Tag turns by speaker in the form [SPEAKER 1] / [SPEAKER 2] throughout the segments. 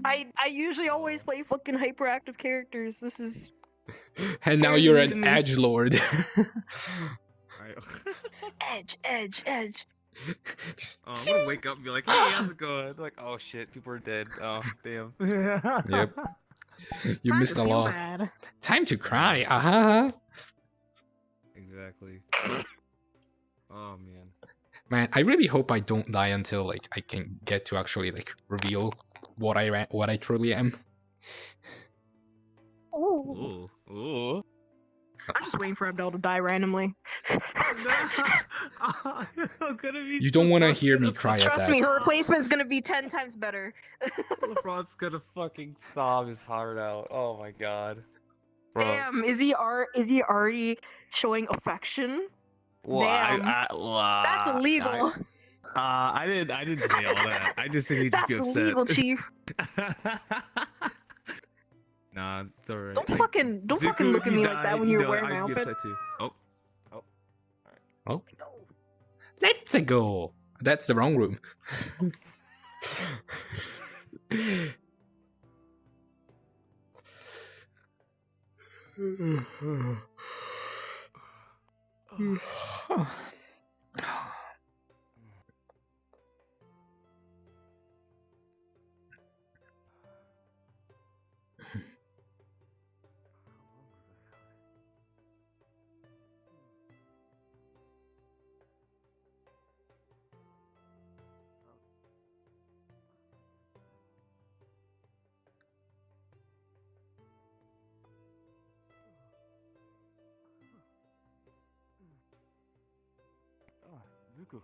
[SPEAKER 1] I usually always play fucking hyperactive characters. This is
[SPEAKER 2] And now you're
[SPEAKER 1] fairly to
[SPEAKER 2] an
[SPEAKER 1] me.
[SPEAKER 2] edgelord.
[SPEAKER 1] Edge.
[SPEAKER 2] Just
[SPEAKER 3] I'm gonna wake up and be like, hey, how's it going? Like, oh shit, people are dead. Oh, damn.
[SPEAKER 2] Yep. You
[SPEAKER 1] Time
[SPEAKER 2] missed
[SPEAKER 1] to
[SPEAKER 2] a
[SPEAKER 1] feel
[SPEAKER 2] lot.
[SPEAKER 1] bad.
[SPEAKER 2] Time to cry. Aha.
[SPEAKER 3] Exactly. Oh, man.
[SPEAKER 2] Man, I really hope I don't die until like I can get to actually like reveal what I truly am.
[SPEAKER 1] Ooh.
[SPEAKER 3] Ooh. Ooh.
[SPEAKER 1] I'm just waiting for Abdel to die randomly.
[SPEAKER 3] I'm gonna be
[SPEAKER 2] You don't want to hear me cry at
[SPEAKER 1] Trust
[SPEAKER 2] that.
[SPEAKER 1] me, her replacement's gonna be 10 times better.
[SPEAKER 3] LeBron's gonna fucking sob his heart out. Oh my god. Bro.
[SPEAKER 1] Damn, is he already showing affection?
[SPEAKER 3] Well,
[SPEAKER 1] Damn. That's illegal.
[SPEAKER 3] I didn't say all that. I just said he'd just
[SPEAKER 1] That's
[SPEAKER 3] be upset.
[SPEAKER 1] illegal, Chief.
[SPEAKER 3] Nah, it's alright.
[SPEAKER 1] Don't fucking look at me like that when you're wearing my
[SPEAKER 3] I'd be
[SPEAKER 1] outfit.
[SPEAKER 3] upset too. Oh.
[SPEAKER 2] Oh. Let's go. That's the wrong room.
[SPEAKER 3] Zuko.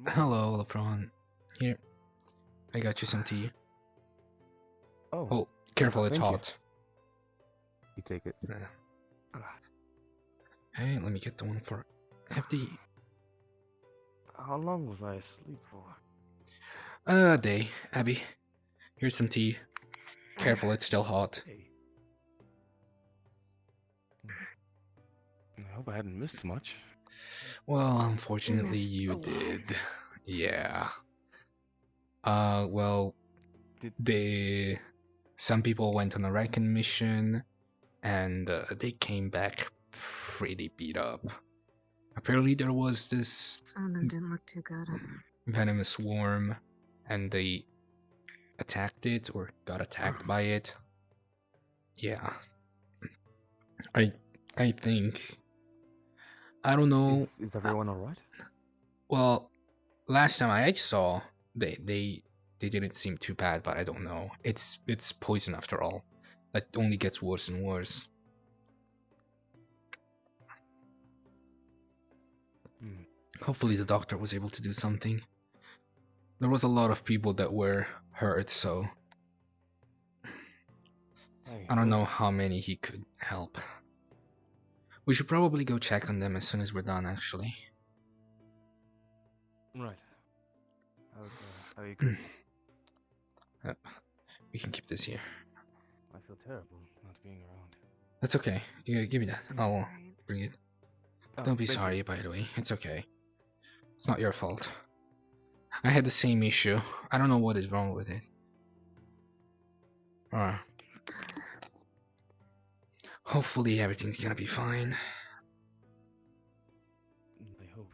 [SPEAKER 2] Hello, LeBron. Here, I got you some tea. Oh, careful, it's
[SPEAKER 3] thank you.
[SPEAKER 2] hot.
[SPEAKER 3] You take it.
[SPEAKER 2] Hey, let me get the one for FD.
[SPEAKER 3] How long was I asleep for?
[SPEAKER 2] A day, Abby. Here's some tea. Careful, it's still hot.
[SPEAKER 3] Hey. I hope I hadn't missed much.
[SPEAKER 2] Well, unfortunately,
[SPEAKER 1] missed
[SPEAKER 2] you
[SPEAKER 1] a lot.
[SPEAKER 2] did. Yeah. Well, some people went on a recon mission, and they came back pretty beat up. Apparently, there was this
[SPEAKER 1] Some of them didn't look too good.
[SPEAKER 2] venomous swarm, and they attacked it or got attacked by it. Yeah. I think. I don't know.
[SPEAKER 3] Is everyone alright?
[SPEAKER 2] Well, last time I saw, they didn't seem too bad, but I don't know. It's poison after all. That only gets worse and worse. Hopefully the doctor was able to do something. There was a lot of people that were hurt, so I don't know how many he could help. We should probably go check on them as soon as we're done, actually.
[SPEAKER 3] Right. I agree.
[SPEAKER 2] We can keep this here.
[SPEAKER 3] I feel terrible not being around.
[SPEAKER 2] That's okay. Yeah, give me that. I'll
[SPEAKER 1] Alright.
[SPEAKER 2] bring it.
[SPEAKER 3] Oh,
[SPEAKER 2] Don't be
[SPEAKER 3] thank you.
[SPEAKER 2] sorry, by the way. It's okay. It's not your fault. I had the same issue. I don't know what is wrong with it. Alright. Hopefully everything's gonna be fine.
[SPEAKER 3] I hope.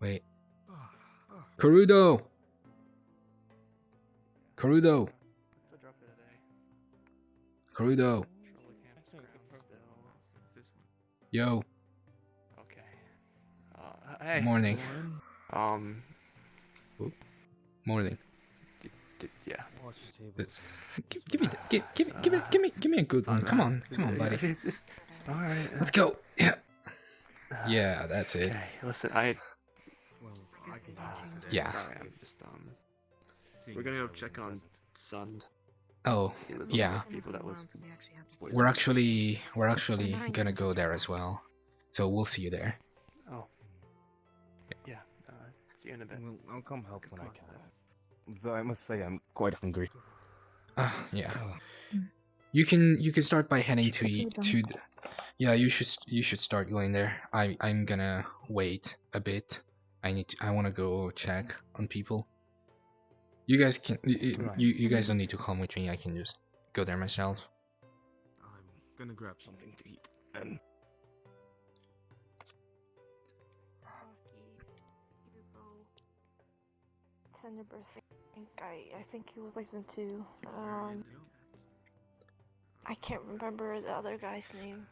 [SPEAKER 2] Wait. Karudo! Karudo! Karudo! Yo.
[SPEAKER 4] Okay. Hey.
[SPEAKER 2] Morning. Morning.
[SPEAKER 4] Yeah.
[SPEAKER 3] Watch the table.
[SPEAKER 2] This. Give me a good one. Come on, buddy.
[SPEAKER 4] All right.
[SPEAKER 2] Let's go. Yeah. Yeah, that's it.
[SPEAKER 4] Okay. Listen,
[SPEAKER 3] Well, I can
[SPEAKER 2] Yeah.
[SPEAKER 4] sorry, I'm just we're gonna go check on Sun.
[SPEAKER 2] Oh,
[SPEAKER 4] He was one of
[SPEAKER 2] yeah.
[SPEAKER 4] the people that was.
[SPEAKER 2] We're actually gonna go there as well. So we'll see you there.
[SPEAKER 4] Oh. Yeah. See you in a bit.
[SPEAKER 3] I'll come help when I can. Though I must say I'm quite hungry.
[SPEAKER 2] Yeah. You can start by heading to Yeah, you should start going there. I'm gonna wait a bit. I want to go check on people. You guys can you guys don't need to come with me. I can just go there myself.
[SPEAKER 4] I'm gonna grab something to eat. And
[SPEAKER 1] Tenebris, I think he was poisoned too. I can't remember the other guy's name.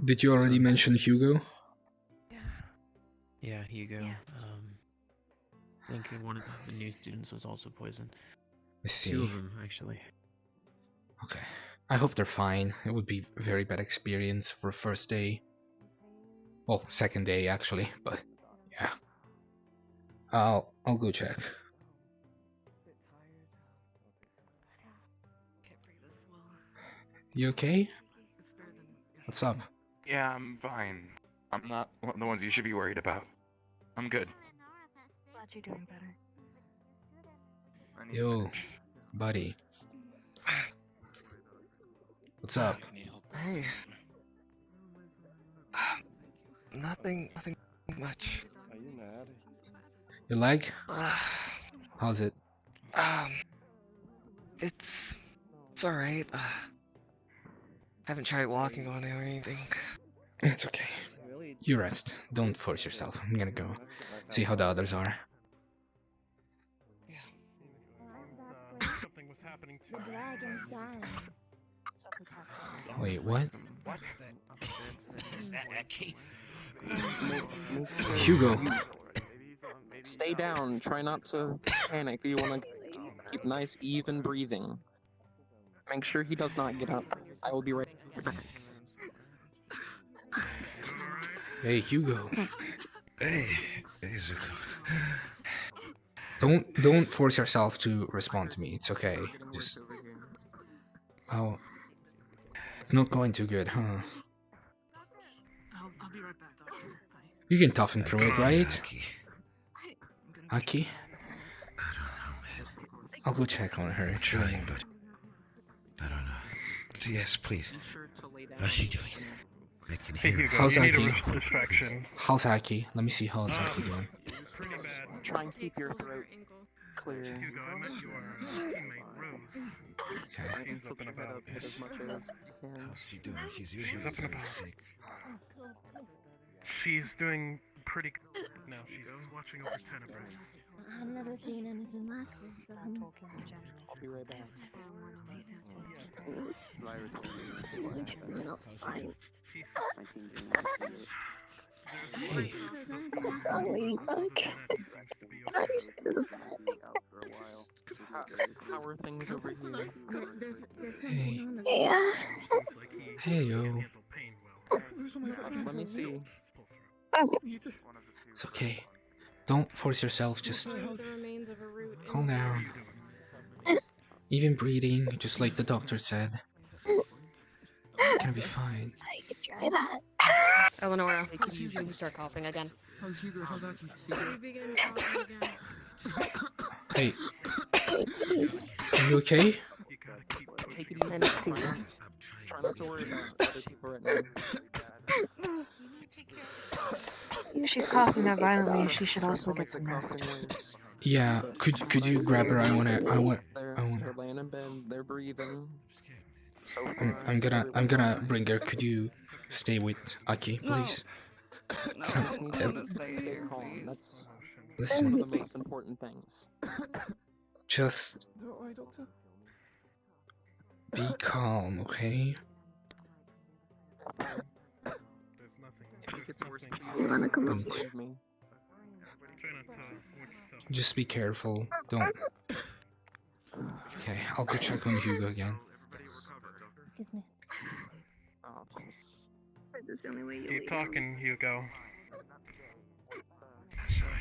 [SPEAKER 2] Did you already mention Hugo?
[SPEAKER 1] Yeah.
[SPEAKER 5] Yeah, Hugo.
[SPEAKER 1] Yeah.
[SPEAKER 5] I think one of the new students was also poisoned.
[SPEAKER 2] I see.
[SPEAKER 4] 2 of them, actually.
[SPEAKER 2] Okay. I hope they're fine. It would be a very bad experience for first day. Well, second day actually, but yeah. I'll go check. You okay? What's up?
[SPEAKER 6] Yeah, I'm fine. I'm not one of the ones you should be worried about. I'm good.
[SPEAKER 1] Glad you're doing better.
[SPEAKER 6] I need
[SPEAKER 2] Yo,
[SPEAKER 6] better.
[SPEAKER 2] buddy. What's up?
[SPEAKER 7] Hey. Nothing much.
[SPEAKER 8] Are you mad?
[SPEAKER 2] Your leg? How's it?
[SPEAKER 7] It's alright. Haven't tried walking on it or anything.
[SPEAKER 2] It's okay. You rest. Don't force yourself. I'm gonna go see how the others are.
[SPEAKER 7] Yeah.
[SPEAKER 8] Something was happening to
[SPEAKER 9] The dragon's dying.
[SPEAKER 2] Wait, what?
[SPEAKER 10] Is that Aki?
[SPEAKER 2] Hugo.
[SPEAKER 11] Stay down. Try not to panic. You want to keep nice, even breathing. Make sure he does not get up. I will be right back.
[SPEAKER 2] Hey, Hugo.
[SPEAKER 10] Hey, Izuku.
[SPEAKER 2] Don't force yourself to respond to me. It's okay. Just oh, it's not going too good, huh?
[SPEAKER 1] I'll be right back, Doctor. Bye.
[SPEAKER 2] You can toughen through it, right?
[SPEAKER 10] Aki.
[SPEAKER 2] Aki?
[SPEAKER 10] I don't know, man.
[SPEAKER 2] I'll go check on her.
[SPEAKER 10] I'm trying, but I don't know. Yes, please. How's she doing? I can
[SPEAKER 8] Hey
[SPEAKER 10] hear her.
[SPEAKER 8] Hugo,
[SPEAKER 2] How's
[SPEAKER 8] you need
[SPEAKER 2] Aki?
[SPEAKER 8] a real distraction.
[SPEAKER 2] How's Aki? Let me see how's Aki doing.
[SPEAKER 8] Pretty bad.
[SPEAKER 11] Try and keep your throat clear.
[SPEAKER 8] Hugo, I met your teammate Rose.
[SPEAKER 2] Okay.
[SPEAKER 8] She's up and about.
[SPEAKER 11] As much as you can.
[SPEAKER 10] How's she doing? She's usually
[SPEAKER 8] She's up and
[SPEAKER 10] very
[SPEAKER 8] about.
[SPEAKER 10] sick.
[SPEAKER 8] She's doing pretty good now. She's watching over Tenebris.
[SPEAKER 9] I've never seen anything like this.
[SPEAKER 11] I'll be right back.
[SPEAKER 2] Hey,
[SPEAKER 11] How are things over here?
[SPEAKER 2] hey,
[SPEAKER 9] Yeah.
[SPEAKER 2] hey, yo.
[SPEAKER 11] Let me see.
[SPEAKER 2] It's okay. Don't force yourself. Just calm down. Even breathing, just like the doctor said. It's gonna be fine.
[SPEAKER 9] I could try that.
[SPEAKER 12] Eleonora, you start coughing again.
[SPEAKER 4] How's Hugo? How's Aki?
[SPEAKER 12] You begin coughing again.
[SPEAKER 2] Hey, are you okay?
[SPEAKER 11] Take it easy. Try not to worry about other people right now.
[SPEAKER 1] If she's coughing that violently, she should also get some rest.
[SPEAKER 2] Yeah. Could you grab her? I want.
[SPEAKER 11] They're laying in bed. They're breathing.
[SPEAKER 2] I'm gonna bring her. Could you stay with Aki, please?
[SPEAKER 11] Stay calm. That's one
[SPEAKER 2] Listen,
[SPEAKER 11] of the most important things.
[SPEAKER 2] just be calm, okay?
[SPEAKER 11] If it gets worse,
[SPEAKER 9] You wanna come
[SPEAKER 2] I
[SPEAKER 9] up?
[SPEAKER 2] need to-
[SPEAKER 11] believe me.
[SPEAKER 2] Just be careful. Don't. Okay, I'll go check on Hugo again.
[SPEAKER 9] Excuse me.
[SPEAKER 11] Oh,
[SPEAKER 9] Is this the only way you
[SPEAKER 8] Keep talking, Hugo.
[SPEAKER 10] I'm sorry.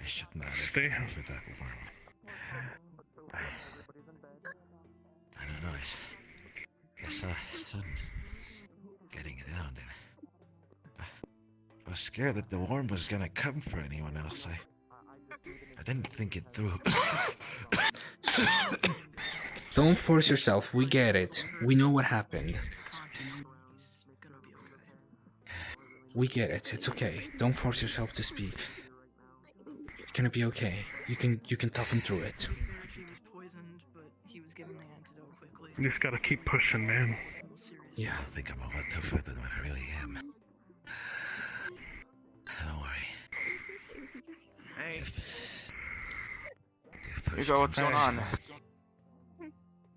[SPEAKER 10] I should not have
[SPEAKER 8] Stay
[SPEAKER 10] been over that warm. I don't know. I saw sun getting it out, and I was scared that the worm was gonna come for anyone else. I didn't think it through.
[SPEAKER 2] Don't force yourself. We get it. We know what happened. We get it. It's okay. Don't force yourself to speak. It's gonna be okay. You can toughen through it.
[SPEAKER 8] You just gotta keep pushing, man.
[SPEAKER 2] Yeah.
[SPEAKER 10] I think I'm a lot tougher than what I really am. Don't worry.
[SPEAKER 6] Hey.
[SPEAKER 10] If push
[SPEAKER 6] Hugo, what's
[SPEAKER 10] comes
[SPEAKER 6] going
[SPEAKER 10] to
[SPEAKER 6] on?
[SPEAKER 10] shove,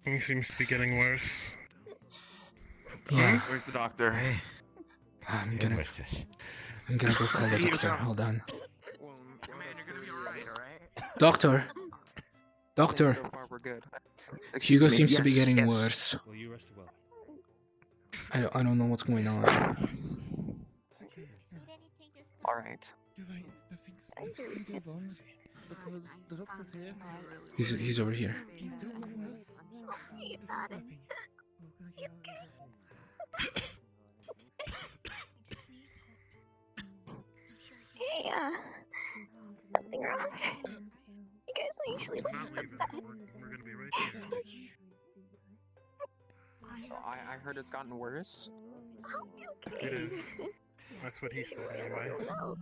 [SPEAKER 8] He seems to be getting worse.
[SPEAKER 2] Yeah.
[SPEAKER 6] Where's the doctor?
[SPEAKER 10] Hey,
[SPEAKER 2] I'm
[SPEAKER 10] get
[SPEAKER 2] gonna
[SPEAKER 10] with this.
[SPEAKER 2] go call the
[SPEAKER 6] Hugo.
[SPEAKER 2] doctor. Hold on.
[SPEAKER 4] Man, you're gonna be alright, alright?
[SPEAKER 2] Doctor. Doctor.
[SPEAKER 11] So far, we're good.
[SPEAKER 2] Hugo
[SPEAKER 11] Excuse me.
[SPEAKER 2] seems to be
[SPEAKER 11] Yes,
[SPEAKER 2] getting
[SPEAKER 11] yes.
[SPEAKER 2] worse.
[SPEAKER 5] Well, you rested well.
[SPEAKER 2] I don't know what's going on.
[SPEAKER 11] All right.
[SPEAKER 2] He's over here.
[SPEAKER 9] Hey, nothing wrong. You guys don't usually
[SPEAKER 8] It's
[SPEAKER 9] look
[SPEAKER 8] not
[SPEAKER 9] so
[SPEAKER 8] leaving.
[SPEAKER 9] sad.
[SPEAKER 8] We're gonna be right here.
[SPEAKER 11] So I heard it's gotten worse.
[SPEAKER 9] I'll be okay.
[SPEAKER 8] It is. That's what he said anyway.
[SPEAKER 9] No.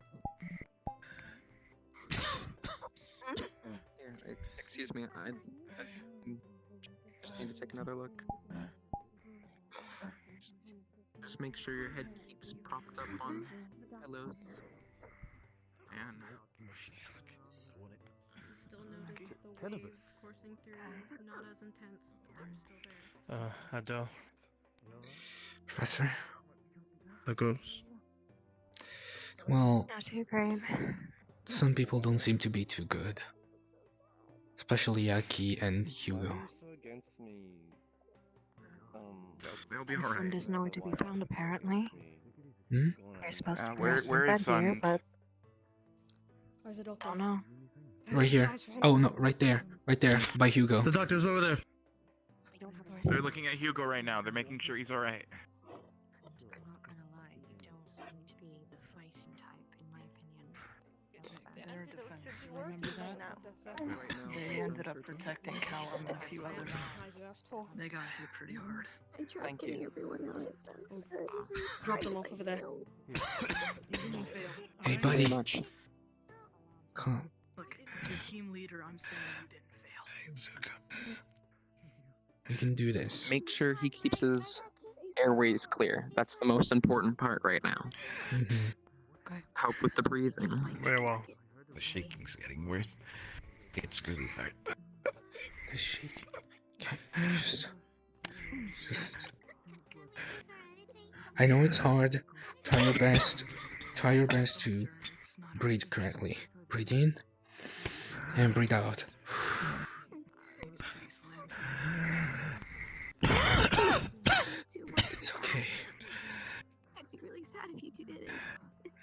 [SPEAKER 11] Here, excuse me. I just need to take another look. Just make sure your head keeps propped up on pillows.
[SPEAKER 4] Man.
[SPEAKER 12] Still notice the waves coursing through, not as intense, but they're still there.
[SPEAKER 8] Adele.
[SPEAKER 2] Professor.
[SPEAKER 4] How goes?
[SPEAKER 2] Well,
[SPEAKER 1] Not too great.
[SPEAKER 2] some people don't seem to be too good. Especially Yaki and Hugo.
[SPEAKER 4] They'll be
[SPEAKER 1] My son
[SPEAKER 4] alright.
[SPEAKER 1] is nowhere to be found, apparently.
[SPEAKER 2] Hmm?
[SPEAKER 1] They're supposed to be
[SPEAKER 6] Where
[SPEAKER 1] resting
[SPEAKER 6] is
[SPEAKER 1] bed here,
[SPEAKER 6] son?
[SPEAKER 1] but
[SPEAKER 12] Where's the doctor?
[SPEAKER 1] don't know.
[SPEAKER 2] Right here. Oh no, right there. Right there, by Hugo.
[SPEAKER 4] The doctor's over there.
[SPEAKER 12] We don't have a
[SPEAKER 6] They're looking at Hugo right now. They're making sure he's alright.
[SPEAKER 13] I'm not gonna lie, you don't seem to be the fighting type, in my opinion.
[SPEAKER 1] Their defense, remember that? They ended up protecting Callum and a few others. They got hit pretty hard.
[SPEAKER 9] I tried
[SPEAKER 11] Thank
[SPEAKER 9] getting
[SPEAKER 11] you.
[SPEAKER 9] everyone else to
[SPEAKER 12] Drop them off over there.
[SPEAKER 1] You didn't fail.
[SPEAKER 2] Hey,
[SPEAKER 1] alright?
[SPEAKER 2] buddy.
[SPEAKER 11] Very much.
[SPEAKER 2] Come.
[SPEAKER 1] Look, as a team leader, I'm saying you didn't fail.
[SPEAKER 2] We can do this.
[SPEAKER 11] Make sure he keeps his airways clear. That's the most important part right now.
[SPEAKER 2] Mhm.
[SPEAKER 11] Help with the breathing.
[SPEAKER 8] Very well.
[SPEAKER 10] The shaking's getting worse. It's really hard.
[SPEAKER 2] The shaking. Okay, just. I know it's hard. Try your best. Try your best to breathe correctly. Breathe in and breathe out. It's okay.
[SPEAKER 9] I'd be really sad if you two didn't.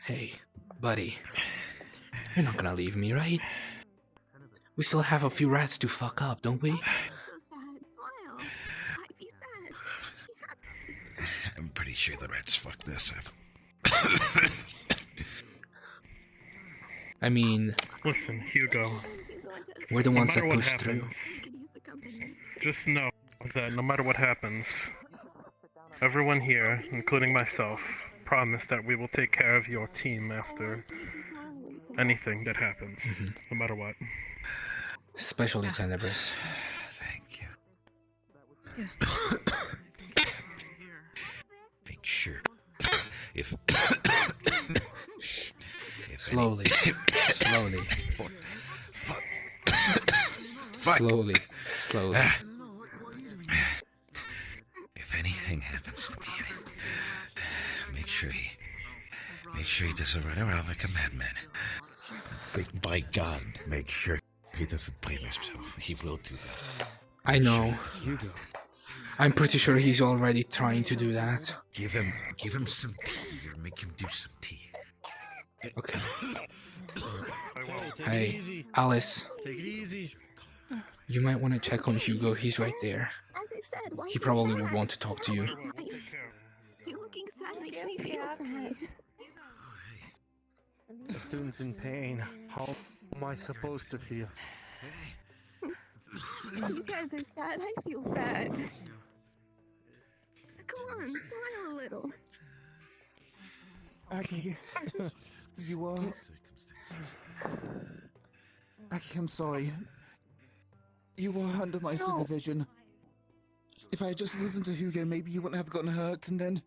[SPEAKER 2] Hey, buddy. You're not gonna leave me, right? We still have a few rats to fuck up, don't we?
[SPEAKER 9] So sad. Smile. I'd be sad. Be happy.
[SPEAKER 10] I'm pretty sure the rats fucked this up.
[SPEAKER 2] I mean,
[SPEAKER 8] Listen, Hugo.
[SPEAKER 2] we're the
[SPEAKER 8] No
[SPEAKER 2] ones
[SPEAKER 8] matter
[SPEAKER 2] that
[SPEAKER 8] what
[SPEAKER 2] push through.
[SPEAKER 8] happens,
[SPEAKER 9] You could use the company.
[SPEAKER 8] just know that no matter what happens, everyone here, including myself, promise that we will take care of your team after anything that happens, no matter what.
[SPEAKER 2] Especially Tenebris.
[SPEAKER 10] Thank you. Make sure. If.
[SPEAKER 2] Slowly. Slowly.
[SPEAKER 10] Fuck.
[SPEAKER 2] Slowly. Slowly.
[SPEAKER 10] If anything happens to me, make sure he doesn't run around like a madman. By God, make sure he doesn't blame himself. He will do that.
[SPEAKER 2] I know. I'm pretty sure he's already trying to do that.
[SPEAKER 10] Give him some tea or make him do some tea.
[SPEAKER 2] Okay.
[SPEAKER 8] I will.
[SPEAKER 2] Hey, Alice.
[SPEAKER 4] Take it easy.
[SPEAKER 2] You might want to check on Hugo. He's right there.
[SPEAKER 9] As I said, why
[SPEAKER 2] He
[SPEAKER 9] you
[SPEAKER 2] probably
[SPEAKER 9] sad?
[SPEAKER 2] would want to talk to you.
[SPEAKER 9] You looking sad makes me feel sad.
[SPEAKER 5] The student's in pain. How am I supposed to feel?
[SPEAKER 9] You guys are sad. I feel sad. Come on, smile a little.
[SPEAKER 14] Aki, you are. Aki, I'm sorry. You were under my supervision. If I had just listened to Hugo, maybe you wouldn't have gotten hurt, and then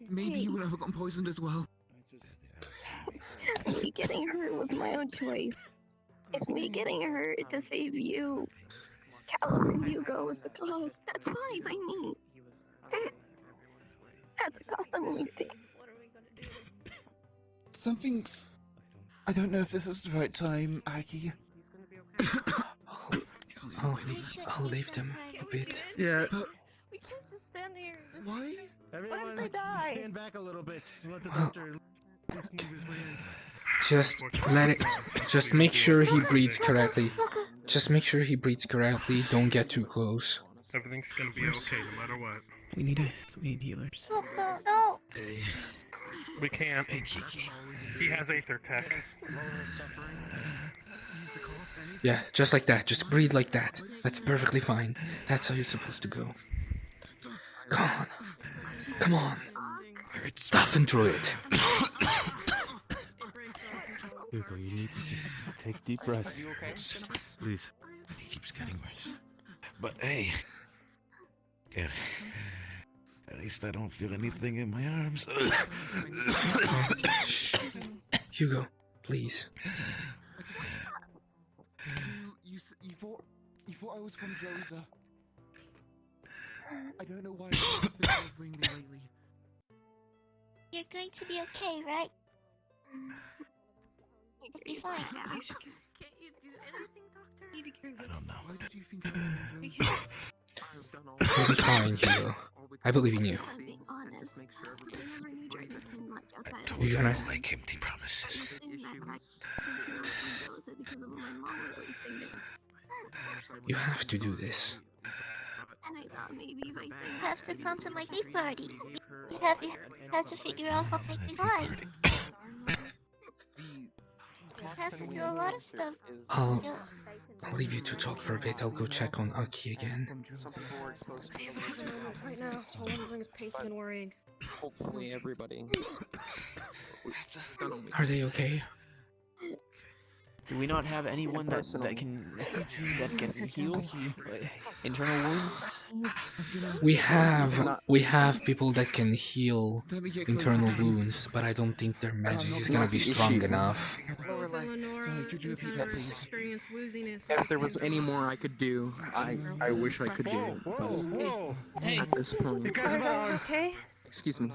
[SPEAKER 14] maybe you wouldn't have gotten poisoned as well.
[SPEAKER 9] Me getting hurt was my own choice. If me getting hurt to save you, Callum and Hugo was the cause, that's fine by me. That's a cost I'm willing to take.
[SPEAKER 14] Something's... I don't know if this is the right time, Aki.
[SPEAKER 2] I'll leave them a bit.
[SPEAKER 4] Yeah.
[SPEAKER 13] We can't just stand here.
[SPEAKER 14] Why?
[SPEAKER 4] Everyone,
[SPEAKER 13] they die?
[SPEAKER 4] stand back a little bit. Let the doctor move his way in.
[SPEAKER 2] Just let it. Just make sure he breathes correctly. Just make sure he breathes correctly. Don't get too close.
[SPEAKER 8] Everything's gonna be okay no matter what.
[SPEAKER 5] We need healers.
[SPEAKER 13] No.
[SPEAKER 8] We can't. He has Aether Tech.
[SPEAKER 2] Yeah, just like that. Just breathe like that. That's perfectly fine. That's how you're supposed to go. Come on. Come on. Toughen through it.
[SPEAKER 5] Hugo, you need to just take deep breaths. Please.
[SPEAKER 10] And he keeps getting worse. But hey, yeah, at least I don't feel anything in my arms.
[SPEAKER 2] Shh. Hugo, please.
[SPEAKER 14] You thought I was from Josa. I don't know why it's been bothering me lately.
[SPEAKER 13] You're going to be okay, right? It's fine.
[SPEAKER 12] Can't you do anything, Doctor?
[SPEAKER 10] I don't know.
[SPEAKER 14] Why did you think I
[SPEAKER 2] You'll be fine, Hugo. I believe in you.
[SPEAKER 9] I'm being honest. I never knew Dragon came like outside.
[SPEAKER 2] You're gonna.
[SPEAKER 10] Like empty promises.
[SPEAKER 2] You have to do this.
[SPEAKER 9] And I thought maybe if I
[SPEAKER 13] You have to come to my tea party. You have to figure out how to make me fly. You have to do a lot of stuff.
[SPEAKER 2] I'll leave you to talk for a bit. I'll go check on Aki again.
[SPEAKER 12] Right now, all I'm doing is pacing and worrying.
[SPEAKER 11] Hopefully everybody.
[SPEAKER 2] Are they okay?
[SPEAKER 5] Do we not have anyone that can heal internal wounds?
[SPEAKER 2] We have people that can heal internal wounds, but I don't think their magic is gonna be strong enough.
[SPEAKER 12] Both Eleanor and Tyler experienced wooziness.
[SPEAKER 11] If there was any more I could do, I wish I could do it. But
[SPEAKER 12] Hey.
[SPEAKER 11] at this point,
[SPEAKER 13] Okay.
[SPEAKER 11] excuse me.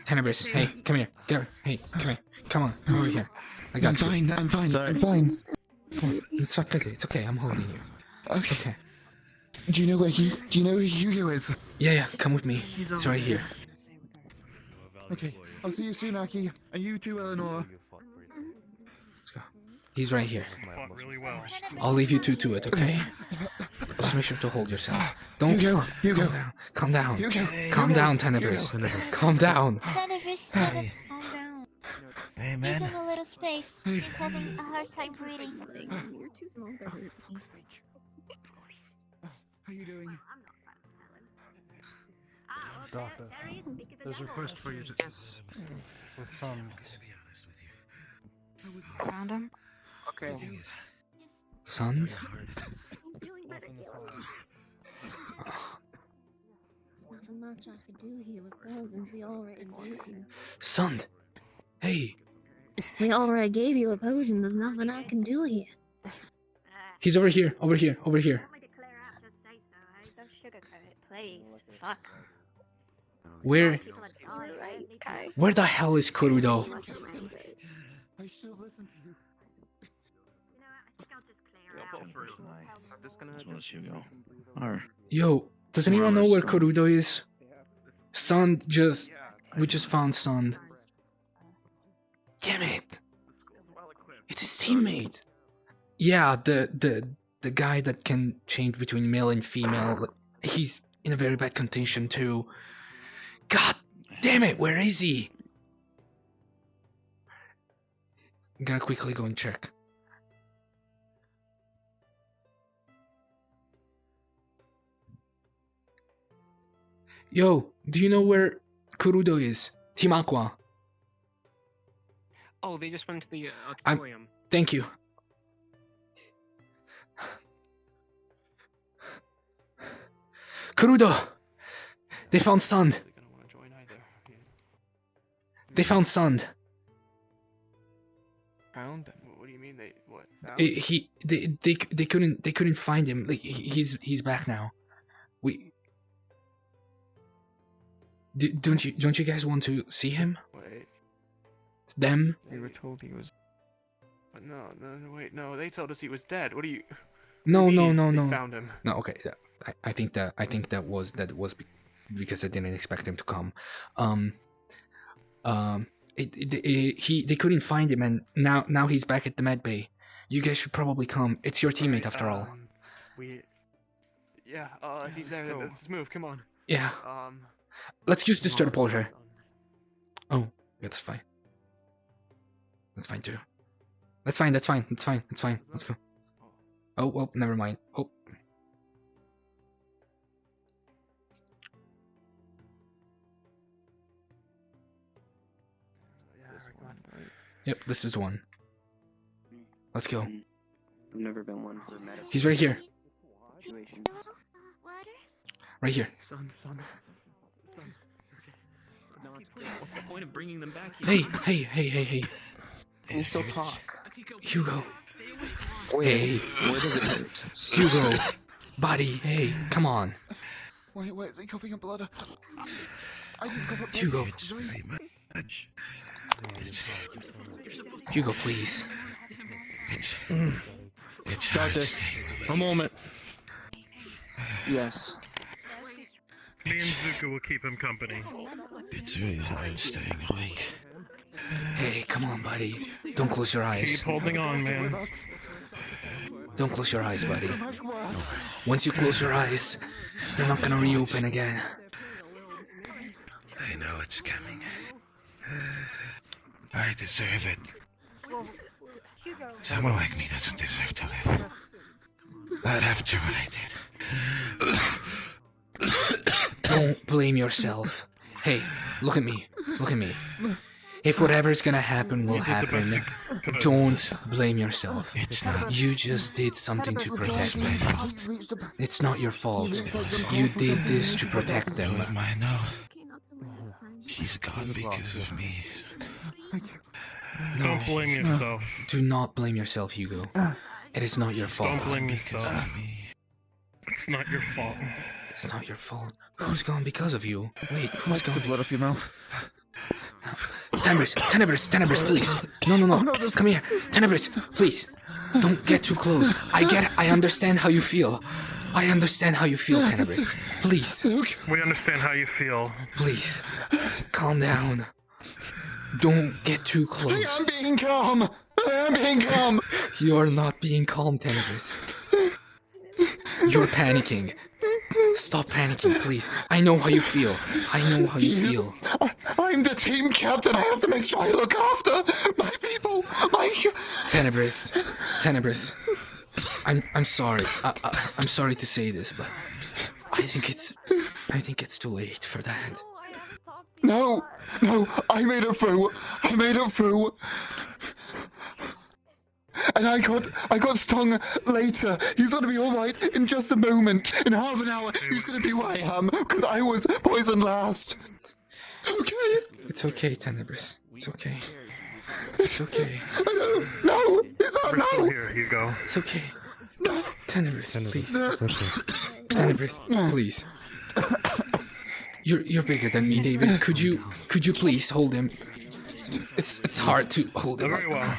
[SPEAKER 2] Tenebris, hey, come here. Go. Hey, come here. Come on, come over here. I got you.
[SPEAKER 14] I'm fine.
[SPEAKER 2] It's okay. It's okay. I'm holding you. Okay.
[SPEAKER 14] Do you know where Hugo is?
[SPEAKER 2] Yeah. Come with me. It's right here.
[SPEAKER 14] Okay. I'll see you soon, Aki. And you too, Eleanor.
[SPEAKER 2] Let's go. He's right here.
[SPEAKER 8] Fought really well.
[SPEAKER 2] I'll leave you two to it, okay? Just make sure to hold yourself. Don't.
[SPEAKER 14] Hugo.
[SPEAKER 2] Calm down.
[SPEAKER 14] Hugo.
[SPEAKER 2] Calm down, Tenebris. Calm down.
[SPEAKER 13] Tenebris, calm down.
[SPEAKER 10] Hey,
[SPEAKER 13] Give
[SPEAKER 10] man.
[SPEAKER 13] him a little space. He's having a hard time breathing.
[SPEAKER 9] You're too small to hurt.
[SPEAKER 14] How you doing?
[SPEAKER 15] Doctor, there's a request for you to...
[SPEAKER 11] Yes.
[SPEAKER 15] With some...
[SPEAKER 1] Found him?
[SPEAKER 11] Okay.
[SPEAKER 2] Son?
[SPEAKER 9] Nothing much I could do here with poisons we already gave you.
[SPEAKER 2] Son! Hey!
[SPEAKER 9] We already gave you a potion, there's nothing I can do here.
[SPEAKER 2] He's over here.
[SPEAKER 13] Don't sugarcoat it, please. Fuck.
[SPEAKER 2] Where the hell is Kurudo?
[SPEAKER 14] I should have listened to you.
[SPEAKER 2] Yo, does anyone know where Kurudo is? We just found Sund. Damn it! It's his teammate! Yeah, the guy that can change between male and female. He's in a very bad condition too. God damn it, where is he? I'm gonna quickly go and check. Yo, do you know where Kurudo is? Team Aqua.
[SPEAKER 11] Oh, they just went to the auditorium.
[SPEAKER 2] Thank you. Kurudo! They found Sund. They found Sund.
[SPEAKER 4] Found them? What do you mean they what?
[SPEAKER 2] They couldn't find him. Like he's back now. Don't you guys want to see him?
[SPEAKER 4] Wait.
[SPEAKER 2] Them?
[SPEAKER 4] We were told he was. But no, wait, no. They told us he was dead. What do you?
[SPEAKER 2] No.
[SPEAKER 4] They found him.
[SPEAKER 2] No, okay. I think that was because I didn't expect him to come. They couldn't find him, and now he's back at the med bay. You guys should probably come. It's your teammate after all.
[SPEAKER 4] Yeah. If he's there, let's move. Come on.
[SPEAKER 2] Yeah. Let's use this to the Porsche. Oh, that's fine. That's fine too. That's fine. Let's go. Oh well, never mind. Oh. Yep, this is the one. Let's go.
[SPEAKER 11] I've never been one for medical.
[SPEAKER 2] He's right here. Right here.
[SPEAKER 4] Son. Okay. What's the point of bringing them back
[SPEAKER 2] here?
[SPEAKER 4] Hey.
[SPEAKER 11] Can you still talk?
[SPEAKER 2] Hugo.
[SPEAKER 11] Wait, where does it hurt?
[SPEAKER 2] Hugo. Buddy, hey, come on.
[SPEAKER 14] Why is he coughing up blood? I didn't cough up blood.
[SPEAKER 2] Hugo.
[SPEAKER 10] It's very much.
[SPEAKER 2] Hugo, please.
[SPEAKER 10] It's
[SPEAKER 15] Doctor, a moment.
[SPEAKER 11] Yes.
[SPEAKER 8] Me and Zuko will keep him company.
[SPEAKER 10] It's really hard staying awake.
[SPEAKER 2] Hey, come on, buddy. Don't close your eyes.
[SPEAKER 8] Keep holding on, man.
[SPEAKER 2] Don't close your eyes, buddy. Once you close your eyes, they're not gonna reopen again.
[SPEAKER 10] I know it's coming. I deserve it. Someone like me doesn't deserve to live. Not after what I did.
[SPEAKER 2] Don't blame yourself. Hey, look at me. If whatever's gonna happen will happen, don't blame yourself. You just did something to protect them. It's not your fault. You did this to protect them.
[SPEAKER 10] I know. She's gone because of me.
[SPEAKER 2] No.
[SPEAKER 8] Don't blame yourself.
[SPEAKER 2] Do not blame yourself, Hugo. It is not your fault.
[SPEAKER 8] Don't blame yourself. It's not your fault.
[SPEAKER 2] It's not your fault. Who's gone because of you? Wait, who's gone?
[SPEAKER 14] The blood off your mouth.
[SPEAKER 2] Tenebris, please. No. Come here. Tenebris, please. Don't get too close. I understand how you feel. Tenebris. Please.
[SPEAKER 8] We understand how you feel.
[SPEAKER 2] Please. Calm down. Don't get too close.
[SPEAKER 14] I am being calm.
[SPEAKER 2] You're not being calm, Tenebris. You're panicking. Stop panicking, please. I know how you feel.
[SPEAKER 14] I'm the team captain. I have to make sure I look after my people.
[SPEAKER 2] Tenebris. I'm sorry. I'm sorry to say this, but I think it's too late for that.
[SPEAKER 14] No, I made it through. And I got stung later. He's gonna be alright in just a moment. In half an hour, he's gonna be where I am, because I was poisoned last. Okay?
[SPEAKER 2] It's okay, Tenebris. It's okay.
[SPEAKER 14] No, it's not
[SPEAKER 8] Crystal, here you go.
[SPEAKER 2] It's okay. Tenebris, please.
[SPEAKER 8] It's okay.
[SPEAKER 2] Tenebris, please. You're bigger than me, David. Could you please hold him? It's hard to hold him.
[SPEAKER 8] Very well.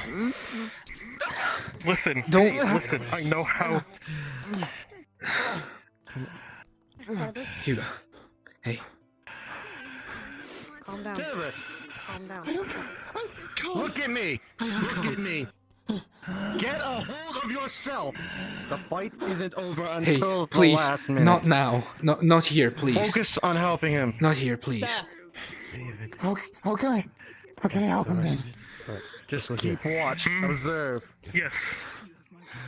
[SPEAKER 8] Listen. Listen. I know how.
[SPEAKER 2] Hugo. Hey.
[SPEAKER 12] Calm down.
[SPEAKER 15] Look at me. Get a hold of yourself. The fight isn't over
[SPEAKER 2] Hey,
[SPEAKER 15] until
[SPEAKER 2] please.
[SPEAKER 15] the last minute.
[SPEAKER 2] Not now. Not here, please.
[SPEAKER 15] Focus on helping him.
[SPEAKER 2] Not here, please.
[SPEAKER 14] How can I help him then?
[SPEAKER 15] Just keep watch. Observe.
[SPEAKER 8] Yes.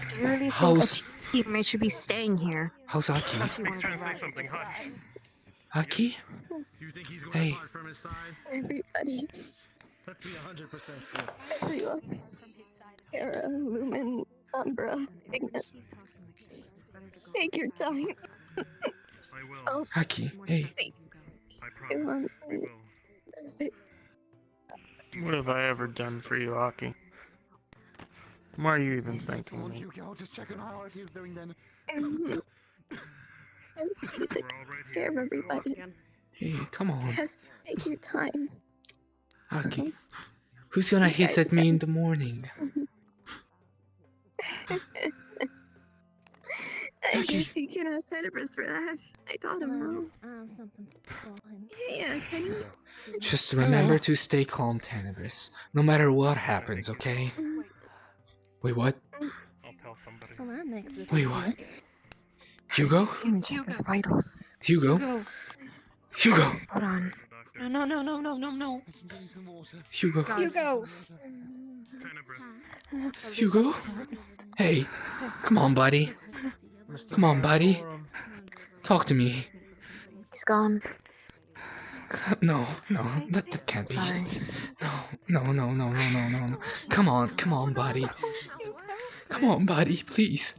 [SPEAKER 13] Do you really think
[SPEAKER 2] How's
[SPEAKER 13] a teammate should be staying here?
[SPEAKER 2] Aki?
[SPEAKER 8] He's trying to say something. Hush.
[SPEAKER 2] Aki?
[SPEAKER 15] You think he's going
[SPEAKER 2] Hey.
[SPEAKER 15] to part from his side?
[SPEAKER 9] Everybody.
[SPEAKER 15] Let's be 100% sure.
[SPEAKER 9] Everyone. Kara, Lumen, Umbra, Ignis. Take your time.
[SPEAKER 8] I will.
[SPEAKER 2] Aki, hey.
[SPEAKER 8] I promise. We will.
[SPEAKER 16] What have I ever done for you, Aki? Why are you even thanking
[SPEAKER 14] Come on,
[SPEAKER 16] me?
[SPEAKER 14] Hugo, I'll just check on how Aki is doing then.
[SPEAKER 9] Just take care of everybody.
[SPEAKER 2] Hey, come on.
[SPEAKER 9] Just take your time.
[SPEAKER 2] Aki. Who's gonna hiss at me in the morning?
[SPEAKER 9] I guess you can ask Tenebris for that. I taught him wrong. Yeah, can you?
[SPEAKER 2] Just remember to stay calm, Tenebris. No matter what happens, okay? Wait, what?
[SPEAKER 8] I'll tell somebody.
[SPEAKER 2] Wait, what? Hugo?
[SPEAKER 13] Hugo's vitals.
[SPEAKER 2] Hugo? Hugo!
[SPEAKER 13] Hold on.
[SPEAKER 1] No.
[SPEAKER 2] Hugo?
[SPEAKER 1] Hugo!
[SPEAKER 2] Hugo? Hey, come on, buddy. Come on, buddy. Talk to me.
[SPEAKER 13] He's gone.
[SPEAKER 2] No, that can't be.
[SPEAKER 13] Sorry.
[SPEAKER 2] No. Come on, buddy. Come on, buddy, please.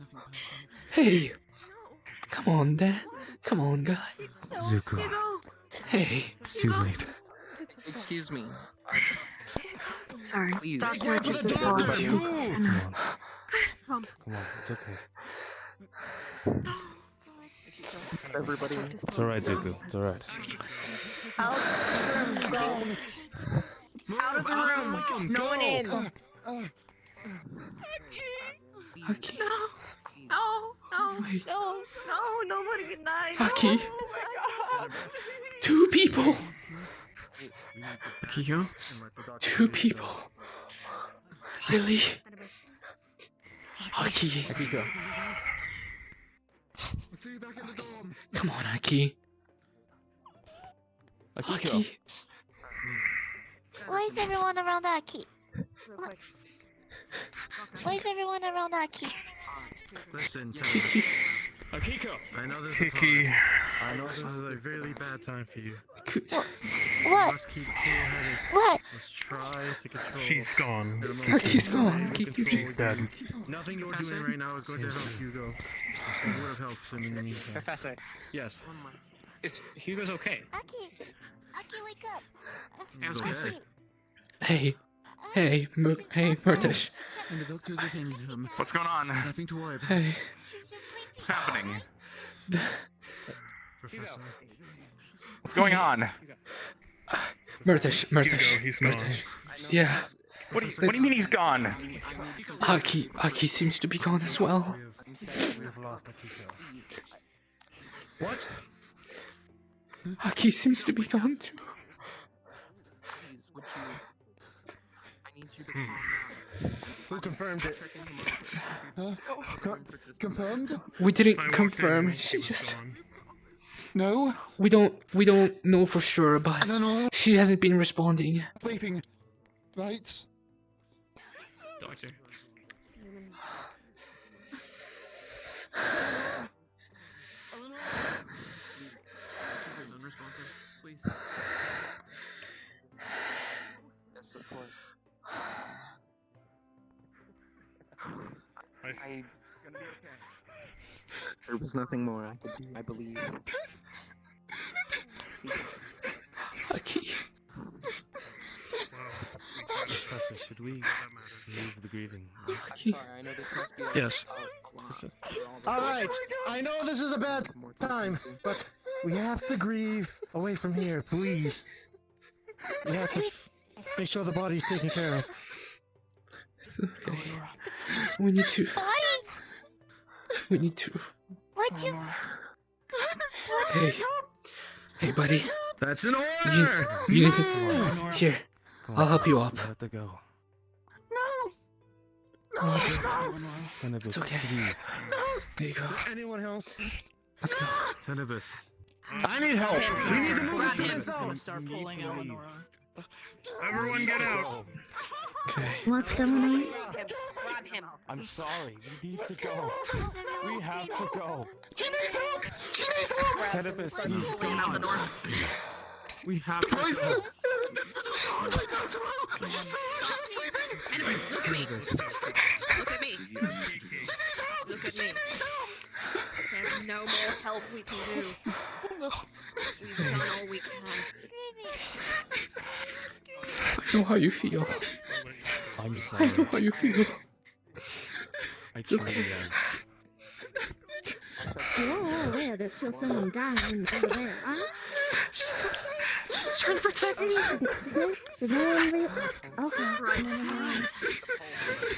[SPEAKER 2] Hey. Come on, Dad. Come on, guy.
[SPEAKER 5] Zuko.
[SPEAKER 2] Hey.
[SPEAKER 5] It's too late.
[SPEAKER 11] Excuse me.
[SPEAKER 13] Sorry.
[SPEAKER 11] Please.
[SPEAKER 13] Doctor,
[SPEAKER 15] For the
[SPEAKER 13] just
[SPEAKER 15] doctor,
[SPEAKER 13] lost you.
[SPEAKER 15] move!
[SPEAKER 5] Come on, it's okay.
[SPEAKER 11] Everybody.
[SPEAKER 5] It's alright, Zuko. It's alright.
[SPEAKER 15] Out of the room! No one in!
[SPEAKER 2] Aki.
[SPEAKER 1] No, nobody can die.
[SPEAKER 2] Aki. 2 people.
[SPEAKER 5] Akiko?
[SPEAKER 2] 2 people. Really? Aki.
[SPEAKER 5] Akiko.
[SPEAKER 14] See you back in the dorm.
[SPEAKER 2] Come on, Aki.
[SPEAKER 5] Akiko.
[SPEAKER 2] Aki.
[SPEAKER 17] Why is everyone around Aki? Why is everyone around Aki?
[SPEAKER 15] Listen,
[SPEAKER 2] Kiki.
[SPEAKER 5] Akiko.
[SPEAKER 15] I know this
[SPEAKER 8] Kiki.
[SPEAKER 15] is hard. I know this is a really bad time for you. You
[SPEAKER 17] What?
[SPEAKER 15] must keep cool-headed.
[SPEAKER 17] What?
[SPEAKER 15] Let's try to control.
[SPEAKER 8] She's gone.
[SPEAKER 2] Aki's gone.
[SPEAKER 8] She's dead.
[SPEAKER 15] Nothing you're doing right now is going to help Hugo. It would have helped him in the meantime.
[SPEAKER 11] Professor,
[SPEAKER 15] Yes.
[SPEAKER 11] Hugo's okay.
[SPEAKER 17] Aki, wake up.
[SPEAKER 15] Hugo's dead.
[SPEAKER 2] Hey, Murtish.
[SPEAKER 14] And the doctors attended him.
[SPEAKER 6] What's going on?
[SPEAKER 14] There's nothing to worry about.
[SPEAKER 2] Hey.
[SPEAKER 6] What's happening?
[SPEAKER 15] Professor.
[SPEAKER 6] What's going on?
[SPEAKER 2] Murtish.
[SPEAKER 8] He's gone.
[SPEAKER 2] Yeah.
[SPEAKER 6] What do you mean he's gone?
[SPEAKER 2] Aki seems to be gone as well.
[SPEAKER 15] We have lost Akiko. What?
[SPEAKER 2] Aki seems to be gone too.
[SPEAKER 11] Please, would you? I need you to calm down.
[SPEAKER 15] Who confirmed it?
[SPEAKER 14] Confirmed?
[SPEAKER 2] We didn't
[SPEAKER 8] I walked
[SPEAKER 2] confirm.
[SPEAKER 8] in,
[SPEAKER 2] She
[SPEAKER 8] was
[SPEAKER 2] just.
[SPEAKER 8] gone.
[SPEAKER 14] No?
[SPEAKER 2] We don't know for sure, but
[SPEAKER 14] I don't know.
[SPEAKER 2] she hasn't been responding.
[SPEAKER 14] Sleeping. Right?
[SPEAKER 16] Doctor.
[SPEAKER 11] Please. Yes, of course. I. There was nothing more I could do, I believe.
[SPEAKER 2] Aki.
[SPEAKER 5] Professor, should we leave the grieving?
[SPEAKER 2] Aki.
[SPEAKER 11] Sorry, I know this must be
[SPEAKER 15] Yes. Alright, I know this is a bad time, but we have to grieve away from here, please. We have to make sure the body's taken care of.
[SPEAKER 2] It's okay. We need to.
[SPEAKER 17] What you?
[SPEAKER 2] Hey, buddy.
[SPEAKER 15] That's an order!
[SPEAKER 2] You need to. Here, I'll help you up.
[SPEAKER 5] Let her go.
[SPEAKER 2] Tenebris, it's okay.
[SPEAKER 5] Please.
[SPEAKER 2] There you go.
[SPEAKER 15] Anyone else?
[SPEAKER 2] Let's go.
[SPEAKER 15] Tenebris. I need help! We need to move this to the zone!
[SPEAKER 1] Start pulling Eleanor.
[SPEAKER 8] Everyone get out!
[SPEAKER 2] Okay.
[SPEAKER 13] What's going on?
[SPEAKER 5] I'm sorry. We need to go. We have to go.
[SPEAKER 12] He needs help! He needs help!
[SPEAKER 5] Tenebus,
[SPEAKER 12] Starts
[SPEAKER 5] please
[SPEAKER 12] pulling him out the door.
[SPEAKER 5] We have to
[SPEAKER 12] Poison!
[SPEAKER 5] go.
[SPEAKER 12] Tenebus, look at me! Look at me! Look at me! There's no more help we can do. We've done all we can.
[SPEAKER 2] I know how you feel.
[SPEAKER 5] I'm
[SPEAKER 2] I
[SPEAKER 5] sorry.
[SPEAKER 2] know how you feel.
[SPEAKER 5] It's
[SPEAKER 2] okay.
[SPEAKER 18] You're all aware there's still someone dying over there, huh?
[SPEAKER 7] He's trying to protect me.
[SPEAKER 18] Is no one real? Okay.
[SPEAKER 12] Right,
[SPEAKER 18] right.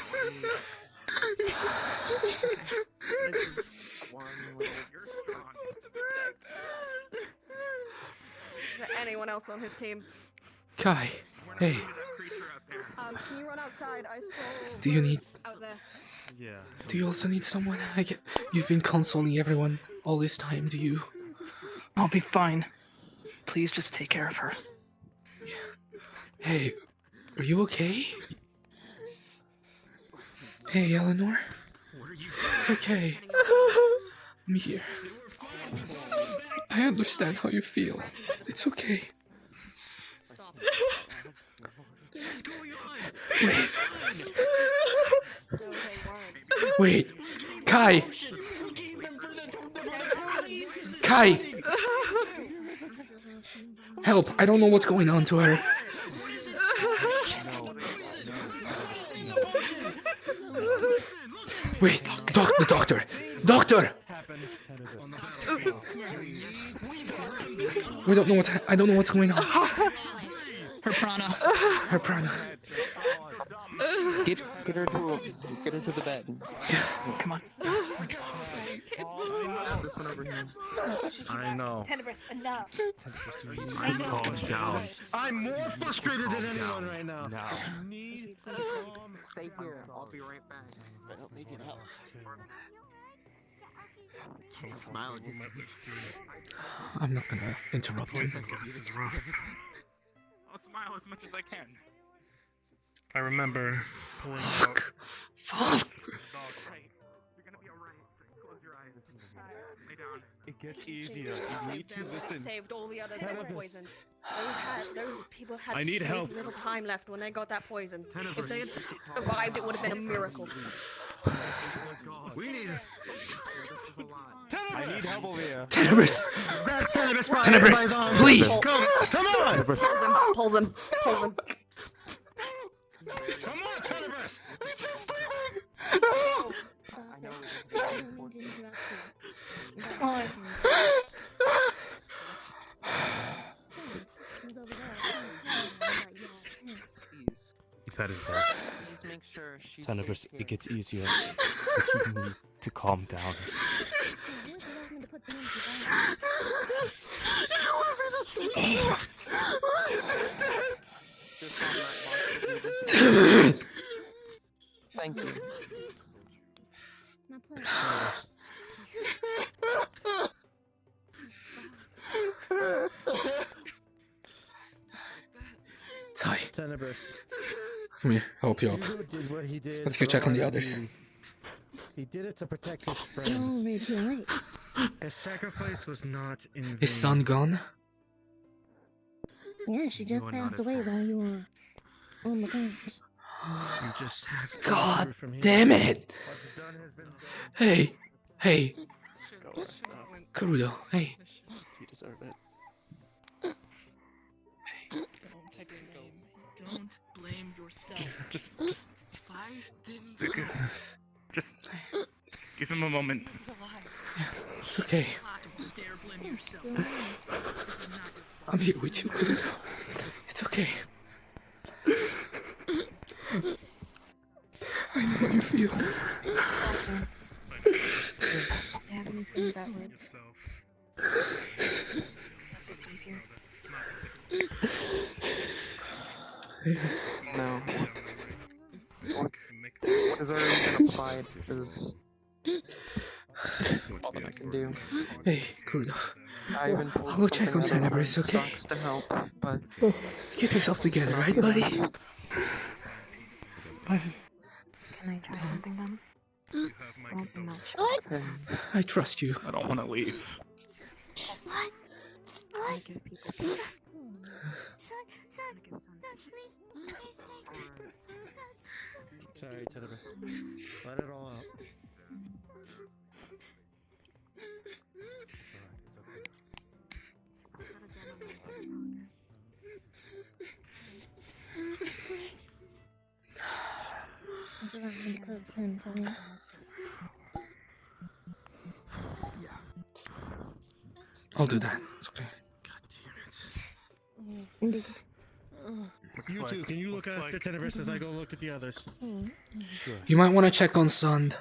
[SPEAKER 12] Is there anyone else on his team?
[SPEAKER 2] Kai, hey,
[SPEAKER 12] Can you run outside? I saw.
[SPEAKER 2] do you need?
[SPEAKER 12] Out there.
[SPEAKER 5] Yeah.
[SPEAKER 2] Do you also need someone? You've been consoling everyone all this time. Do you?
[SPEAKER 1] I'll be fine. Please just take care of her.
[SPEAKER 2] Hey, are you okay? Hey, Eleanor. It's okay. I'm here. I understand how you feel. It's okay.
[SPEAKER 12] Stop.
[SPEAKER 2] Wait. Kai! Kai! Help! I don't know what's going on to her. Wait, the doctor! Doctor! We don't know what's. I don't know what's going on.
[SPEAKER 1] Her prana.
[SPEAKER 2] Her prana.
[SPEAKER 11] Get her to the bed.
[SPEAKER 1] Come on.
[SPEAKER 11] This one over here.
[SPEAKER 5] I know.
[SPEAKER 17] Tenebris, enough.
[SPEAKER 5] Calm down.
[SPEAKER 15] I'm more frustrated than anyone right now.
[SPEAKER 11] Stay here. I'll be right back. I don't make it up. Smile.
[SPEAKER 2] I'm not gonna interrupt him.
[SPEAKER 6] I'll smile as much as I can.
[SPEAKER 8] I remember pulling out.
[SPEAKER 2] Fuck.
[SPEAKER 6] You're gonna be alright. Close your eyes. Lay down.
[SPEAKER 5] It gets easier. You need to listen.
[SPEAKER 12] Saved all the others that were
[SPEAKER 5] Tenebus.
[SPEAKER 12] poisoned. Those people had
[SPEAKER 5] I need
[SPEAKER 12] so
[SPEAKER 5] help.
[SPEAKER 12] little time left when they got that poison. If they had survived, it would have been a miracle.
[SPEAKER 5] We need. I need help over here.
[SPEAKER 2] Tenebris!
[SPEAKER 15] Grab Tenebris by
[SPEAKER 2] Tenebris,
[SPEAKER 15] his arms.
[SPEAKER 2] please!
[SPEAKER 15] Come on!
[SPEAKER 12] Pulls him, pulls him, pulls him.
[SPEAKER 15] Come on, Tenebris!
[SPEAKER 18] I know
[SPEAKER 1] Come on.
[SPEAKER 5] That is bad.
[SPEAKER 11] Please make sure she's
[SPEAKER 5] Tenebris,
[SPEAKER 11] taken
[SPEAKER 5] it gets
[SPEAKER 11] care of.
[SPEAKER 5] easier, but you need to calm down.
[SPEAKER 11] Thank you.
[SPEAKER 18] Now play.
[SPEAKER 2] Ty,
[SPEAKER 15] Tenebris.
[SPEAKER 2] come here. Help you up.
[SPEAKER 15] Hugo did what he did
[SPEAKER 2] Let's go
[SPEAKER 15] for
[SPEAKER 2] check on the
[SPEAKER 15] our
[SPEAKER 2] others.
[SPEAKER 15] duty. He did it to protect his
[SPEAKER 18] You're
[SPEAKER 15] friends.
[SPEAKER 18] already too late.
[SPEAKER 15] His sacrifice was not in vain.
[SPEAKER 2] His son gone?
[SPEAKER 18] Yeah, she just
[SPEAKER 15] are not
[SPEAKER 18] passed away
[SPEAKER 15] his
[SPEAKER 18] while you were on the grounds.
[SPEAKER 15] You just have to
[SPEAKER 2] God
[SPEAKER 15] move from here.
[SPEAKER 2] damn it!
[SPEAKER 15] What's done has been done.
[SPEAKER 2] Hey, hey,
[SPEAKER 11] Go rest up.
[SPEAKER 2] Kurudo, hey.
[SPEAKER 11] You deserve it.
[SPEAKER 1] Don't blame yourself.
[SPEAKER 6] Just give him a moment.
[SPEAKER 2] It's okay.
[SPEAKER 1] Don't dare blame yourself.
[SPEAKER 2] I'm here with you, Kurudo. It's okay. I know how you feel.
[SPEAKER 18] Have anything that would make this easier?
[SPEAKER 11] No. What is already been applied is all that I can do.
[SPEAKER 2] Hey, Kurudo.
[SPEAKER 11] I even
[SPEAKER 2] I'll go check on Tenebris, okay?
[SPEAKER 11] Sucks to help, but
[SPEAKER 2] Get yourself together, right, buddy?
[SPEAKER 13] Can I try helping them? Won't be much.
[SPEAKER 17] What?
[SPEAKER 2] I trust you.
[SPEAKER 16] I don't want to leave.
[SPEAKER 17] What?
[SPEAKER 13] I give people peace.
[SPEAKER 15] Sorry, Tenebris. Let it all out.
[SPEAKER 2] I'll do that. It's okay.
[SPEAKER 15] You two, can you look after Tenebris as I go look at the others? Sure.
[SPEAKER 2] You might want to check on Sund.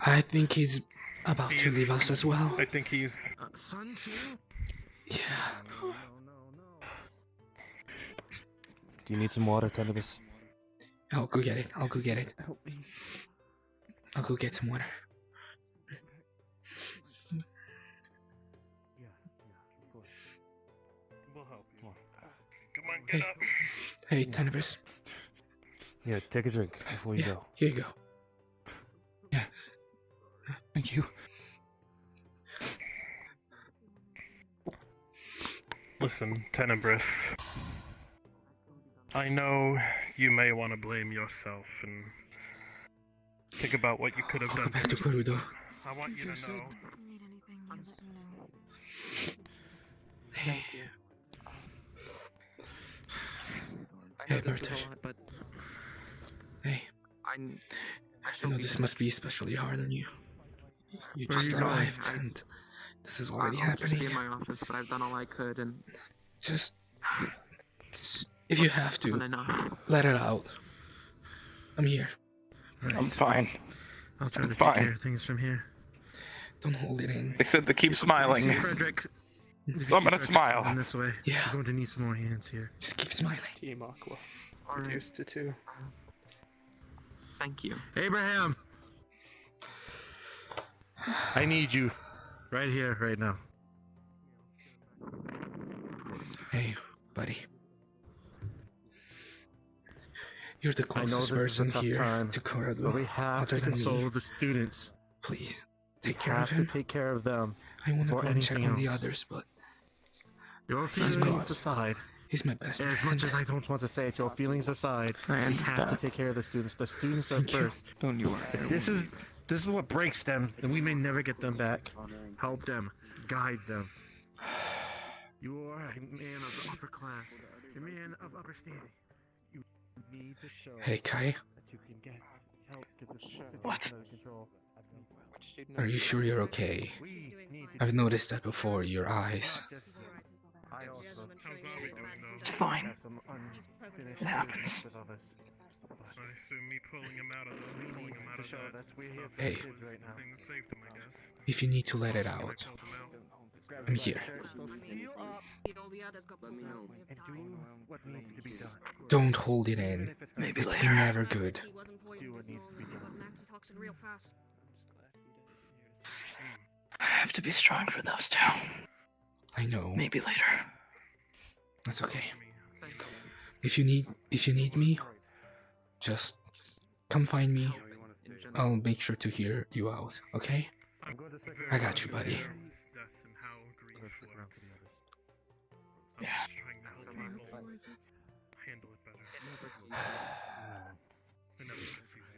[SPEAKER 2] I think he's about to leave us as well.
[SPEAKER 8] I think he's.
[SPEAKER 15] Son too?
[SPEAKER 2] Yeah.
[SPEAKER 5] Do you need some water, Tenebris?
[SPEAKER 2] I'll go get it. I'll go get it.
[SPEAKER 14] Help me.
[SPEAKER 2] I'll go get some water.
[SPEAKER 8] We'll help you. Come on,
[SPEAKER 2] Hey,
[SPEAKER 8] get up.
[SPEAKER 2] hey, Tenebris.
[SPEAKER 5] Yeah, take a drink before you
[SPEAKER 2] Yeah,
[SPEAKER 5] go.
[SPEAKER 2] here you go.
[SPEAKER 14] Yeah. Thank you.
[SPEAKER 8] Listen, Tenebris. I know you may want to blame yourself and think about what you could have done.
[SPEAKER 2] Back to Perudo.
[SPEAKER 8] I want you to know.
[SPEAKER 11] Thank you. I
[SPEAKER 2] Hey,
[SPEAKER 11] know this is
[SPEAKER 2] Bertosz.
[SPEAKER 11] a lot, but
[SPEAKER 2] Hey,
[SPEAKER 11] I
[SPEAKER 2] I know this must be especially hard on you. You just arrived, and this is already
[SPEAKER 11] I'll just be
[SPEAKER 2] happening.
[SPEAKER 11] in my office, but I've done all I could, and
[SPEAKER 2] Just, if you have
[SPEAKER 11] wasn't
[SPEAKER 2] to,
[SPEAKER 11] enough.
[SPEAKER 2] let it out. I'm here.
[SPEAKER 16] I'm fine.
[SPEAKER 15] I'll try
[SPEAKER 16] I'm
[SPEAKER 15] to
[SPEAKER 16] fine.
[SPEAKER 15] take care of things from here.
[SPEAKER 2] Don't hold it in.
[SPEAKER 16] They said to keep smiling.
[SPEAKER 15] See, Frederick.
[SPEAKER 16] So I'm gonna smile.
[SPEAKER 15] In this way.
[SPEAKER 2] Yeah.
[SPEAKER 15] We're going to need some more hands here.
[SPEAKER 2] Just keep smiling.
[SPEAKER 4] Team Aqua.
[SPEAKER 11] Alright.
[SPEAKER 4] Reduced to 2.
[SPEAKER 11] Thank you.
[SPEAKER 15] Abraham! I need you. Right here, right now.
[SPEAKER 2] Hey, buddy. You're the
[SPEAKER 15] I know
[SPEAKER 2] closest
[SPEAKER 15] this is a
[SPEAKER 2] person
[SPEAKER 15] tough
[SPEAKER 2] here
[SPEAKER 15] time,
[SPEAKER 2] to Corridor,
[SPEAKER 15] but we have
[SPEAKER 2] other
[SPEAKER 15] to
[SPEAKER 2] than
[SPEAKER 15] console
[SPEAKER 2] me.
[SPEAKER 15] the students.
[SPEAKER 2] Please,
[SPEAKER 15] We
[SPEAKER 2] take care of
[SPEAKER 15] have
[SPEAKER 2] him.
[SPEAKER 15] to take care of them.
[SPEAKER 2] I want to go
[SPEAKER 15] before
[SPEAKER 2] and check
[SPEAKER 15] anything
[SPEAKER 2] on the
[SPEAKER 15] else.
[SPEAKER 2] others, but
[SPEAKER 15] Your
[SPEAKER 2] He's my-
[SPEAKER 15] feelings aside,
[SPEAKER 2] he's my best
[SPEAKER 15] as
[SPEAKER 2] friend.
[SPEAKER 15] much as I don't want to say it, your feelings aside,
[SPEAKER 11] I
[SPEAKER 15] we have to
[SPEAKER 11] understand.
[SPEAKER 15] take care of the students. The students are
[SPEAKER 2] Thank you.
[SPEAKER 15] first.
[SPEAKER 11] Don't you worry.
[SPEAKER 15] If this is what breaks them, then we may never get them back. Help them, guide them. You are a man of the upper class, a man of understanding. You need to show
[SPEAKER 2] Hey, Kai,
[SPEAKER 15] that you can get help get this situation
[SPEAKER 11] What?
[SPEAKER 15] under control.
[SPEAKER 2] are you sure you're okay?
[SPEAKER 15] We need to
[SPEAKER 2] I've noticed that before, your eyes.
[SPEAKER 15] I also
[SPEAKER 11] It's fine.
[SPEAKER 15] have some unfinished
[SPEAKER 11] It happens.
[SPEAKER 15] business with others.
[SPEAKER 8] I assume me pulling him out of the. Pulling him out
[SPEAKER 15] To
[SPEAKER 8] of
[SPEAKER 15] show
[SPEAKER 8] that.
[SPEAKER 15] that we're here for
[SPEAKER 2] Hey.
[SPEAKER 15] the kids right now.
[SPEAKER 8] Thing that saved him, I guess.
[SPEAKER 2] If you need to let it out,
[SPEAKER 8] Pulled him out.
[SPEAKER 2] I'm here.
[SPEAKER 12] All the others got pulled out.
[SPEAKER 15] And do what needs to be done.
[SPEAKER 2] Don't hold it in.
[SPEAKER 11] Maybe
[SPEAKER 2] It's
[SPEAKER 11] later.
[SPEAKER 2] never good.
[SPEAKER 12] He wasn't
[SPEAKER 15] Do
[SPEAKER 12] poisoned
[SPEAKER 15] what
[SPEAKER 12] as
[SPEAKER 15] needs
[SPEAKER 12] long
[SPEAKER 15] to be
[SPEAKER 12] he got
[SPEAKER 15] done.
[SPEAKER 12] an antitoxin real fast.
[SPEAKER 11] I have to be strong for those two.
[SPEAKER 2] I know.
[SPEAKER 11] Maybe later.
[SPEAKER 2] That's okay. If you need me, just come find me. I'll make sure to hear you out, okay? I got you, buddy.
[SPEAKER 11] Yeah.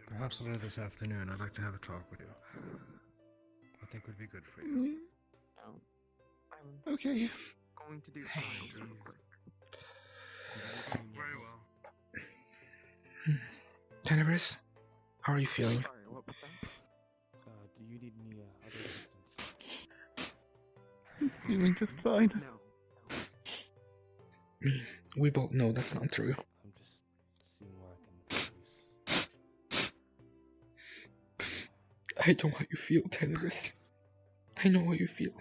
[SPEAKER 10] Perhaps later this afternoon, I'd like to have a talk with you. I think would be good for you.
[SPEAKER 11] I'm
[SPEAKER 14] Okay.
[SPEAKER 11] going to do something real quick.
[SPEAKER 8] Very well.
[SPEAKER 2] Tenebris, how are you feeling?
[SPEAKER 11] Sorry, what was that?
[SPEAKER 5] Do you need any other assistance?
[SPEAKER 14] Feeling just fine.
[SPEAKER 11] No.
[SPEAKER 2] We both know that's not true.
[SPEAKER 5] I'm just seeing where I can use.
[SPEAKER 2] I know how you feel, Tenebris. I know how you feel.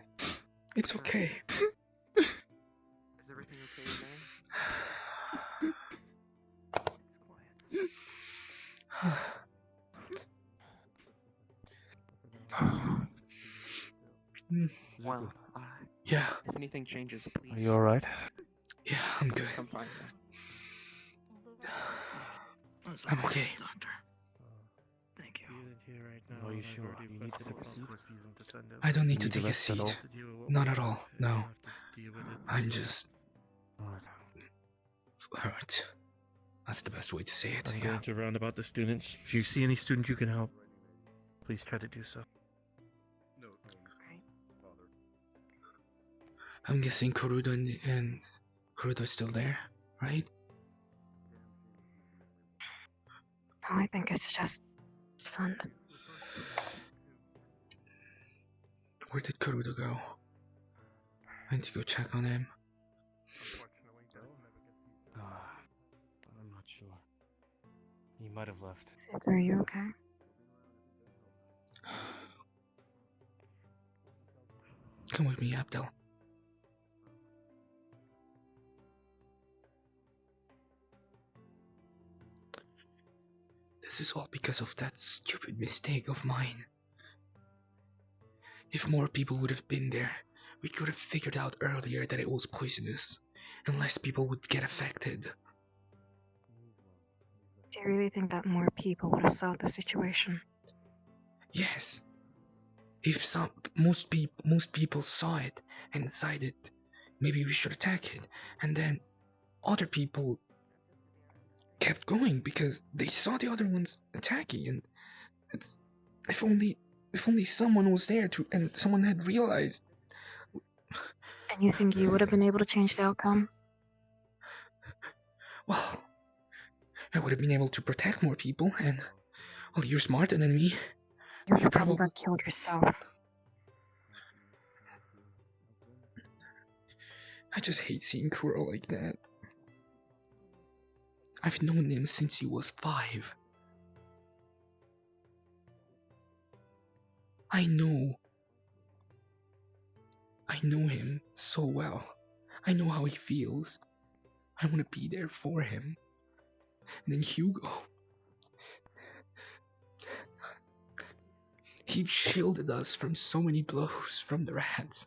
[SPEAKER 2] It's okay.
[SPEAKER 11] Is everything okay, man? Well,
[SPEAKER 2] Yeah.
[SPEAKER 11] if anything changes, please.
[SPEAKER 5] Are you alright?
[SPEAKER 2] Yeah, I'm good.
[SPEAKER 11] Come find me.
[SPEAKER 2] I'm okay.
[SPEAKER 11] Doctor.
[SPEAKER 6] here right now.
[SPEAKER 5] Are you
[SPEAKER 6] and I've
[SPEAKER 5] sure?
[SPEAKER 6] already
[SPEAKER 5] You need to
[SPEAKER 6] requested
[SPEAKER 5] take a
[SPEAKER 6] all
[SPEAKER 5] seat?
[SPEAKER 6] season to send him.
[SPEAKER 2] I don't need
[SPEAKER 5] You
[SPEAKER 2] to
[SPEAKER 5] need to
[SPEAKER 2] take a
[SPEAKER 5] rest at all?
[SPEAKER 2] seat.
[SPEAKER 6] To deal with what
[SPEAKER 2] Not
[SPEAKER 6] we
[SPEAKER 2] at all.
[SPEAKER 6] have
[SPEAKER 2] No.
[SPEAKER 6] to deal with it.
[SPEAKER 2] I'm just
[SPEAKER 5] Alright.
[SPEAKER 2] hurt. That's the best way to say it.
[SPEAKER 6] I'm
[SPEAKER 2] Yeah.
[SPEAKER 6] going to round about the students. If you see any student you can help, please try to do so.
[SPEAKER 2] I'm guessing Kurudo and Kurudo's still there, right?
[SPEAKER 13] No, I think it's just Sun.
[SPEAKER 2] Where did Kurudo go? I need to go check on him.
[SPEAKER 5] I'm not sure. He might have left.
[SPEAKER 13] Suka, are you okay?
[SPEAKER 2] Come with me, Abdel. This is all because of that stupid mistake of mine. If more people would have been there, we could have figured out earlier that it was poisonous, and less people would get affected.
[SPEAKER 13] Do you really think that more people would have solved the situation?
[SPEAKER 2] Yes. If most people saw it and decided maybe we should attack it, and then other people kept going because they saw the other ones attacking, and it's if only someone was there to and someone had realized.
[SPEAKER 13] And you think you would have been able to change the outcome?
[SPEAKER 2] Well, I would have been able to protect more people, and well, you're smarter than me.
[SPEAKER 13] You probably got killed yourself.
[SPEAKER 2] I just hate seeing Kuro like that. I've known him since he was 5. I know him so well. I know how he feels. I want to be there for him. And then Hugo. He shielded us from so many blows from the rats.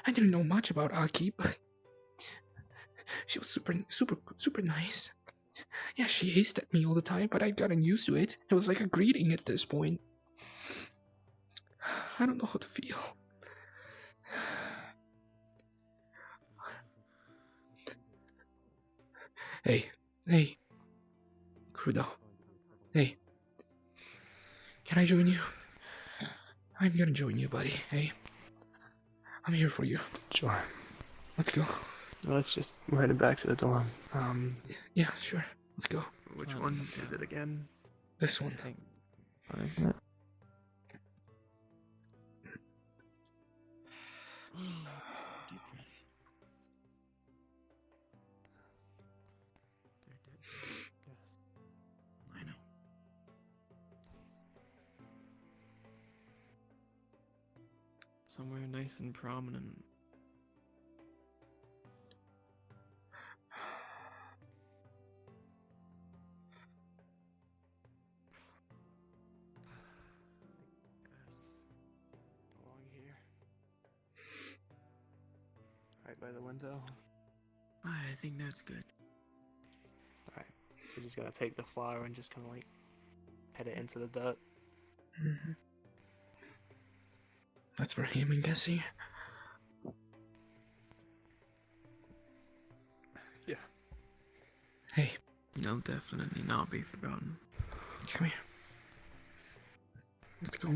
[SPEAKER 2] I didn't know much about Aki, but she was super nice. Yeah, she hissed at me all the time, but I'd gotten used to it. It was like a greeting at this point. I don't know how to feel. Hey, Kurudo. Hey, can I join you? I'm gonna join you, buddy. Hey, I'm here for you.
[SPEAKER 6] Sure.
[SPEAKER 2] Let's go.
[SPEAKER 6] Let's just head it back to the dorm.
[SPEAKER 2] Yeah, sure. Let's go.
[SPEAKER 6] Which one is it again?
[SPEAKER 2] This one.
[SPEAKER 6] Okay.
[SPEAKER 2] I know.
[SPEAKER 6] Somewhere nice and prominent. Along here. Right by the window. I think that's good. Alright. We're just gonna take the flower and just kinda like head it into the dirt.
[SPEAKER 2] Mm-hmm. That's for him, I'm guessing.
[SPEAKER 6] Yeah.
[SPEAKER 2] Hey.
[SPEAKER 6] They'll definitely not be forgotten.
[SPEAKER 2] Come here. Let's go.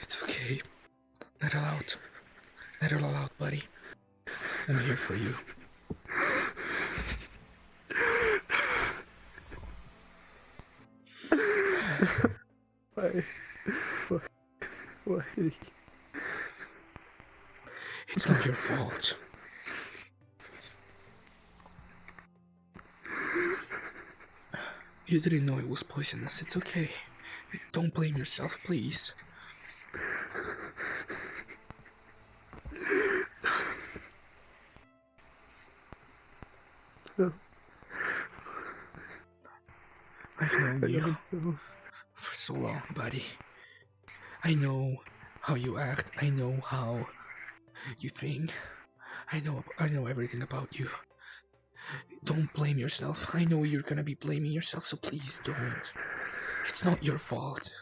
[SPEAKER 2] It's okay. Let it out. Let it all out, buddy. I'm here for you.
[SPEAKER 6] Why did he...
[SPEAKER 2] It's not your fault. You didn't know it was poisonous. It's okay. Don't blame yourself, please. I've known you for so long, buddy. I know how you act. I know how you think. I know everything about you. Don't blame yourself. I know you're gonna be blaming yourself, so please don't. It's not your fault.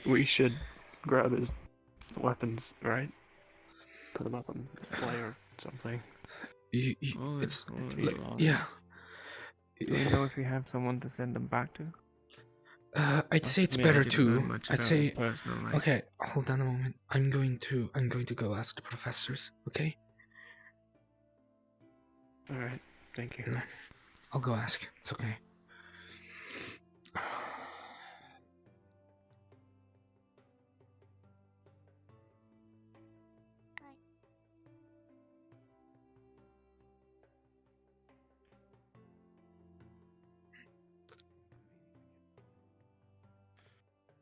[SPEAKER 6] We should grab his weapons, right? Put them up on display or something.
[SPEAKER 2] It's
[SPEAKER 6] yeah.
[SPEAKER 2] yeah.
[SPEAKER 6] Do we know if we have someone to send them back to?
[SPEAKER 2] I'd say it's
[SPEAKER 16] I mean, I
[SPEAKER 2] better
[SPEAKER 16] didn't know
[SPEAKER 2] to.
[SPEAKER 16] much
[SPEAKER 2] I'd
[SPEAKER 16] about
[SPEAKER 2] say.
[SPEAKER 16] his personal life.
[SPEAKER 2] Okay, hold on a moment. I'm going to go ask the professors. Okay.
[SPEAKER 6] All right. Thank you.
[SPEAKER 2] I'll go ask. It's okay.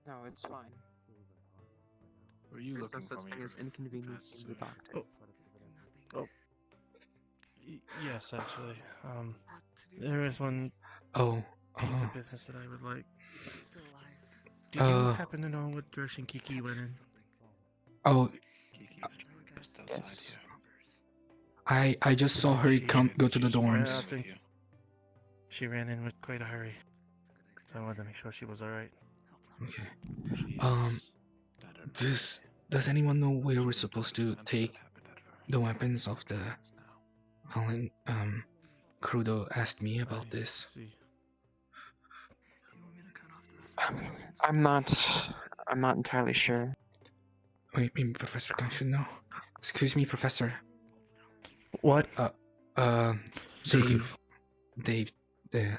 [SPEAKER 11] No, it's fine.
[SPEAKER 6] Were you
[SPEAKER 11] There's no
[SPEAKER 6] looking
[SPEAKER 11] such
[SPEAKER 6] for me,
[SPEAKER 11] thing as inconveniencing the doctor.
[SPEAKER 16] Yes, actually. There is one
[SPEAKER 2] Oh.
[SPEAKER 16] piece of business that I would like. Do you happen to know what direction Kiki went in?
[SPEAKER 2] Oh.
[SPEAKER 11] Yes.
[SPEAKER 2] I just saw her go to the dorms.
[SPEAKER 16] She ran in with quite a hurry. So I wanted to make sure she was alright.
[SPEAKER 2] Okay. Does anyone know where we're supposed to take the weapons of the fallen? Crudo asked me about this.
[SPEAKER 11] I'm not entirely sure.
[SPEAKER 2] Wait, maybe Professor Kang should know. Excuse me, Professor.
[SPEAKER 16] What?
[SPEAKER 2] Dave,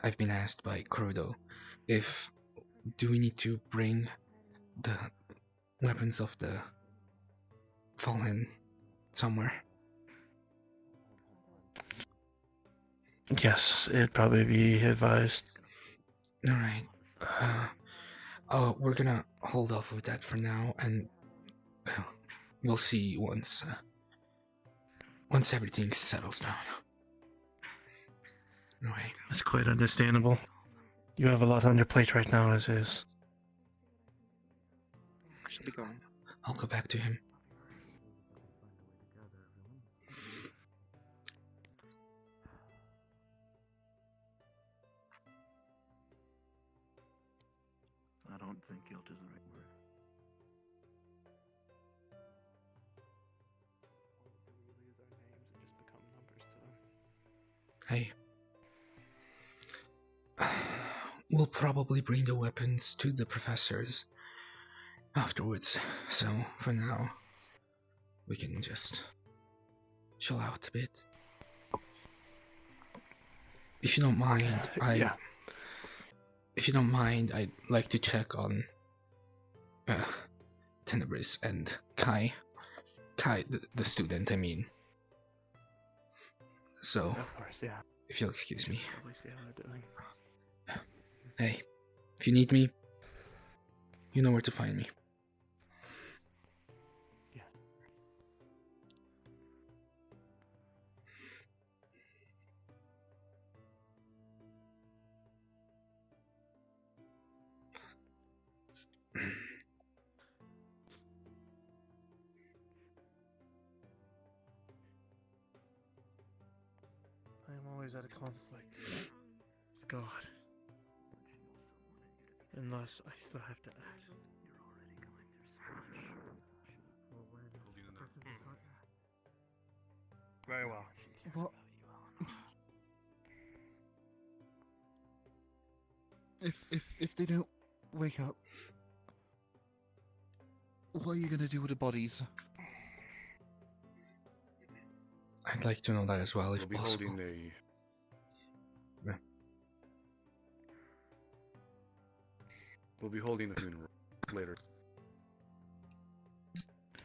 [SPEAKER 2] I've been asked by Crudo if do we need to bring the weapons of the fallen somewhere.
[SPEAKER 16] Yes, it'd probably be advised.
[SPEAKER 2] Alright. We're gonna hold off with that for now, and we'll see once everything settles down. Alright.
[SPEAKER 16] That's quite understandable. You have a lot on your plate right now, as is.
[SPEAKER 11] Should be going.
[SPEAKER 2] I'll go back to him.
[SPEAKER 5] I don't think guilt is the right word.
[SPEAKER 2] Hey. We'll probably bring the weapons to the professors afterwards, so for now, we can just chill out a bit. If you don't mind, I'd like to check on Tenebris and Kai, the student, I mean. So,
[SPEAKER 6] of course, yeah.
[SPEAKER 2] If you'll excuse me.
[SPEAKER 6] Probably see how they're doing.
[SPEAKER 2] Hey, if you need me, you know where to find me.
[SPEAKER 6] Yeah.
[SPEAKER 16] I am always at a conflict with God. And thus, I still have to act.
[SPEAKER 8] Very well.
[SPEAKER 14] What? If they don't wake up, what are you gonna do with the bodies?
[SPEAKER 2] I'd like to know that as well, if
[SPEAKER 5] We'll be
[SPEAKER 2] possible.
[SPEAKER 5] holding
[SPEAKER 2] Yeah.
[SPEAKER 5] We'll be holding the funeral later.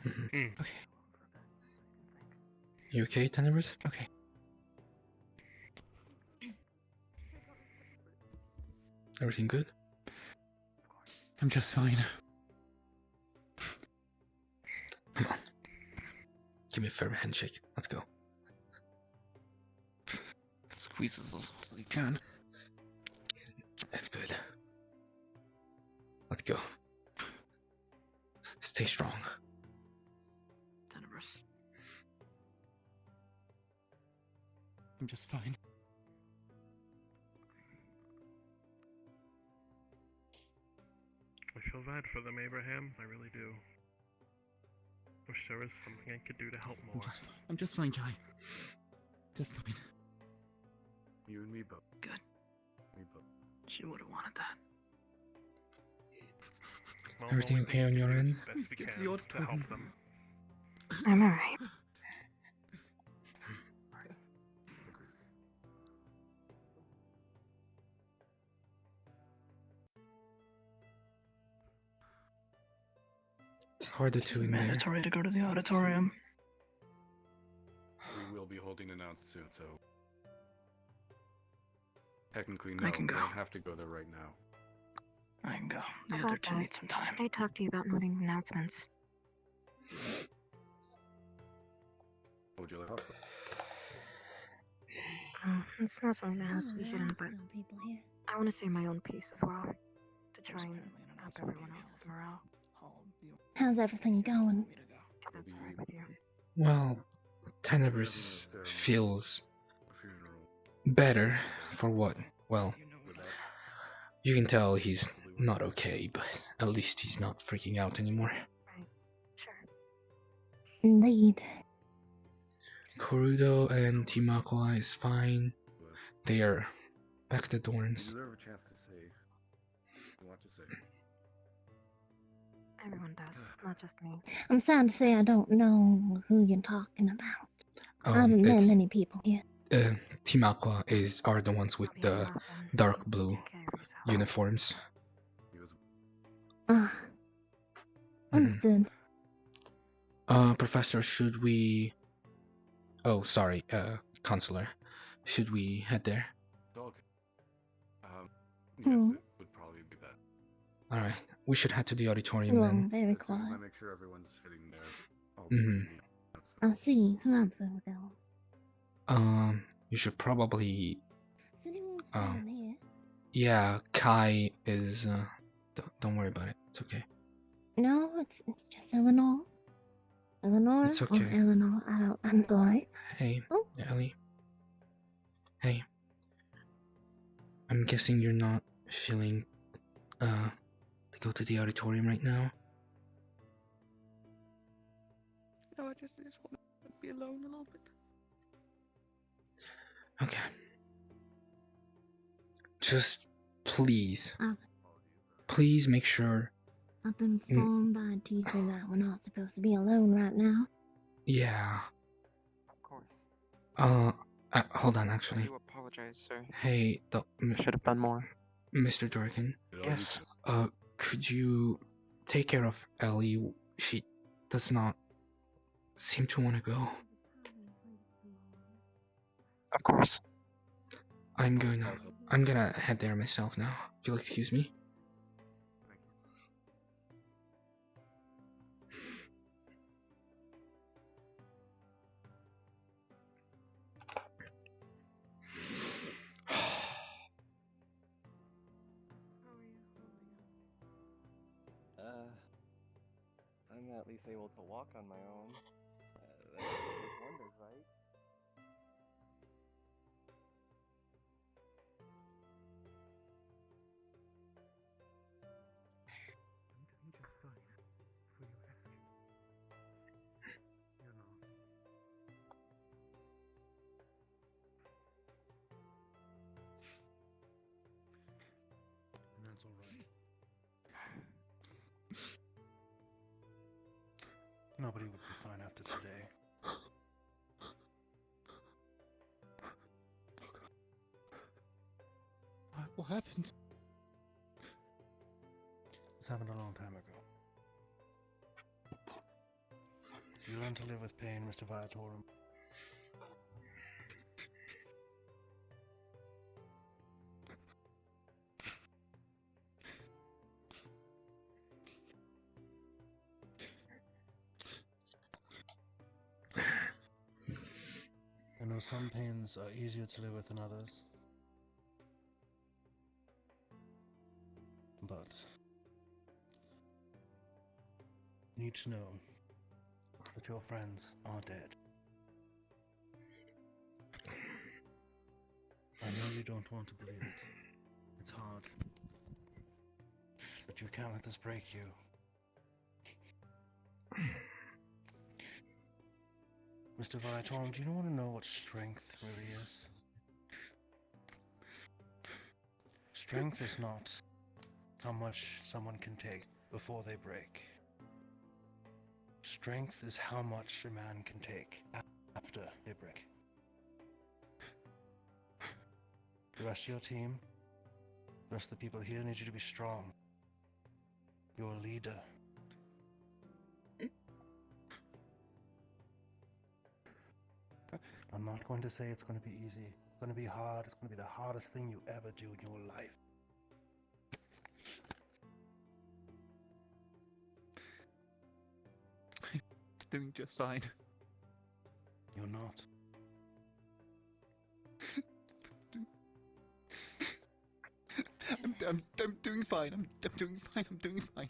[SPEAKER 2] Okay. You okay, Tenebris?
[SPEAKER 14] Okay.
[SPEAKER 2] Everything good?
[SPEAKER 14] I'm just fine.
[SPEAKER 2] Come on. Give me a firm handshake. Let's go.
[SPEAKER 4] Squeeze as much as you can.
[SPEAKER 2] That's good. Let's go. Stay strong.
[SPEAKER 1] Tenebris.
[SPEAKER 16] I'm just fine.
[SPEAKER 8] I feel bad for them, Abraham. I really do. Wish there was something I could do to help more.
[SPEAKER 14] I'm just fine, Kai. Just fine.
[SPEAKER 5] You and me both.
[SPEAKER 1] Good.
[SPEAKER 5] We both.
[SPEAKER 1] She would have wanted that.
[SPEAKER 8] Well,
[SPEAKER 2] Everything okay on your end?
[SPEAKER 8] Best we can to help them.
[SPEAKER 13] I'm alright.
[SPEAKER 2] How are the two in there?
[SPEAKER 1] Mandatory to go to the auditorium.
[SPEAKER 5] We will be holding an out soon, so technically no.
[SPEAKER 1] I can go.
[SPEAKER 5] We don't have to go there right now.
[SPEAKER 1] I can go. The
[SPEAKER 13] How
[SPEAKER 1] other
[SPEAKER 13] about
[SPEAKER 1] two
[SPEAKER 13] that?
[SPEAKER 1] need some time.
[SPEAKER 13] I talked to you about moving announcements.
[SPEAKER 5] What would you like?
[SPEAKER 13] It's not something that has to be hidden, but I want to say my own piece as well, to try and up everyone else's morale.
[SPEAKER 18] How's everything going?
[SPEAKER 13] If that's alright with you.
[SPEAKER 2] Well, Tenebris feels better for what? Well, you can tell he's not okay, but at least he's not freaking out anymore.
[SPEAKER 18] Indeed.
[SPEAKER 2] Korudo and Team Aqua is fine. They are back at the dorms.
[SPEAKER 5] You deserve a chance to say what you want to say.
[SPEAKER 13] Everyone does, not just me.
[SPEAKER 18] I'm sad to say I don't know who you're talking about. I haven't met
[SPEAKER 2] it's-
[SPEAKER 18] many people here.
[SPEAKER 2] Team Aqua are the ones with the dark blue uniforms.
[SPEAKER 18] Ah. Understood.
[SPEAKER 2] Professor, should we... Oh, sorry, Counselor. Should we head there?
[SPEAKER 5] Okay. Yes,
[SPEAKER 18] Hmm.
[SPEAKER 5] it would probably be that.
[SPEAKER 2] Alright, we should head to the auditorium
[SPEAKER 18] Well,
[SPEAKER 2] then.
[SPEAKER 18] very
[SPEAKER 5] As soon as I
[SPEAKER 18] quiet.
[SPEAKER 5] make sure everyone's sitting there, I'll
[SPEAKER 2] Mhm.
[SPEAKER 18] I see, so that's where we're going.
[SPEAKER 2] You should probably...
[SPEAKER 18] Is anyone staying here?
[SPEAKER 2] Yeah, Kai is... don't worry about it, it's okay.
[SPEAKER 18] No, it's just Eleanor. Eleanor?
[SPEAKER 2] It's
[SPEAKER 18] Or
[SPEAKER 2] okay.
[SPEAKER 18] Eleanor, I'm sorry.
[SPEAKER 2] Hey,
[SPEAKER 18] Oh.
[SPEAKER 2] Ellie. Hey. I'm guessing you're not feeling, to go to the auditorium right now?
[SPEAKER 6] No, I just want to be alone a little bit.
[SPEAKER 2] Okay. Just please, please make sure.
[SPEAKER 18] I've been informed by a teacher that we're not supposed to be alone right now.
[SPEAKER 2] Yeah.
[SPEAKER 11] Of course.
[SPEAKER 2] Hold on,
[SPEAKER 11] I
[SPEAKER 2] actually.
[SPEAKER 11] do apologize, sir.
[SPEAKER 2] Hey,
[SPEAKER 11] Should have done more.
[SPEAKER 2] Mr. Durkin.
[SPEAKER 11] Yes.
[SPEAKER 2] Could you take care of Ellie? She does not seem to want to go.
[SPEAKER 11] Of course.
[SPEAKER 2] I'm gonna head there myself now, if you'll excuse me.
[SPEAKER 3] I'm at least able to walk on my own. That's wonders, right?
[SPEAKER 16] I'm just fine. For you asking. You know. And that's alright. Nobody would be fine after today.
[SPEAKER 14] What happened?
[SPEAKER 16] This happened a long time ago. You learn to live with pain, Mr. Viatorum.
[SPEAKER 15] know some pains are easier to live with than others. But you need to know that your friends are dead. I know you don't want to believe it. It's hard. But you can't let this break you. Mr. Viatorm, do you want to know what strength really is? Strength is not how much someone can take before they break. Strength is how much a man can take after they break. The rest of your team, the rest of the people here need you to be strong. You're a leader. I'm not going to say it's going to be easy. It's going to be hard. It's going to be the hardest thing you ever do in your life.
[SPEAKER 14] I'm doing just fine.
[SPEAKER 15] You're not.
[SPEAKER 14] I'm doing fine. I'm doing fine. I'm doing fine.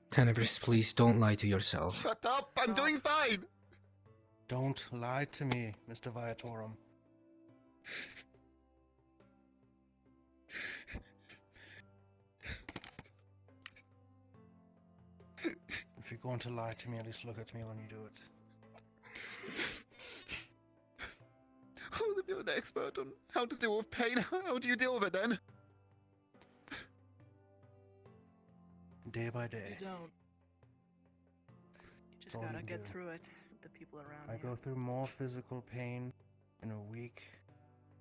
[SPEAKER 2] Tenebris, please don't lie to yourself.
[SPEAKER 14] Shut up! I'm doing fine!
[SPEAKER 15] Don't lie to me, Mr. Viatorum. If you're going to lie to me, at least look at me when you do it.
[SPEAKER 14] Oh, if you're an expert on how to deal with pain, how do you deal with it then?
[SPEAKER 15] Day by day.
[SPEAKER 1] You don't. You just
[SPEAKER 15] all
[SPEAKER 1] gotta
[SPEAKER 15] you
[SPEAKER 1] get
[SPEAKER 15] do.
[SPEAKER 1] through it with the people around
[SPEAKER 15] I
[SPEAKER 1] you.
[SPEAKER 15] go through more physical pain in a week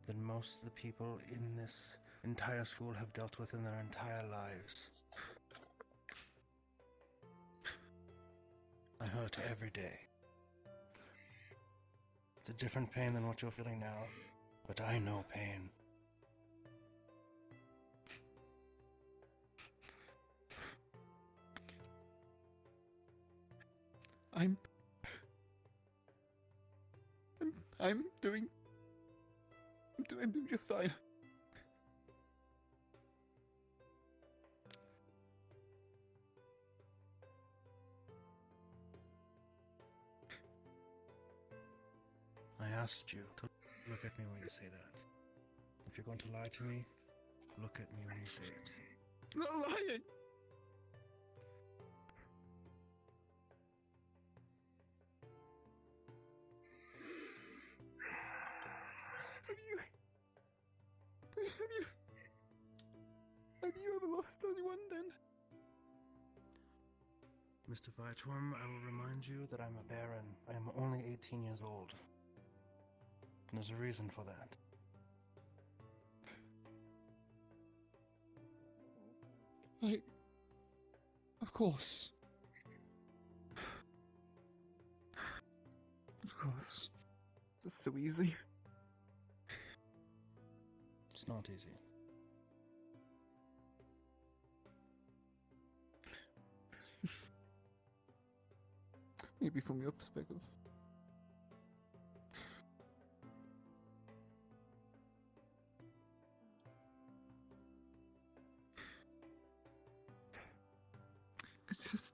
[SPEAKER 15] than most of the people in this entire school have dealt with in their entire lives. I hurt every day. It's a different pain than what you're feeling now, but I know pain.
[SPEAKER 14] I'm doing just fine.
[SPEAKER 15] I asked you to look at me when you say that. If you're going to lie to me, look at me when you say it.
[SPEAKER 14] I'm not lying! Have you ever lost anyone then?
[SPEAKER 15] Mr. Vitorm, I will remind you that I'm a baron. I am only 18 years old. And there's a reason for that.
[SPEAKER 14] Of course. Of course. It's so easy.
[SPEAKER 15] It's not easy.
[SPEAKER 14] Maybe from your perspective. It's just...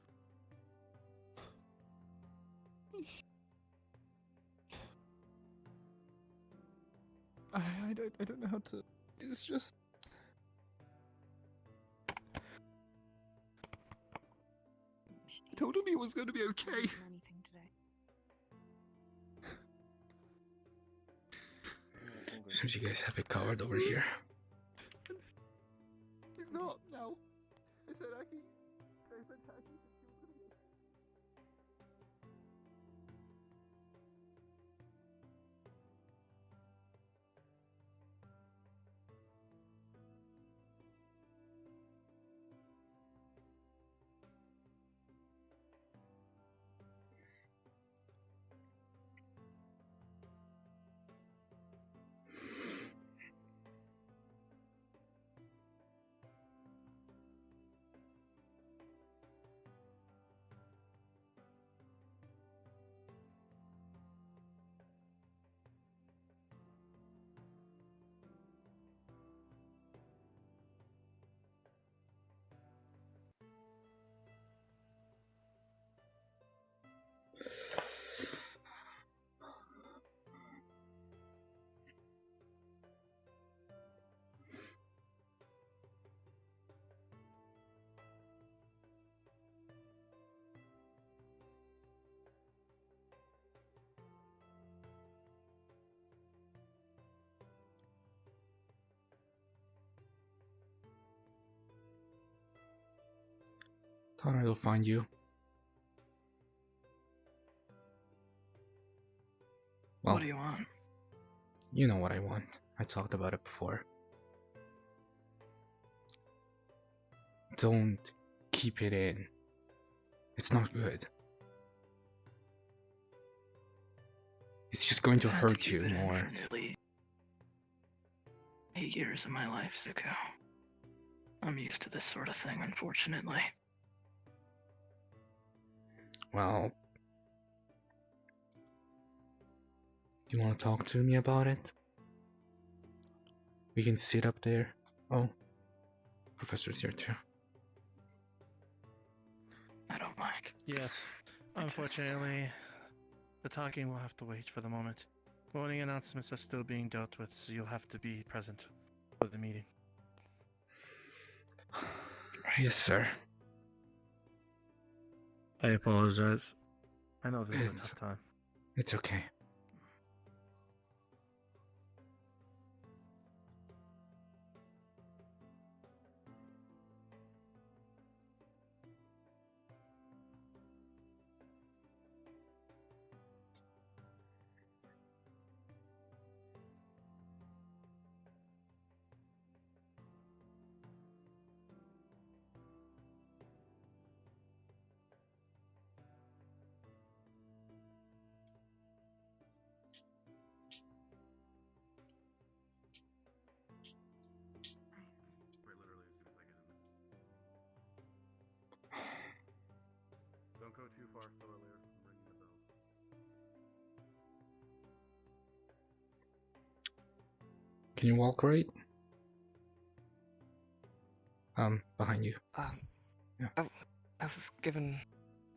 [SPEAKER 14] I don't know how to... It's just... I told him he was going to be okay.
[SPEAKER 2] Seems you guys have it covered over here.
[SPEAKER 14] He's not now. I said I can... I said I can...
[SPEAKER 2] Thought I'll find you. Well,
[SPEAKER 1] What do you want?
[SPEAKER 2] you know what I want. I talked about it before. Don't keep it in. It's not good. It's just going to hurt you more.
[SPEAKER 1] For nearly 8 years of my life, Zuko. I'm used to this sort of thing, unfortunately.
[SPEAKER 2] Well, do you want to talk to me about it? We can sit up there. Oh, Professor's here too.
[SPEAKER 1] I don't mind.
[SPEAKER 16] Yes. Unfortunately, the talking will have to wait for the moment. Voting announcements are still being dealt with, so you'll have to be present for the meeting.
[SPEAKER 2] Yes, sir.
[SPEAKER 16] I apologize. I know this is a tough time.
[SPEAKER 2] It's okay.
[SPEAKER 5] Don't go too far still earlier. I'm ringing the bell.
[SPEAKER 2] Can you walk right? Behind you. Yeah.
[SPEAKER 7] I was given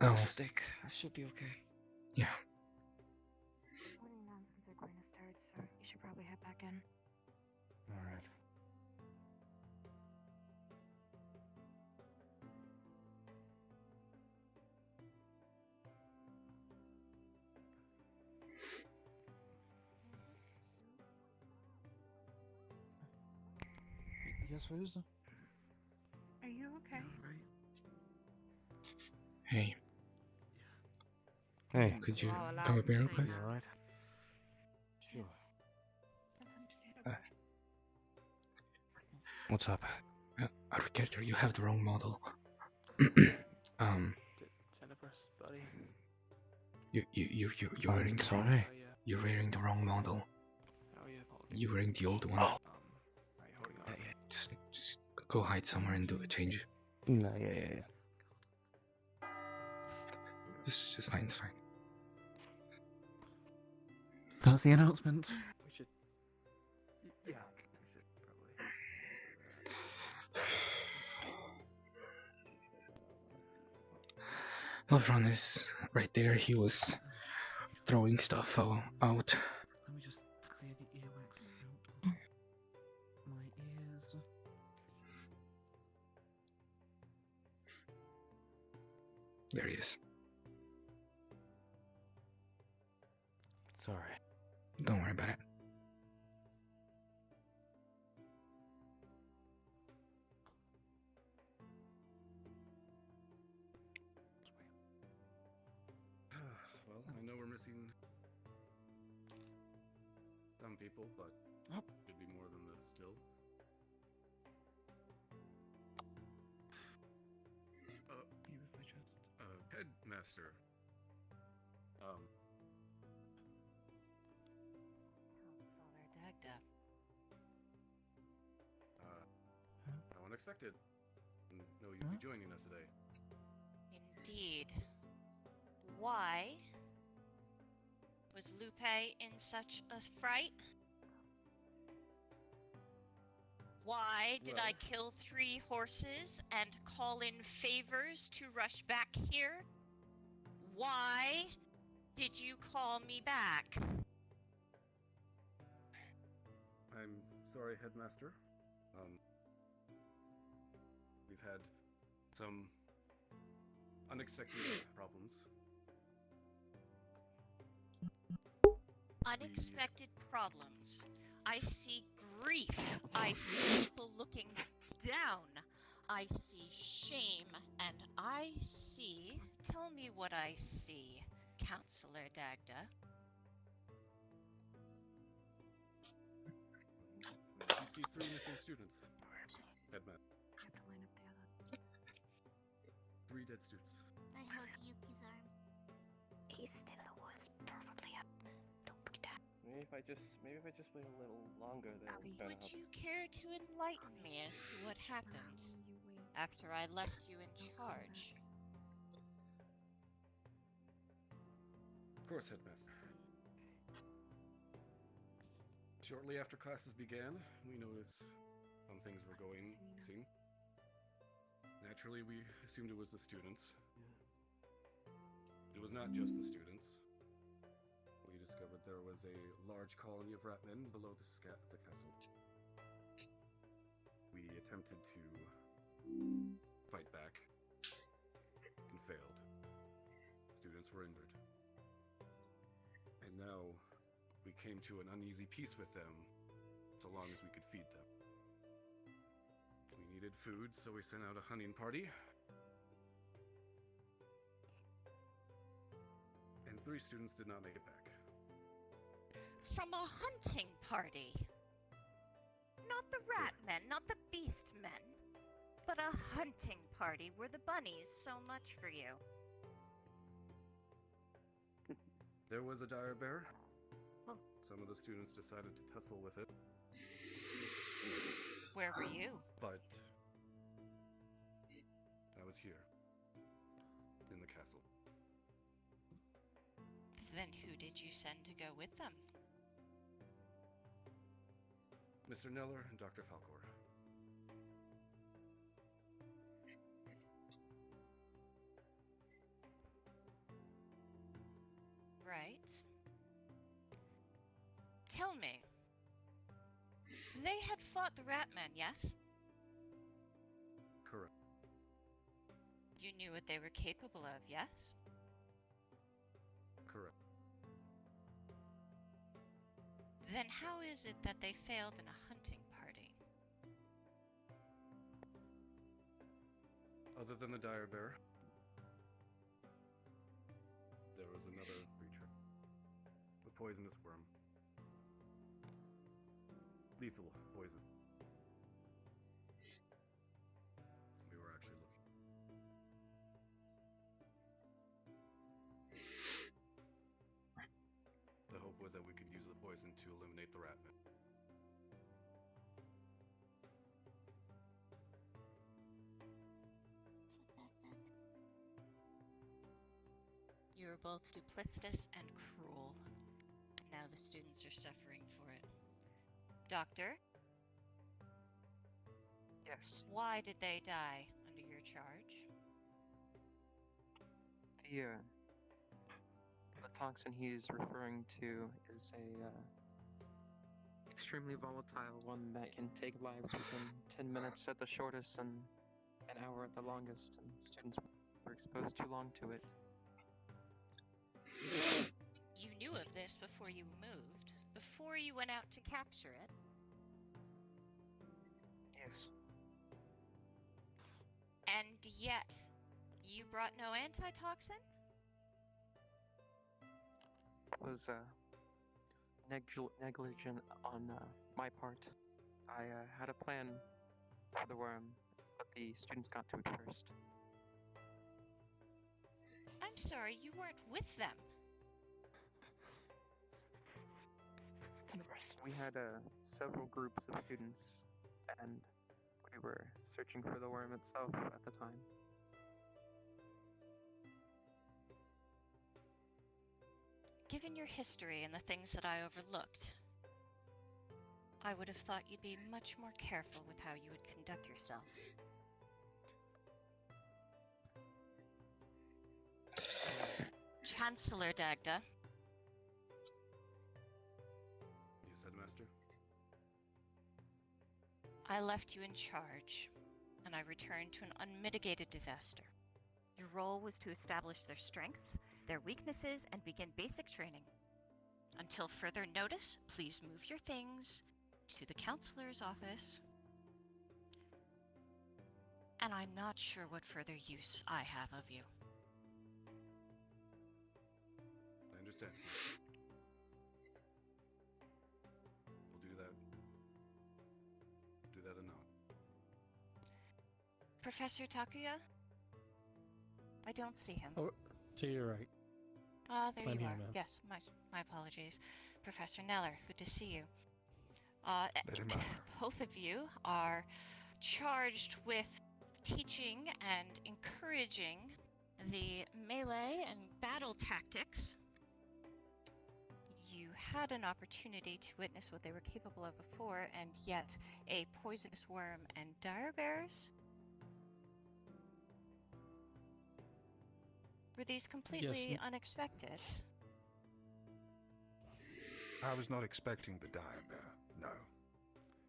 [SPEAKER 2] Oh.
[SPEAKER 7] a stick. I should be okay.
[SPEAKER 2] Yeah.
[SPEAKER 13] Voting announcements are going to start, so you should probably head back in.
[SPEAKER 5] Alright.
[SPEAKER 14] Yes, Rose?
[SPEAKER 12] Are you okay?
[SPEAKER 2] Hey.
[SPEAKER 5] Hey.
[SPEAKER 2] Could you come up here real quick?
[SPEAKER 5] Alright.
[SPEAKER 12] Sure.
[SPEAKER 5] What's up?
[SPEAKER 2] Architecture, you have the wrong model.
[SPEAKER 6] Jennifer, buddy.
[SPEAKER 2] You're wearing the wrong.
[SPEAKER 5] Sorry.
[SPEAKER 2] You're wearing the wrong model.
[SPEAKER 6] Oh yeah,
[SPEAKER 2] You're wearing the old one.
[SPEAKER 6] right, holding on.
[SPEAKER 2] Just go hide somewhere and do a change.
[SPEAKER 5] No, yeah.
[SPEAKER 2] Just fine, it's fine.
[SPEAKER 16] That's the announcement.
[SPEAKER 6] We should. Yeah, we should probably.
[SPEAKER 2] Lovron is right there. He was throwing stuff out.
[SPEAKER 14] Let me just clear the earwax out of my ears.
[SPEAKER 2] There he is.
[SPEAKER 5] Sorry.
[SPEAKER 2] Don't worry about it.
[SPEAKER 5] Well, I know we're missing some people, but should be more than this still.
[SPEAKER 14] Even if I just...
[SPEAKER 5] Headmaster. How unexpected. No, you'll be joining us today.
[SPEAKER 19] Indeed. Why was Lupe in such a fright? Why did I kill 3 horses and call in favors to rush back here? Why did you call me back?
[SPEAKER 5] I'm sorry, Headmaster. We've had some unexpected problems.
[SPEAKER 19] Unexpected problems. I see grief. I see people looking down. I see shame, and I see... Tell me what I see, Counselor Dagda.
[SPEAKER 5] You see 3 missing students. Headmaster. 3 dead students.
[SPEAKER 17] I held Yuki's arm. He's still in the woods, probably up. Don't be that.
[SPEAKER 6] Maybe if I just wait a little longer, then
[SPEAKER 19] Would you care to enlighten me as to what happened after I left you in charge?
[SPEAKER 5] Of course, Headmaster. Shortly after classes began, we noticed some things were going missing. Naturally, we assumed it was the students. It was not just the students. We discovered there was a large colony of ratmen below the castle. We attempted to fight back and failed. Students were injured. And now we came to an uneasy peace with them so long as we could feed them. We needed food, so we sent out a hunting party. And 3 students did not make it back.
[SPEAKER 19] From a hunting party? Not the rat men, not the beast men, but a hunting party were the bunnies so much for you.
[SPEAKER 5] There was a dire bear. Some of the students decided to tussle with it.
[SPEAKER 19] Where were you?
[SPEAKER 5] But I was here, in the castle.
[SPEAKER 19] Then who did you send to go with them?
[SPEAKER 5] Mr. Neller and Dr. Falcor.
[SPEAKER 19] Right. Tell me. They had fought the Ratmen, yes?
[SPEAKER 5] Correct.
[SPEAKER 19] You knew what they were capable of, yes?
[SPEAKER 5] Correct.
[SPEAKER 19] Then how is it that they failed in a hunting party?
[SPEAKER 5] Other than the dire bear, there was another creature. A poisonous worm. Lethal poison. We were actually looking. The hope was that we could use the poison to eliminate the ratmen.
[SPEAKER 19] You were both duplicitous and cruel. Now the students are suffering for it. Doctor?
[SPEAKER 11] Yes.
[SPEAKER 19] Why did they die under your charge?
[SPEAKER 11] The toxin he's referring to is a extremely volatile one that can take lives within 10 minutes at the shortest and an hour at the longest, and students were exposed too long to it.
[SPEAKER 19] You knew of this before you moved, before you went out to capture it?
[SPEAKER 11] Yes.
[SPEAKER 19] And yet, you brought no antitoxin?
[SPEAKER 11] It was negligent on my part. I had a plan for the worm, but the students got to it first.
[SPEAKER 19] I'm sorry, you weren't with them.
[SPEAKER 11] We had several groups of students, and we were searching for the worm itself at the time.
[SPEAKER 19] Given your history and the things that I overlooked, I would have thought you'd be much more careful with how you would conduct yourself. Chancellor Dagda.
[SPEAKER 5] Yes, Headmaster?
[SPEAKER 19] I left you in charge, and I returned to an unmitigated disaster. Your role was to establish their strengths, their weaknesses, and begin basic training. Until further notice, please move your things to the counselor's office. And and I'm not sure what further use I have of you.
[SPEAKER 5] I understand. We'll do that. Do that or not.
[SPEAKER 19] Professor Takuya? I don't see him.
[SPEAKER 15] Oh, to your right.
[SPEAKER 19] Ah, there
[SPEAKER 15] I'm
[SPEAKER 19] you
[SPEAKER 15] here,
[SPEAKER 19] are.
[SPEAKER 15] ma'am.
[SPEAKER 19] Yes, my apologies. Professor Neller, good to see you.
[SPEAKER 5] Lady Mara.
[SPEAKER 19] Both of you are charged with teaching and encouraging the melee and battle tactics. You had an opportunity to witness what they were capable of before, and yet a poisonous worm and dire bears? Were these completely unexpected?
[SPEAKER 20] I was not expecting the dire bear, no.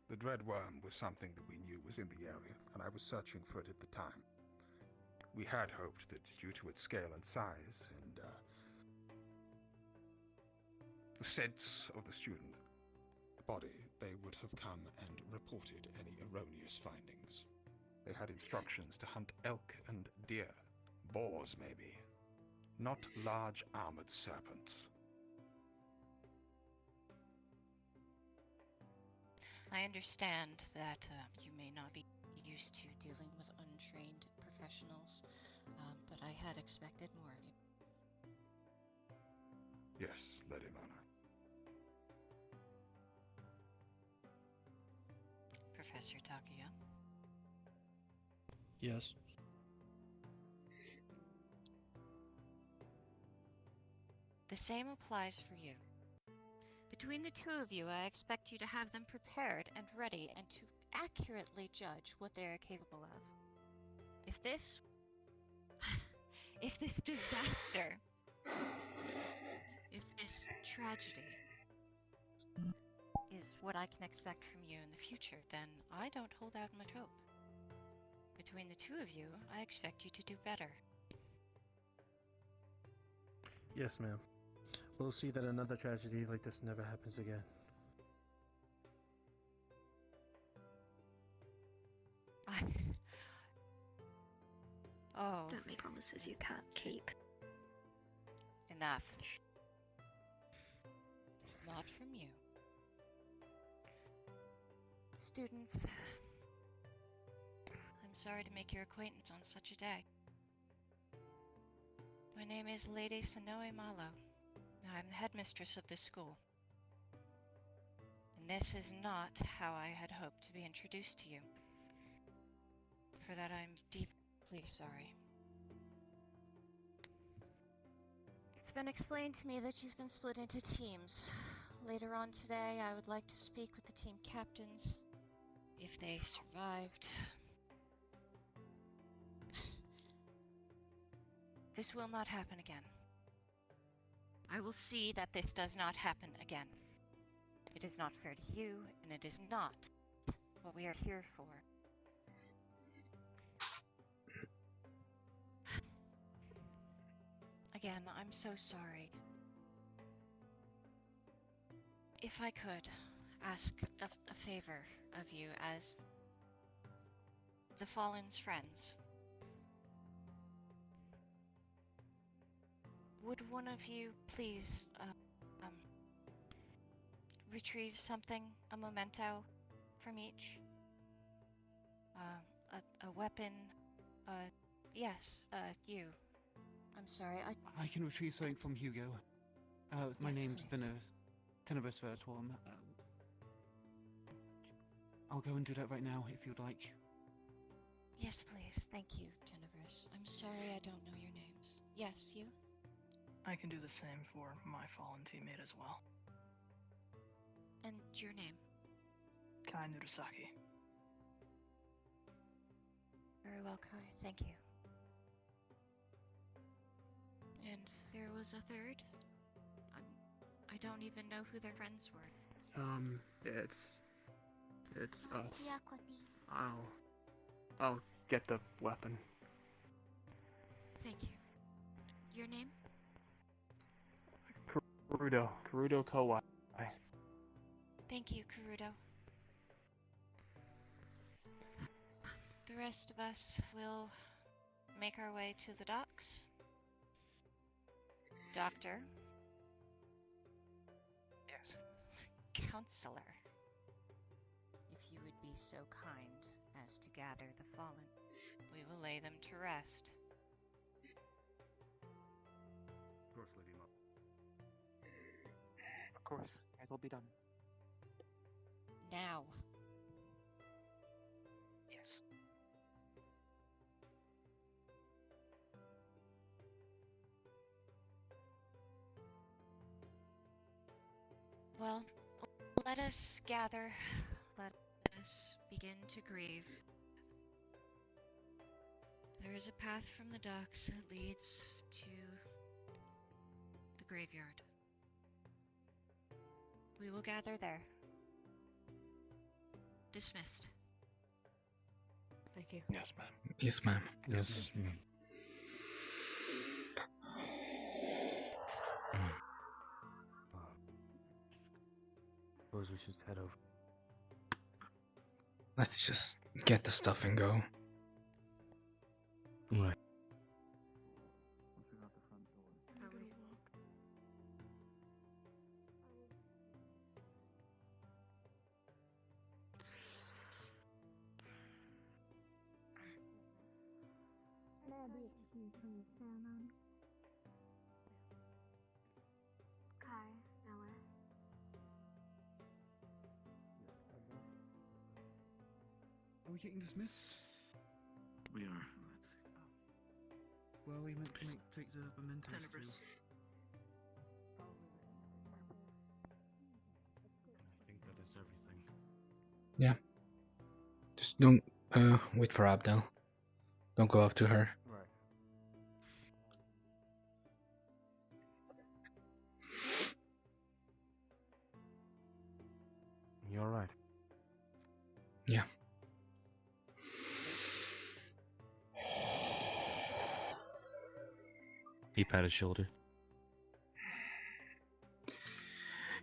[SPEAKER 20] The dread worm was something that we knew was in the area, and I was searching for it at the time. We had hoped that due to its scale and size, and the sense of the student body, they would have come and reported any erroneous findings. They had instructions to hunt elk and deer, boars maybe, not large armored serpents.
[SPEAKER 19] I understand that you may not be used to dealing with untrained professionals, but I had expected more of you.
[SPEAKER 20] Yes, Lady Mana.
[SPEAKER 19] Professor Takuya.
[SPEAKER 15] Yes.
[SPEAKER 19] The same applies for you. Between the two of you, I expect you to have them prepared and ready and to accurately judge what they are capable of. If this disaster, if this tragedy is what I can expect from you in the future, then I don't hold out much hope. Between the two of you, I expect you to do better.
[SPEAKER 15] Yes, ma'am. We'll see that another tragedy like this never happens again.
[SPEAKER 19] Oh.
[SPEAKER 13] Don't make promises you can't keep.
[SPEAKER 19] Enough. Not from you. Students, I'm sorry to make your acquaintance on such a day. My name is Lady Sonoe Malo. I'm the headmistress of this school. And this is not how I had hoped to be introduced to you. For that I'm deeply sorry. It's been explained to me that you've been split into teams. Later on today, I would like to speak with the team captains. If they survived. This will not happen again. I will see that this does not happen again. It is not fair to you, and it is not what we are here for. Again, I'm so sorry. If I could ask a favor of you as the Fallen's friends. Would one of you please retrieve something, a memento from each? A weapon, yes, you. I'm sorry,
[SPEAKER 14] I can retrieve something from Hugo. My
[SPEAKER 19] Yes,
[SPEAKER 14] name's
[SPEAKER 19] please.
[SPEAKER 14] Tenebrous Vertorm. I'll go and do that right now, if you'd like.
[SPEAKER 19] Yes, please. Thank you, Tenebrous. I'm sorry I don't know your names. Yes, you?
[SPEAKER 1] I can do the same for my fallen teammate as well.
[SPEAKER 19] And your name?
[SPEAKER 1] Kai Nurasaki.
[SPEAKER 19] Very well, Kai. Thank you. And there was a third? I don't even know who their friends were.
[SPEAKER 6] It's us. I'll get the weapon.
[SPEAKER 19] Thank you. Your name?
[SPEAKER 6] Karudo Kowai.
[SPEAKER 19] Thank you, Karudo. The rest of us will make our way to the docks. Doctor?
[SPEAKER 11] Yes.
[SPEAKER 19] Counselor, if you would be so kind as to gather the fallen, we will lay them to rest.
[SPEAKER 5] Of course, Lady Mo.
[SPEAKER 11] Of course, it will be done.
[SPEAKER 19] Now.
[SPEAKER 11] Yes.
[SPEAKER 19] Well, let us gather. Let us begin to grieve. There is a path from the docks that leads to the graveyard. We will gather there. Dismissed.
[SPEAKER 12] Thank you.
[SPEAKER 11] Yes, ma'am.
[SPEAKER 2] Yes, ma'am.
[SPEAKER 3] Yes, ma'am. Suppose we should head over.
[SPEAKER 2] Let's just get the stuff and go.
[SPEAKER 3] Right.
[SPEAKER 12] How would you walk?
[SPEAKER 18] Can I be excused from the ceremony?
[SPEAKER 13] Kai, Noah.
[SPEAKER 14] Are we getting dismissed?
[SPEAKER 6] We are.
[SPEAKER 14] Well, we meant to take the mementos.
[SPEAKER 1] Tenebris.
[SPEAKER 5] I think that is everything.
[SPEAKER 2] Yeah. Just don't wait for Abdel. Don't go up to her.
[SPEAKER 3] Right. You alright?
[SPEAKER 2] Yeah.
[SPEAKER 3] He pat his shoulder.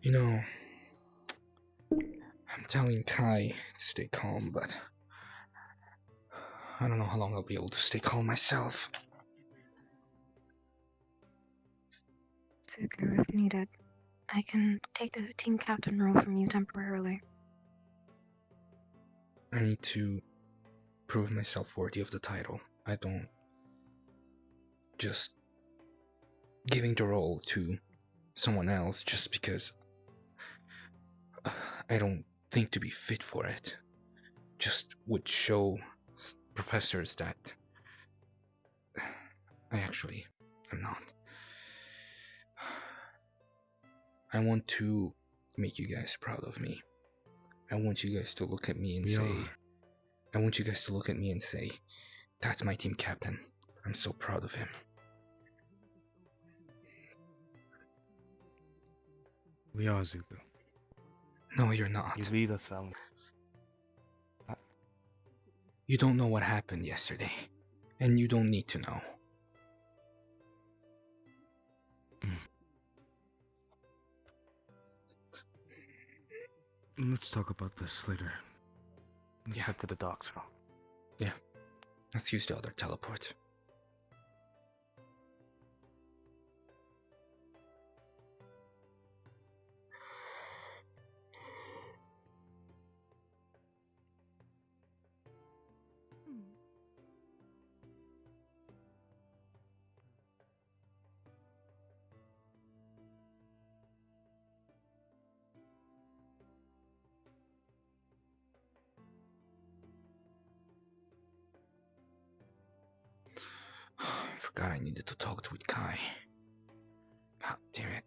[SPEAKER 2] You know, I'm telling Kai to stay calm, but I don't know how long I'll be able to stay calm myself.
[SPEAKER 13] Zuko, if needed, I can take the team captain role from you temporarily.
[SPEAKER 2] I need to prove myself worthy of the title. I don't just giving the role to someone else just because I don't think to be fit for it. Just would show professors that I actually am not. I want to make you guys proud of me. I want you guys to look at me and say, that's my team captain. I'm so proud of him.
[SPEAKER 3] We are, Zuko.
[SPEAKER 2] No, you're not.
[SPEAKER 3] You lead us, Val.
[SPEAKER 2] You don't know what happened yesterday, and you don't need to know.
[SPEAKER 3] Let's talk about this later. Let's head to the docks, Val.
[SPEAKER 2] Yeah. Let's use the other teleport. I forgot I needed to talk with Kai. God damn it.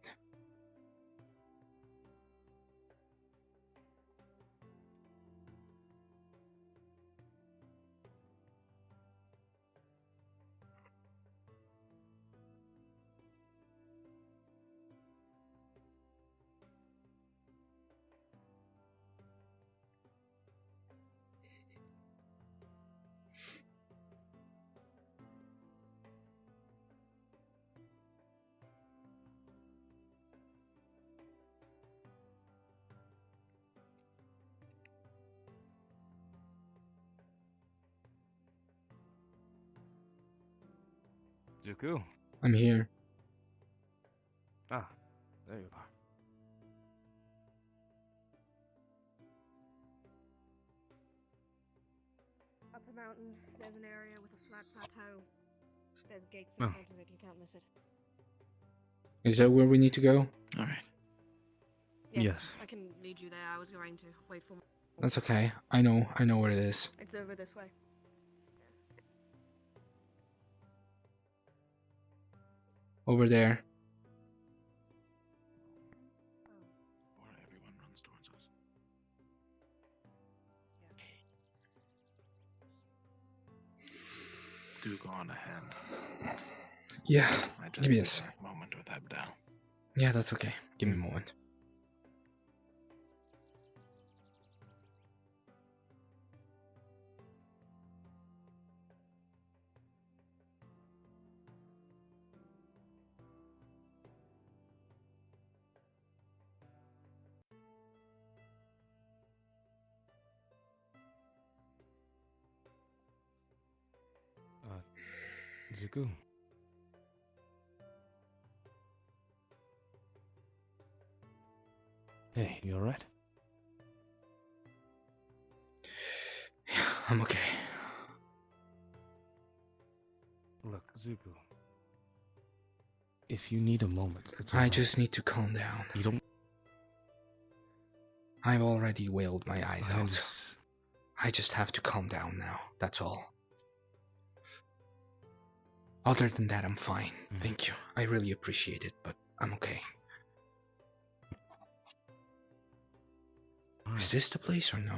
[SPEAKER 3] Zuku.
[SPEAKER 2] I'm here.
[SPEAKER 3] Ah, there you are.
[SPEAKER 12] Up the mountain, there's an area with a flat plateau. There's gates
[SPEAKER 2] Oh.
[SPEAKER 12] in front of it, you can't miss it.
[SPEAKER 2] Is that where we need to go?
[SPEAKER 1] Alright.
[SPEAKER 3] Yes.
[SPEAKER 12] I can lead you there. I was going to wait for.
[SPEAKER 2] That's okay. I know where it is.
[SPEAKER 12] It's over this way.
[SPEAKER 2] Over there.
[SPEAKER 1] Or everyone runs towards us. Do go on ahead.
[SPEAKER 2] Yeah.
[SPEAKER 1] I just
[SPEAKER 2] Give me
[SPEAKER 1] need
[SPEAKER 2] a sec.
[SPEAKER 1] a moment with Abdel.
[SPEAKER 2] Yeah, that's okay. Give me a moment.
[SPEAKER 3] Zuku. Hey, you alright?
[SPEAKER 2] Yeah, I'm okay.
[SPEAKER 3] Look, Zuku. If you need a moment, it's
[SPEAKER 2] I
[SPEAKER 3] alright.
[SPEAKER 2] just need to calm down.
[SPEAKER 3] You don't.
[SPEAKER 2] I've already wailed my eyes
[SPEAKER 3] I
[SPEAKER 2] out. I just have to calm down now. That's all. Other than that, I'm fine. Thank you. I really appreciate it, but I'm okay. Is this the place or no?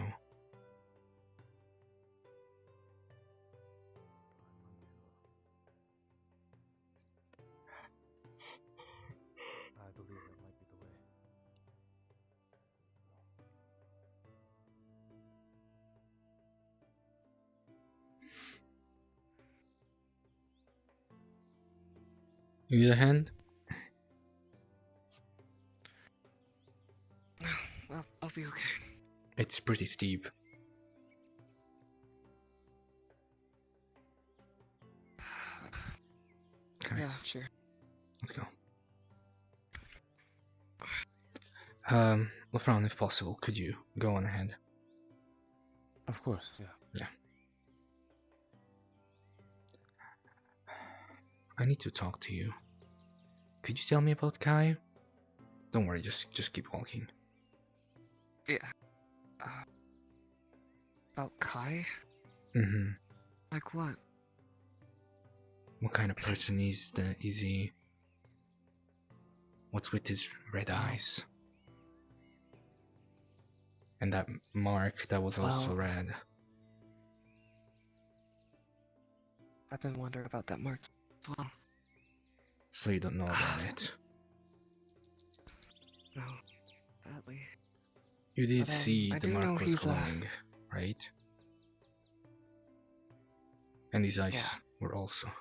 [SPEAKER 3] I believe that might be the way.
[SPEAKER 2] You need a hand?
[SPEAKER 7] I'll be okay.
[SPEAKER 2] It's pretty steep. Okay.
[SPEAKER 7] Yeah, sure.
[SPEAKER 2] Let's go. Lefron, if possible, could you go on ahead?
[SPEAKER 3] Of course, yeah.
[SPEAKER 2] Yeah. I need to talk to you. Could you tell me about Kai? Don't worry, just keep walking.
[SPEAKER 7] Yeah. About Kai?
[SPEAKER 2] Mm-hmm.
[SPEAKER 7] Like what?
[SPEAKER 2] What kind of person is he? What's with his red eyes? And that mark that was also
[SPEAKER 7] Well,
[SPEAKER 2] red.
[SPEAKER 7] I've been wondering about that mark as well.
[SPEAKER 2] So you don't know about it.
[SPEAKER 7] No, badly.
[SPEAKER 2] You did
[SPEAKER 7] But,
[SPEAKER 2] see
[SPEAKER 7] I
[SPEAKER 2] the
[SPEAKER 7] do know
[SPEAKER 2] mark was
[SPEAKER 7] he's,
[SPEAKER 2] glowing, right? And his eyes
[SPEAKER 7] Yeah.
[SPEAKER 2] were also.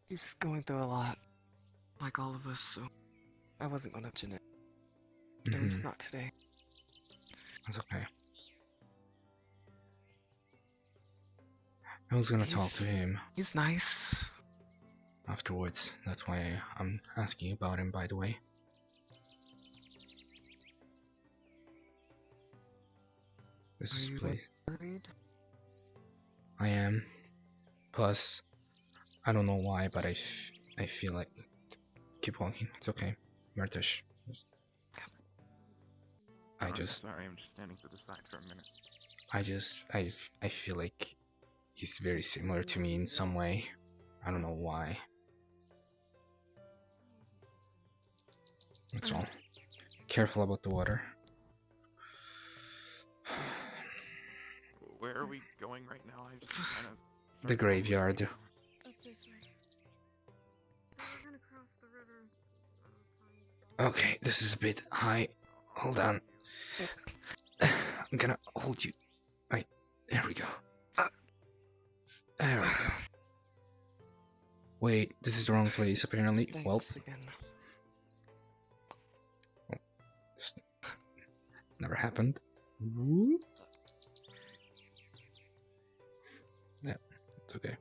[SPEAKER 7] He's going through a lot, like all of us, so I wasn't gonna mention it. At least not today.
[SPEAKER 2] That's okay. I was gonna talk to him
[SPEAKER 7] He's nice.
[SPEAKER 2] afterwards. That's why I'm asking about him, by the way. This is
[SPEAKER 7] Are you
[SPEAKER 2] place.
[SPEAKER 7] worried?
[SPEAKER 2] I am. Plus, I don't know why, but I feel like keep walking. It's okay, Martish.
[SPEAKER 4] Sorry, I'm just standing to the side for a minute.
[SPEAKER 2] I feel like he's very similar to me in some way. I don't know why. That's all. Careful about the water.
[SPEAKER 4] Where are we going right now? I just kind of.
[SPEAKER 2] The graveyard.
[SPEAKER 12] Up this way. We're gonna cross the river.
[SPEAKER 2] Okay, this is a bit high. Hold on. I'm gonna hold you. Wait, there we go. There we go. Wait, this is the wrong place apparently.
[SPEAKER 7] Thanks
[SPEAKER 2] Well,
[SPEAKER 7] again.
[SPEAKER 2] it's never happened. Whoop. Yeah, it's okay.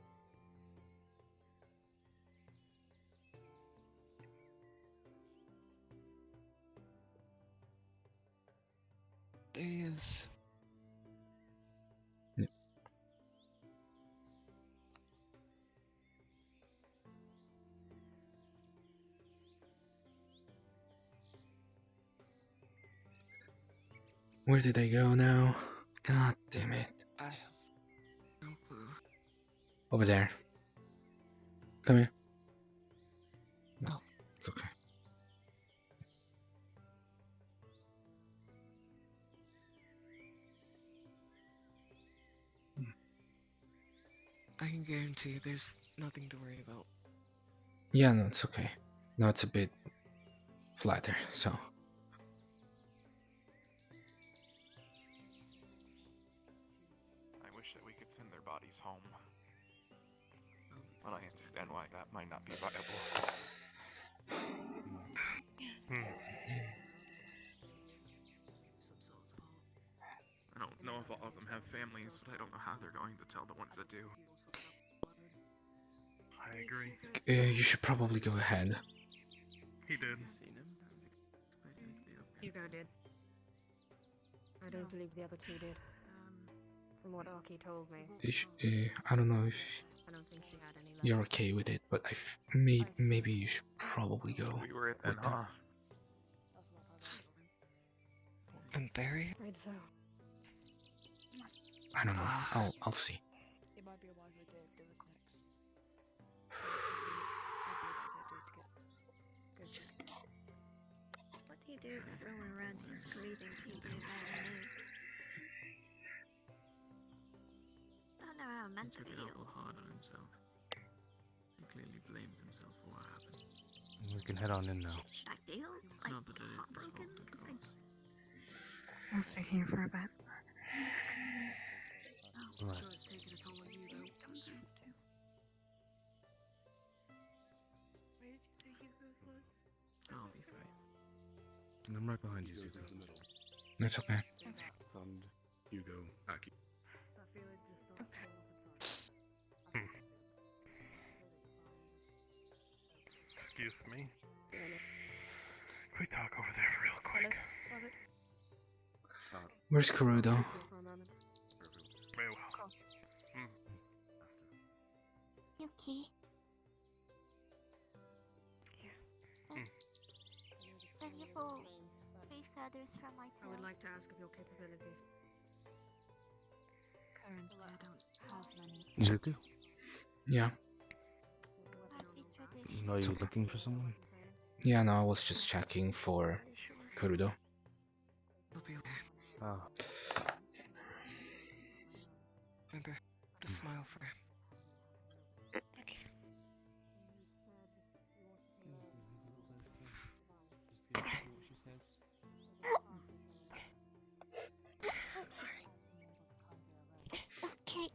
[SPEAKER 7] There he is.
[SPEAKER 2] Yeah. Where did they go now? God damn it.
[SPEAKER 7] I have no clue.
[SPEAKER 2] Over there. Come here.
[SPEAKER 7] No.
[SPEAKER 2] It's okay.
[SPEAKER 7] I can guarantee there's nothing to worry about.
[SPEAKER 2] Yeah, no, it's okay. No, it's a bit flatter, so.
[SPEAKER 4] I wish that we could send their bodies home. But I understand why that might not be viable. I don't know if all of them have families, but I don't know how they're going to tell the ones that do.
[SPEAKER 8] I agree.
[SPEAKER 2] You should probably go ahead.
[SPEAKER 8] He did.
[SPEAKER 12] Hugo did. I don't believe the other two did. From what Aki told me.
[SPEAKER 2] I don't know if
[SPEAKER 12] I don't think she had any left.
[SPEAKER 2] you're okay with it, but maybe you should probably go.
[SPEAKER 4] We were at
[SPEAKER 2] with
[SPEAKER 4] that,
[SPEAKER 2] them.
[SPEAKER 4] huh?
[SPEAKER 7] And Barry?
[SPEAKER 12] Right, so.
[SPEAKER 2] I don't know. I'll see.
[SPEAKER 12] It might be a wise idea to do it next. Go check.
[SPEAKER 17] What do you do if everyone around you is grieving people you hardly knew? I don't know how I'm meant to
[SPEAKER 21] Took it
[SPEAKER 17] feel.
[SPEAKER 21] awful hard on himself. He clearly blamed himself for what happened.
[SPEAKER 3] We can head on in now.
[SPEAKER 17] Should I feel
[SPEAKER 21] It's
[SPEAKER 17] like
[SPEAKER 21] not that it is his
[SPEAKER 17] heartbroken?
[SPEAKER 21] fault, of
[SPEAKER 17] Because
[SPEAKER 21] course.
[SPEAKER 13] I'll stay here for a bit.
[SPEAKER 3] Right.
[SPEAKER 12] Sure it's taking a toll on you, though. Where did you say Hugo's was?
[SPEAKER 21] I'll be fine.
[SPEAKER 3] And I'm right behind you,
[SPEAKER 5] Hugo's
[SPEAKER 3] Zuko.
[SPEAKER 5] in the middle.
[SPEAKER 2] That's okay.
[SPEAKER 5] Sund, Hugo, Aki.
[SPEAKER 8] Excuse me. Can we talk over there real quick?
[SPEAKER 12] Was it?
[SPEAKER 2] Where's Kurudo?
[SPEAKER 12] For a moment.
[SPEAKER 8] Very well.
[SPEAKER 17] Yuki. Can you pull 3 feathers from my tail?
[SPEAKER 12] I would like to ask of your capabilities.
[SPEAKER 13] Currently, I don't have many.
[SPEAKER 3] Zuko?
[SPEAKER 2] Yeah.
[SPEAKER 3] Are you looking for someone?
[SPEAKER 2] Yeah, no, I was just checking for Kurudo.
[SPEAKER 7] He'll be okay.
[SPEAKER 3] Ah.
[SPEAKER 7] Remember to smile for him.
[SPEAKER 17] Okay.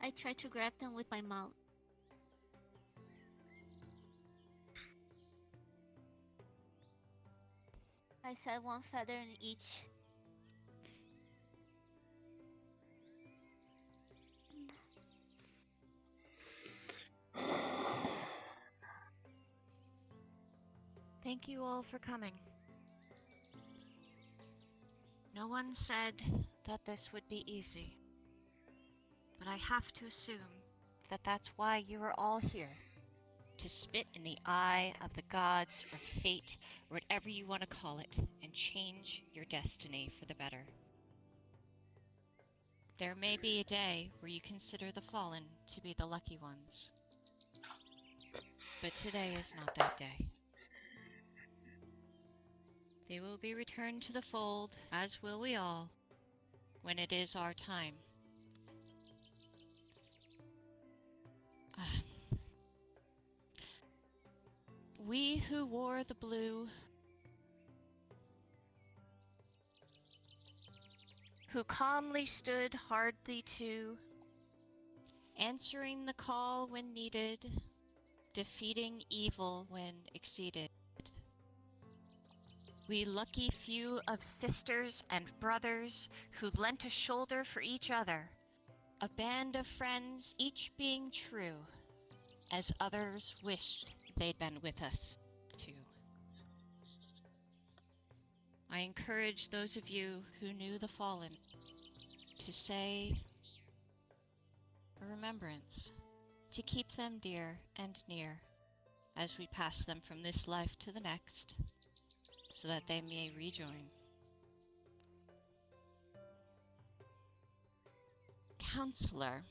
[SPEAKER 17] I try to grab them with my mouth. I said 1 feather in each.
[SPEAKER 19] Thank you all for coming. No one said that this would be easy, but I have to assume that that's why you are all here. To spit in the eye of the gods or fate, or whatever you want to call it, and change your destiny for the better. There may be a day where you consider the fallen to be the lucky ones, but today is not that day. They will be returned to the fold, as will we all, when it is our time. We who wore the blue, who calmly stood hardly to, answering the call when needed, defeating evil when exceeded. We lucky few of sisters and brothers who lent a shoulder for each other, a band of friends each being true, as others wished they'd been with us too. I encourage those of you who knew the fallen to say a remembrance, to keep them dear and near as we pass them from this life to the next, so that they may rejoin. Counselor.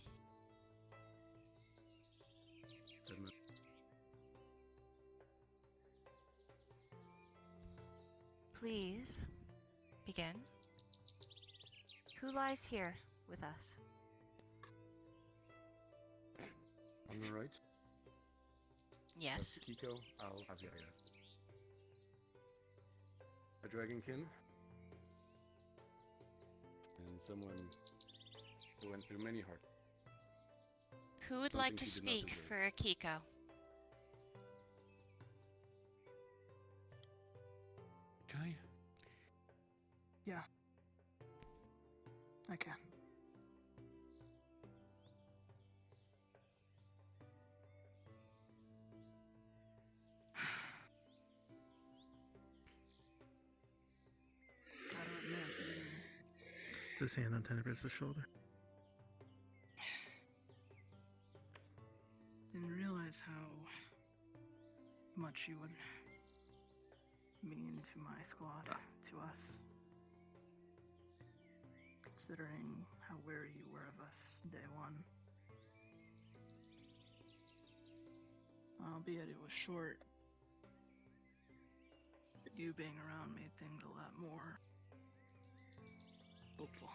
[SPEAKER 19] Please begin. Who lies here with us?
[SPEAKER 5] On the right?
[SPEAKER 19] Yes.
[SPEAKER 5] That's Kiko, I'll have Yaya. A dragonkin. And someone who went through many hard.
[SPEAKER 19] Who would like to speak for Akiko?
[SPEAKER 14] Kai?
[SPEAKER 1] Yeah. I can. Gotta admit,
[SPEAKER 16] His hand on Tenebrous' shoulder.
[SPEAKER 1] didn't realize how much you would mean to my squad, to us. Considering how wary you were of us day one. Albeit it was short, you being around made things a lot more hopeful.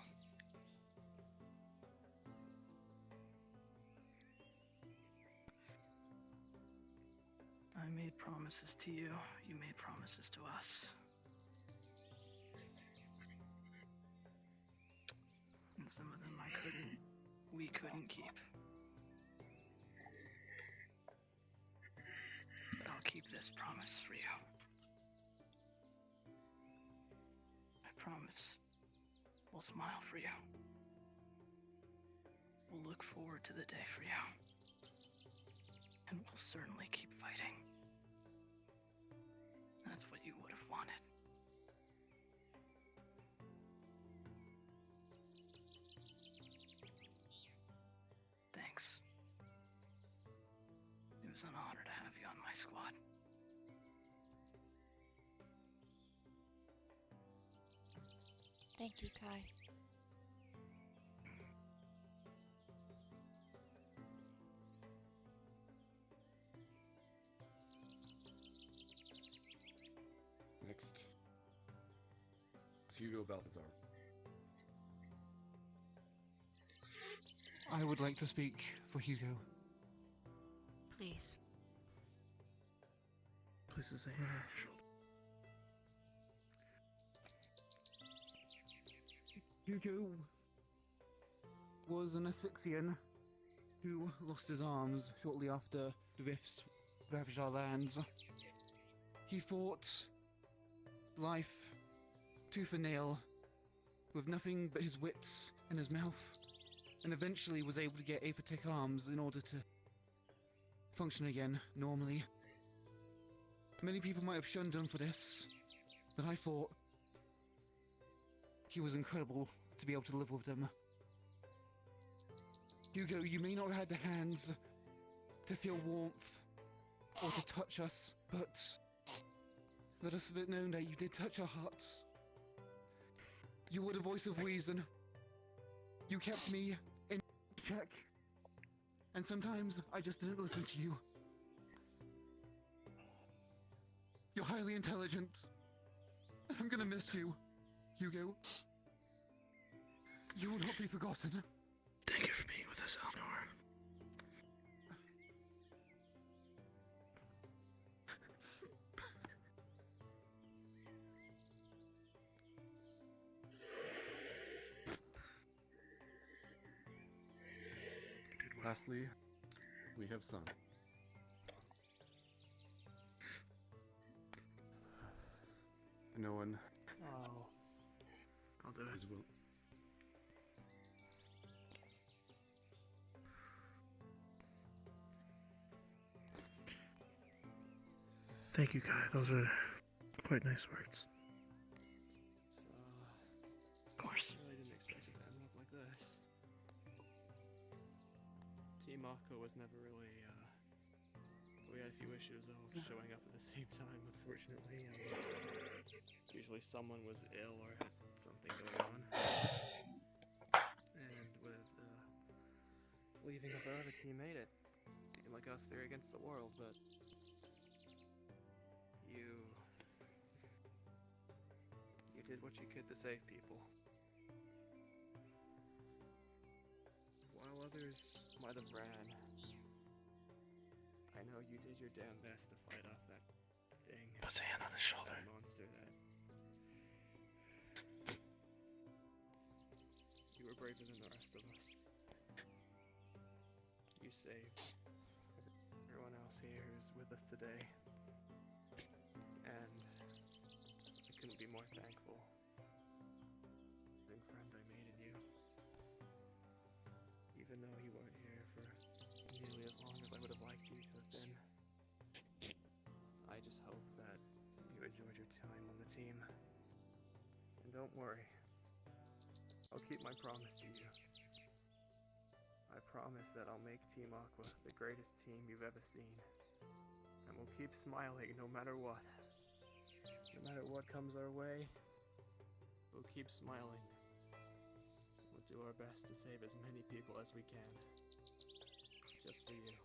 [SPEAKER 1] I made promises to you, you made promises to us. And some of them we couldn't keep. But I'll keep this promise for you. I promise we'll smile for you. We'll look forward to the day for you. And we'll certainly keep fighting. That's what you would have wanted. Thanks. It was an honor to have you on my squad.
[SPEAKER 19] Thank you, Kai.
[SPEAKER 5] Next. It's Hugo Balthazar.
[SPEAKER 14] I would like to speak for Hugo.
[SPEAKER 19] Please.
[SPEAKER 16] Places a hand on your shoulder.
[SPEAKER 14] Hugo was an Essexian who lost his arms shortly after the rifts ravaged our lands. He fought life tooth and nail with nothing but his wits and his mouth, and eventually was able to get apathetic arms in order to function again normally. Many people might have shunned him for this, but I thought he was incredible to be able to live with them. Hugo, you may not have had the hands to feel warmth or to touch us, but let us have it known that you did touch our hearts. You were the voice of reason. You kept me in check. And sometimes I just didn't listen to you. You're highly intelligent. And I'm gonna miss you, Hugo. You will not be forgotten.
[SPEAKER 16] Thank you for being with us, Eleanor.
[SPEAKER 5] Lastly, we have Sun. No one
[SPEAKER 6] Oh. I'll do it.
[SPEAKER 5] is will.
[SPEAKER 16] Thank you, Kai. Those are quite nice words.
[SPEAKER 6] Of course. I really didn't expect it to end up like this. Team Aqua was never really, we had a few issues of showing up at the same time, unfortunately. Usually someone was ill or had something going on. And with, leaving of our other team made it. Seemed like us three against the world, but you did what you could to save people. While others might have ran, I know you did your damn best to fight off that thing.
[SPEAKER 16] Puts a hand on his shoulder.
[SPEAKER 6] That monster that... You were braver than the rest of us. You saved everyone else here who's with us today. And I couldn't be more thankful. Big friend I made in you. Even though you weren't here for nearly as long as I would have liked you to have been. I just hope that you enjoyed your time on the team. And don't worry. I'll keep my promise to you. I promise that I'll make Team Aqua the greatest team you've ever seen. And we'll keep smiling no matter what. No matter what comes our way, we'll keep smiling. We'll do our best to save as many people as we can. Just for you.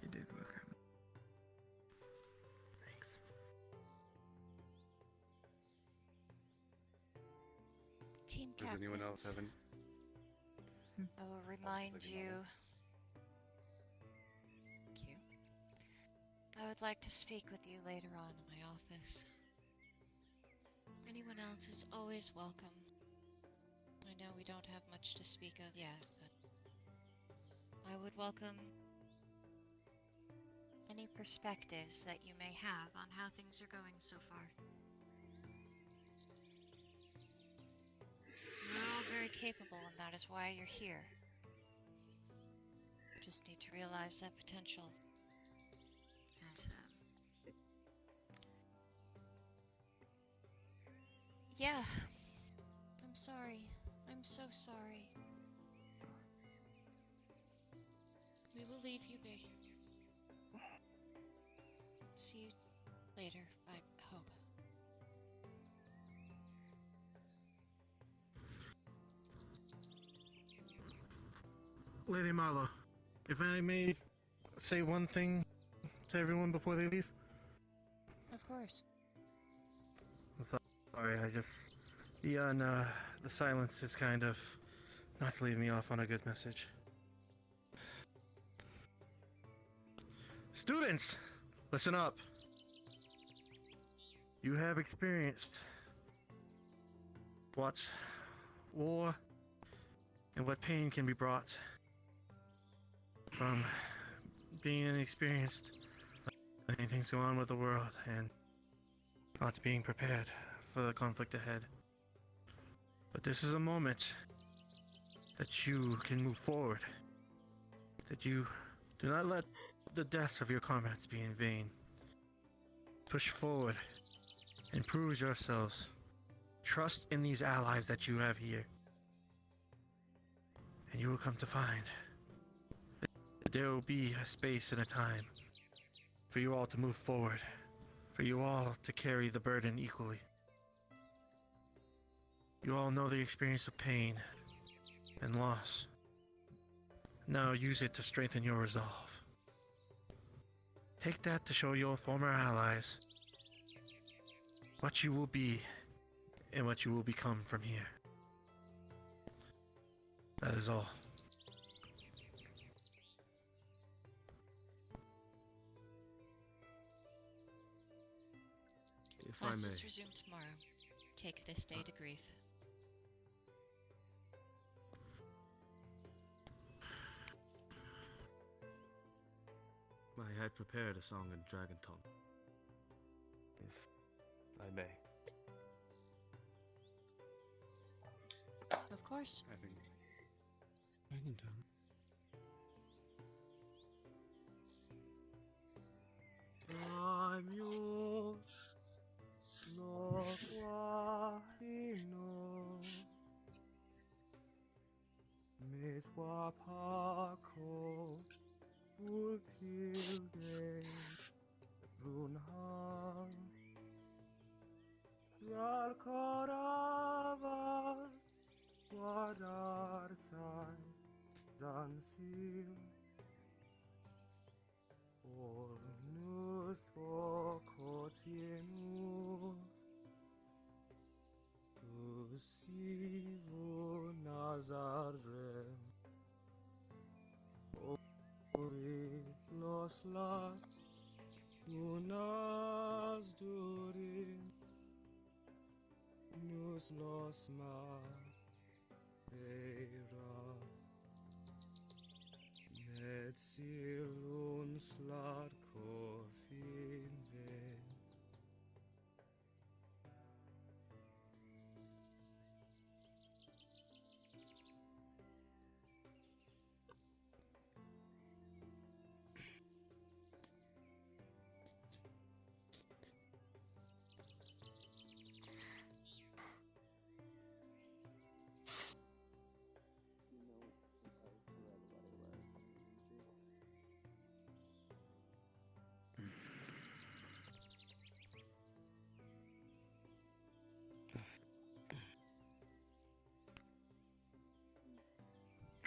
[SPEAKER 21] You did work out. Thanks.
[SPEAKER 19] Team
[SPEAKER 5] Does anyone else have an?
[SPEAKER 19] I will remind you. Thank you. I would like to speak with you later on in my office. Anyone else is always welcome. I know we don't have much to speak of yet, but I would welcome any perspectives that you may have on how things are going so far. You're all very capable, and that is why you're here. You just need to realize that potential. And, yeah. I'm sorry. I'm so sorry. We will leave you be. See you later, I hope.
[SPEAKER 16] Lady Marlowe, if I may say one thing to everyone before they leave.
[SPEAKER 19] Of course.
[SPEAKER 16] I'm sorry, I just... the silence is kind of not to leave me off on a good message. Students, listen up. You have experienced what war and what pain can be brought from being inexperienced, letting things go on with the world, and not being prepared for the conflict ahead. But this is a moment that you can move forward, that you do not let the deaths of your comrades be in vain. Push forward and prove yourselves. Trust in these allies that you have here, and you will come to find that there will be a space and a time for you all to move forward, for you all to carry the burden equally. You all know the experience of pain and loss. Now use it to strengthen your resolve. Take that to show your former allies what you will be and what you will become from here. That is all.
[SPEAKER 5] If I may.
[SPEAKER 19] Classes resume tomorrow. Take this day to grieve.
[SPEAKER 5] I had prepared a song in Dragon Tongue.
[SPEAKER 3] If I may.
[SPEAKER 19] Of course.
[SPEAKER 5] I think
[SPEAKER 14] Dragon Tongue.
[SPEAKER 5] I'm yours, no guarino, miswa paco, ultilde, runhang, yal corava, guardarsai, dansil. Ornus vocotienur, usivo Nazarem, ori los la, unas durim, nus los ma, era. Et silun slat coffin ven.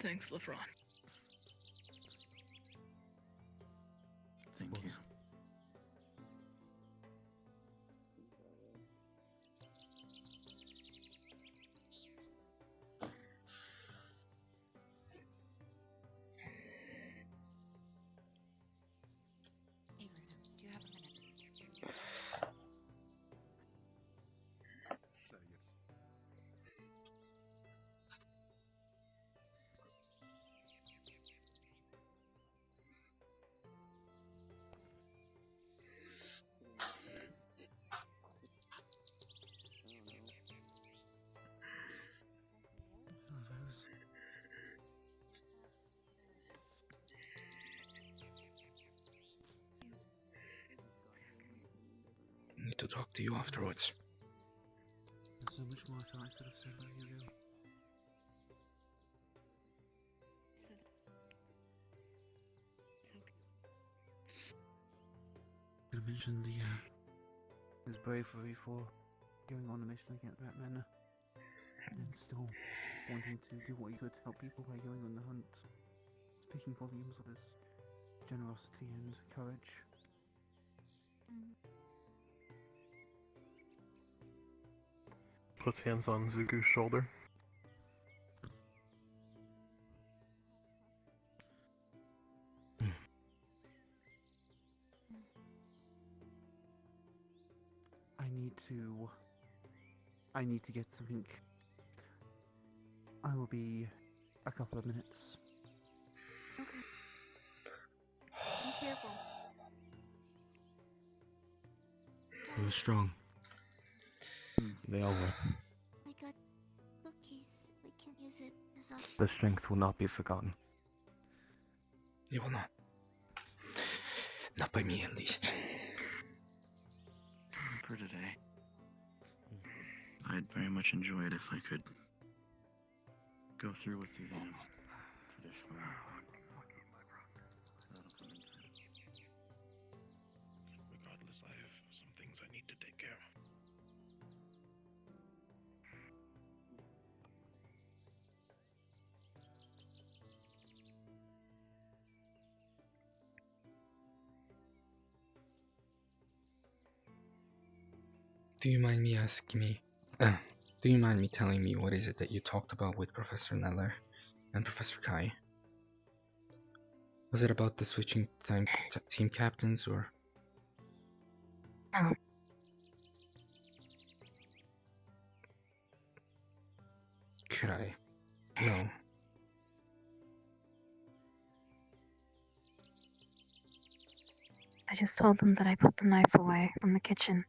[SPEAKER 1] Thanks, LeBron.
[SPEAKER 21] Thank you.
[SPEAKER 19] Hey, Luna, do you have a minute?
[SPEAKER 2] I need to talk to you afterwards.
[SPEAKER 14] There's so much more I feel I could have said about Hugo. Could have mentioned his bravery for going on a mission against Rat Manor, and still wanting to do what he could to help people by going on the hunt, speaking volumes of his generosity and courage.
[SPEAKER 8] Puts hands on Zugu's shoulder.
[SPEAKER 6] I need to get something. I will be a couple of minutes.
[SPEAKER 17] Okay. Be careful.
[SPEAKER 2] He was strong.
[SPEAKER 3] They all were.
[SPEAKER 17] I got cookies. We can use it as a...
[SPEAKER 3] The strength will not be forgotten.
[SPEAKER 2] It will not. Not by me, at least.
[SPEAKER 21] For today, I'd very much enjoy it if I could go through with the traditional.
[SPEAKER 8] Regardless, I have some things I need to take care of.
[SPEAKER 2] Do you mind me asking me? Do you mind me telling me what is it that you talked about with Professor Neller? and Professor Kai. Was it about the switching team captains, or?
[SPEAKER 13] No.
[SPEAKER 2] Could I? No.
[SPEAKER 13] I just told them that I put the knife away from the kitchen.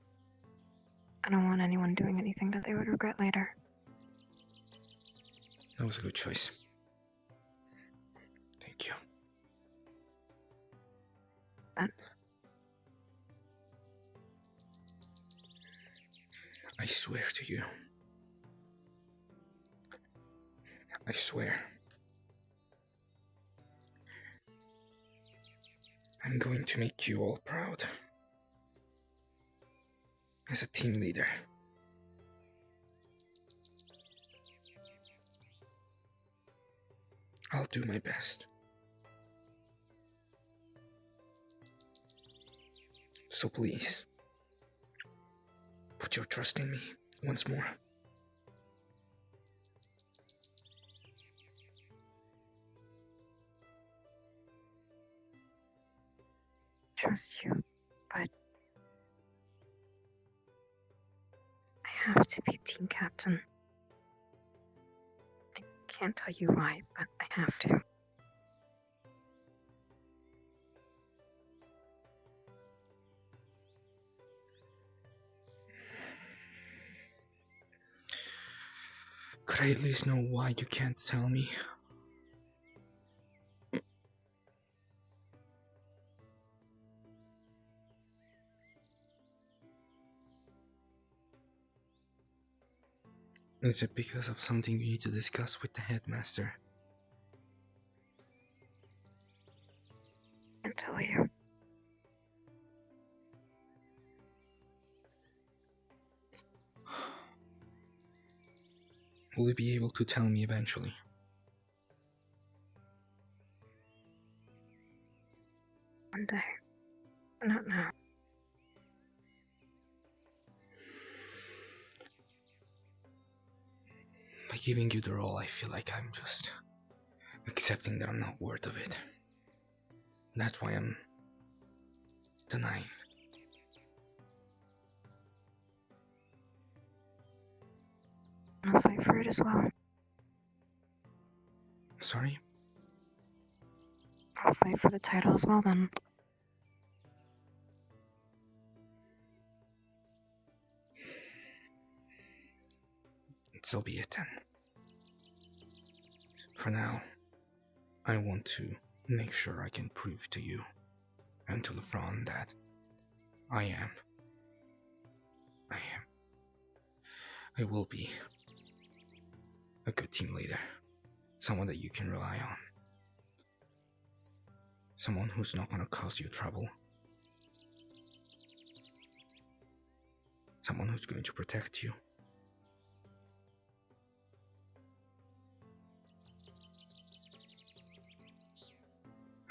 [SPEAKER 13] I don't want anyone doing anything that they would regret later.
[SPEAKER 2] That was a good choice. Thank you. I swear to you. I swear. I'm going to make you all proud. As a team leader. I'll do my best. So please, put your trust in me once more.
[SPEAKER 13] Trust you, but I have to be team captain. I can't tell you why, but I have to.
[SPEAKER 2] Could I at least know why you can't tell me? Is it because of something you need to discuss with the headmaster?
[SPEAKER 13] I can't tell you.
[SPEAKER 2] Will you be able to tell me eventually?
[SPEAKER 13] One day. Not now.
[SPEAKER 2] By giving you the role, I feel like I'm just accepting that I'm not worth of it. That's why I'm denying.
[SPEAKER 13] I'll fight for it as well.
[SPEAKER 2] Sorry?
[SPEAKER 13] I'll fight for the title as well then.
[SPEAKER 2] So be it then. For now, I want to make sure I can prove to you and to LeFron that I will be a good team leader. Someone that you can rely on. Someone who's not gonna cause you trouble. Someone who's going to protect you.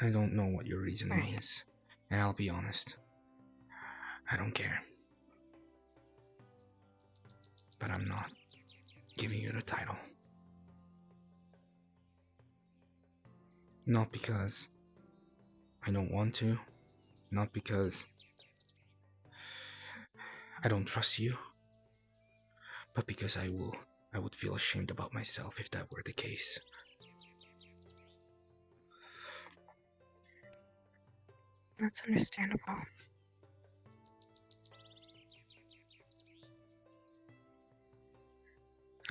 [SPEAKER 2] I don't know what your reasoning is, and I'll be honest. I don't care. But I'm not giving you the title. Not because I don't want to, not because I don't trust you, but because I would feel ashamed about myself if that were the case.
[SPEAKER 13] That's understandable.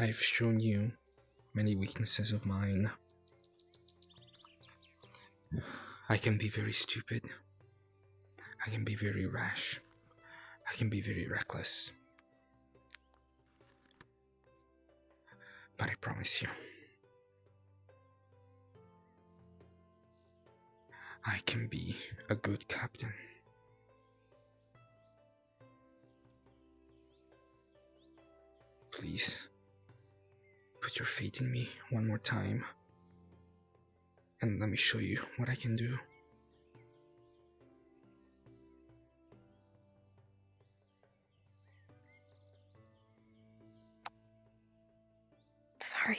[SPEAKER 2] I've shown you many weaknesses of mine. I can be very stupid. I can be very rash. I can be very reckless. But I promise you, I can be a good captain. Please, put your faith in me one more time, and let me show you what I can do.
[SPEAKER 13] Sorry.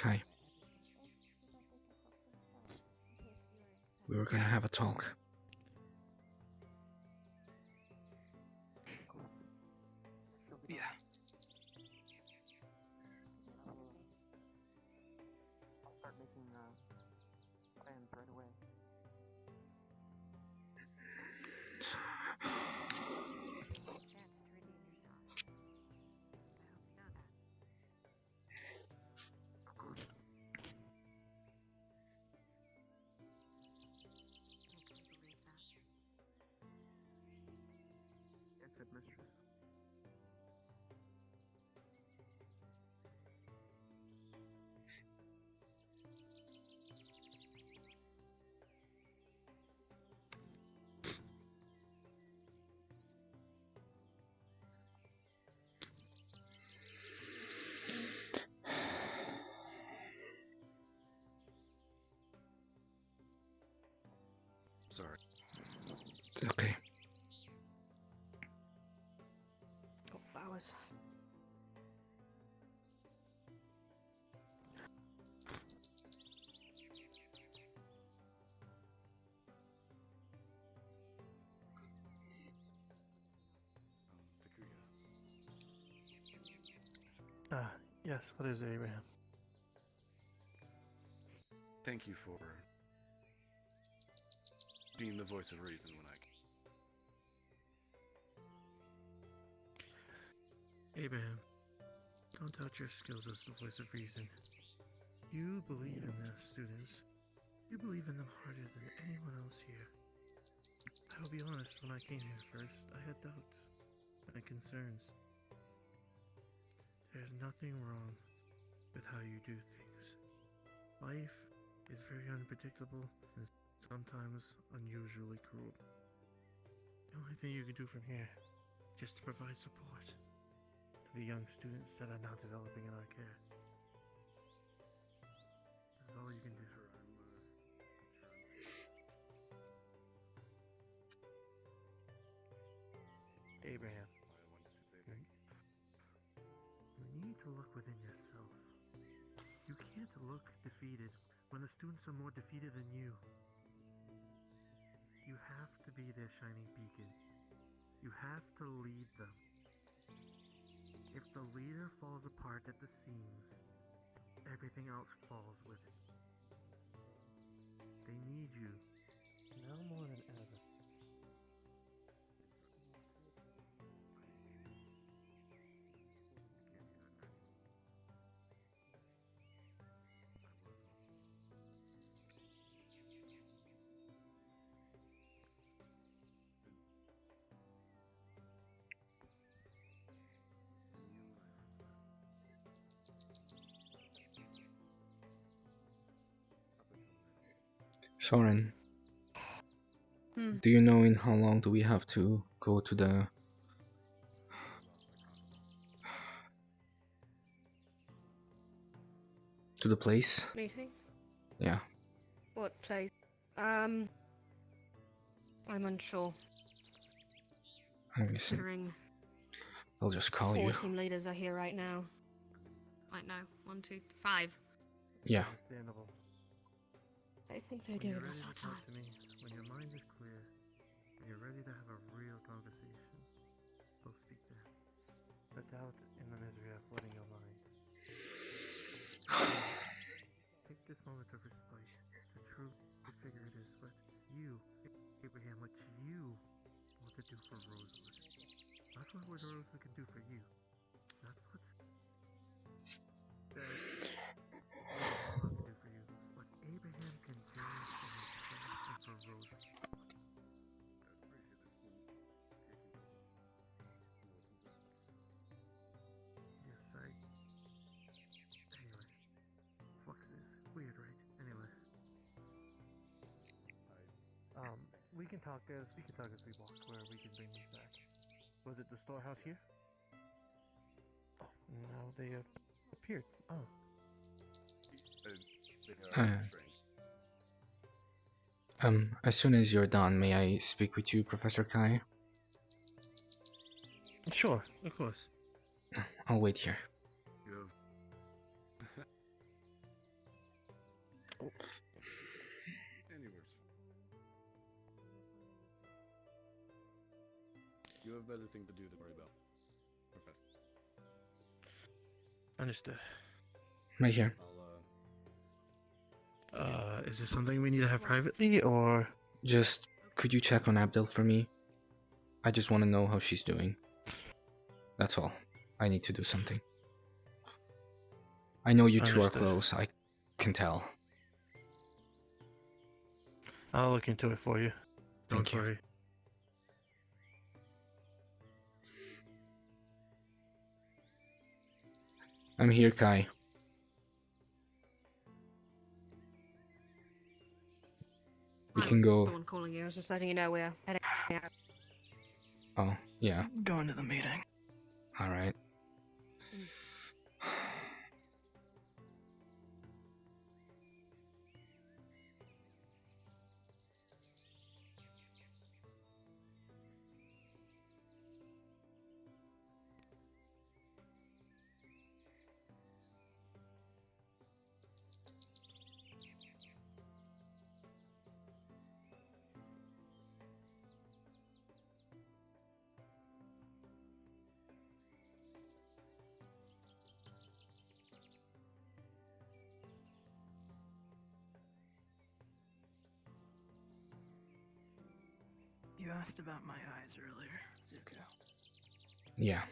[SPEAKER 2] Kai. We were gonna have a talk.
[SPEAKER 11] Yeah. I'll start making plans right away. Yes, headmistress.
[SPEAKER 5] Sorry.
[SPEAKER 2] It's okay.
[SPEAKER 12] Got flowers.
[SPEAKER 16] Yes, what is it, Abraham?
[SPEAKER 5] Thank you for being the voice of reason when
[SPEAKER 16] Abraham, don't doubt your skills as the voice of reason. You believe in the students. You believe in them harder than anyone else here. I'll be honest, when I came here first, I had doubts and concerns. There's nothing wrong with how you do things. Life is very unpredictable and sometimes unusually cruel. The only thing you can do from here is just to provide support to the young students that are now developing in our care. That's all you can do. Abraham, you need to look within yourself. You can't look defeated when the students are more defeated than you. You have to be their shining beacon. You have to lead them. If the leader falls apart at the seams, everything else falls with it. They need you now more than ever.
[SPEAKER 2] Soren,
[SPEAKER 12] Hmm.
[SPEAKER 2] do you know in how long do we have to go to the place?
[SPEAKER 12] Meeting?
[SPEAKER 2] Yeah.
[SPEAKER 12] What place? I'm unsure.
[SPEAKER 2] Listen,
[SPEAKER 12] Considering
[SPEAKER 2] I'll just call
[SPEAKER 12] 4
[SPEAKER 2] you.
[SPEAKER 12] team leaders are here right now. Wait, no. 1, 2, 5.
[SPEAKER 2] Yeah.
[SPEAKER 16] Understandable.
[SPEAKER 12] I think they're
[SPEAKER 16] When you're
[SPEAKER 12] giving us
[SPEAKER 16] ready
[SPEAKER 12] our
[SPEAKER 16] to talk
[SPEAKER 12] time.
[SPEAKER 16] to me, when your mind is clear, when you're ready to have a real conversation, we'll speak then. The doubt and the misery of flooding your mind. Take this moment of respite to truly figure it is what you, Abraham, what you want to do for Rosewood. Not what Rosewood can do for you. Not what that Rosewood can do for you. What Abraham can do for himself and for Rosewood. Yes, anyway. Flux is weird, right? Anyway. We can talk as we walk where we can bring these back. Was it the storehouse here? Oh, now they have appeared. Oh.
[SPEAKER 2] As soon as you're done, may I speak with you, Professor Kai?
[SPEAKER 16] Sure, of course.
[SPEAKER 2] I'll wait here.
[SPEAKER 5] Anyways. You have better thing to do than worry about, Professor.
[SPEAKER 16] Understood.
[SPEAKER 2] Right here.
[SPEAKER 16] Is this something we need to have privately, or?
[SPEAKER 2] Just, could you check on Abdel for me? I just want to know how she's doing. That's all. I need to do something. I know you two are close, I can tell.
[SPEAKER 16] I'll look into it for you. Don't worry.
[SPEAKER 2] I'm here, Kai. We can go.
[SPEAKER 12] The one calling you. I was just letting you know we're heading out.
[SPEAKER 2] Oh, yeah.
[SPEAKER 1] Going to the meeting.
[SPEAKER 2] Alright.
[SPEAKER 1] You asked about my eyes earlier, Zuko.
[SPEAKER 2] Yeah.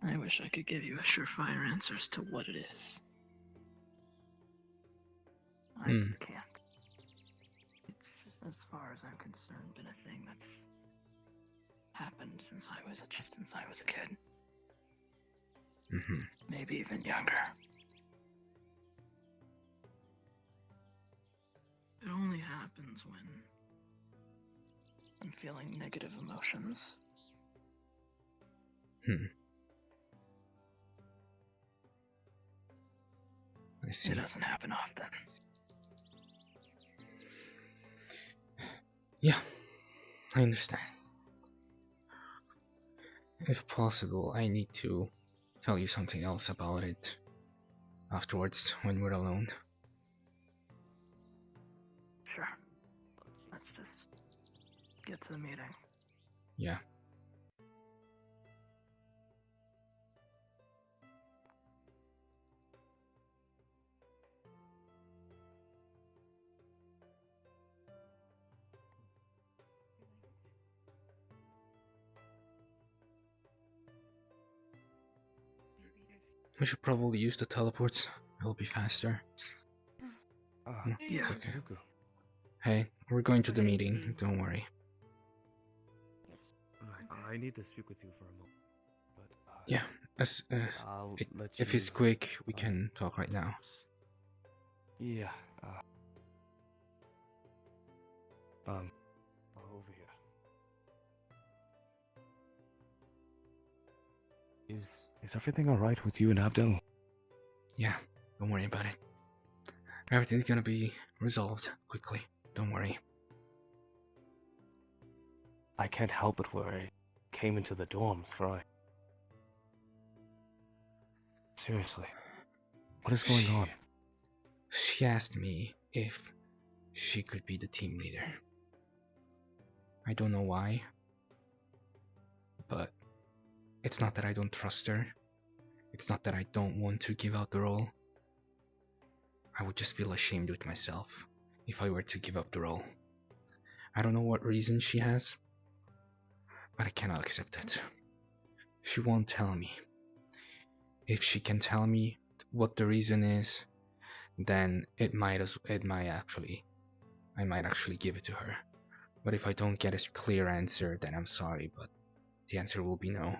[SPEAKER 1] I wish I could give you a surefire answer as to what it is. I can't. It's, as far as I'm concerned, been a thing that's happened since I was a kid.
[SPEAKER 2] Mm-hmm.
[SPEAKER 1] Maybe even younger. It only happens when I'm feeling negative emotions.
[SPEAKER 2] I see.
[SPEAKER 1] It doesn't happen often.
[SPEAKER 2] Yeah, I understand. If possible, I need to tell you something else about it afterwards when we're alone.
[SPEAKER 1] Sure. Let's just get to the meeting.
[SPEAKER 2] Yeah. We should probably use the teleports. It'll be faster. No, it's okay. Hey, we're going to the meeting. Don't worry.
[SPEAKER 3] I need to speak with you for a moment. But,
[SPEAKER 2] Yeah, if it's quick, we can talk right now.
[SPEAKER 3] Yeah. Over here. Is everything alright with you and Abdel?
[SPEAKER 2] Yeah, don't worry about it. Everything's gonna be resolved quickly. Don't worry.
[SPEAKER 3] I can't help but worry. Came into the dorms, right? Seriously. What is going on?
[SPEAKER 2] She asked me if she could be the team leader. I don't know why, but it's not that I don't trust her. It's not that I don't want to give out the role. I would just feel ashamed with myself if I were to give up the role. I don't know what reason she has, but I cannot accept it. She won't tell me. If she can tell me what the reason is, then I might actually give it to her. But if I don't get a clear answer, then I'm sorry, but the answer will be no.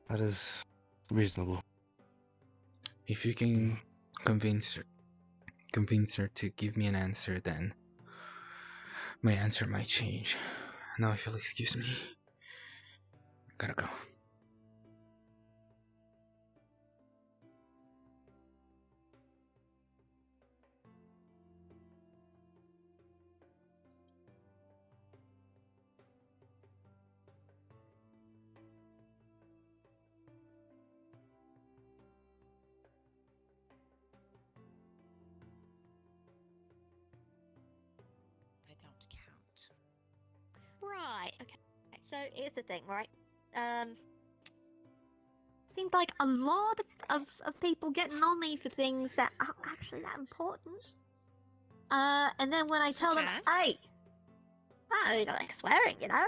[SPEAKER 3] That is reasonable.
[SPEAKER 2] If you can convince her to give me an answer, then my answer might change. Now if you'll excuse me, gotta go.
[SPEAKER 17] Right, okay. So here's the thing, right? Seemed like a lot of people getting on me for things that aren't actually that important. And then when I tell them, hey, I don't like swearing, you know?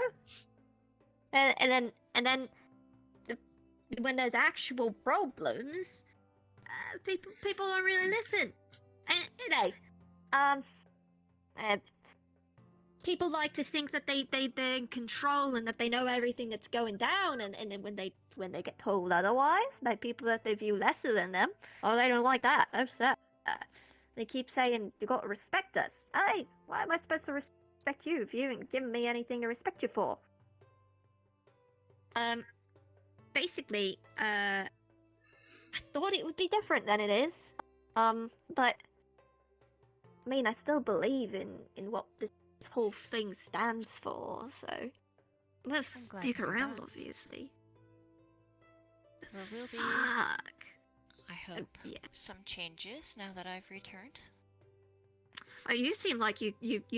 [SPEAKER 17] And then when there's actual problems, people don't really listen. And, people like to think that they're in control and that they know everything that's going down, and then when they get told otherwise by people that they view lesser than them, oh, they don't like that. That's that. They keep saying, you got to respect us. Hey, why am I supposed to respect you if you haven't given me anything to respect you for? Basically, I thought it would be different than it is. But I mean, I still believe in what this whole thing stands for, so I'm gonna stick around, obviously.
[SPEAKER 19] There will be,
[SPEAKER 17] Fuck.
[SPEAKER 19] I hope, some changes now that I've returned.
[SPEAKER 17] Oh, you seem like you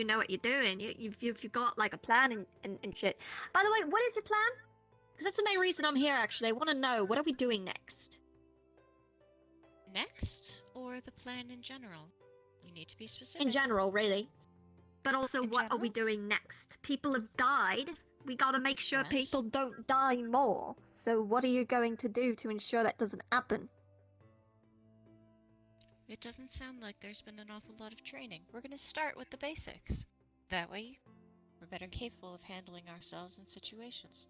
[SPEAKER 17] know what you're doing. You've got like a plan and shit. By the way, what is your plan? Because that's the main reason I'm here, actually. I want to know, what are we doing next?
[SPEAKER 19] Next, or the plan in general? You need to be specific.
[SPEAKER 17] In general, really. But also, what are we doing next? People have died. We gotta make sure people don't die more. So what are you going to do to ensure that doesn't happen?
[SPEAKER 19] It doesn't sound like there's been an awful lot of training. We're gonna start with the basics. That way, we're better capable of handling ourselves in situations.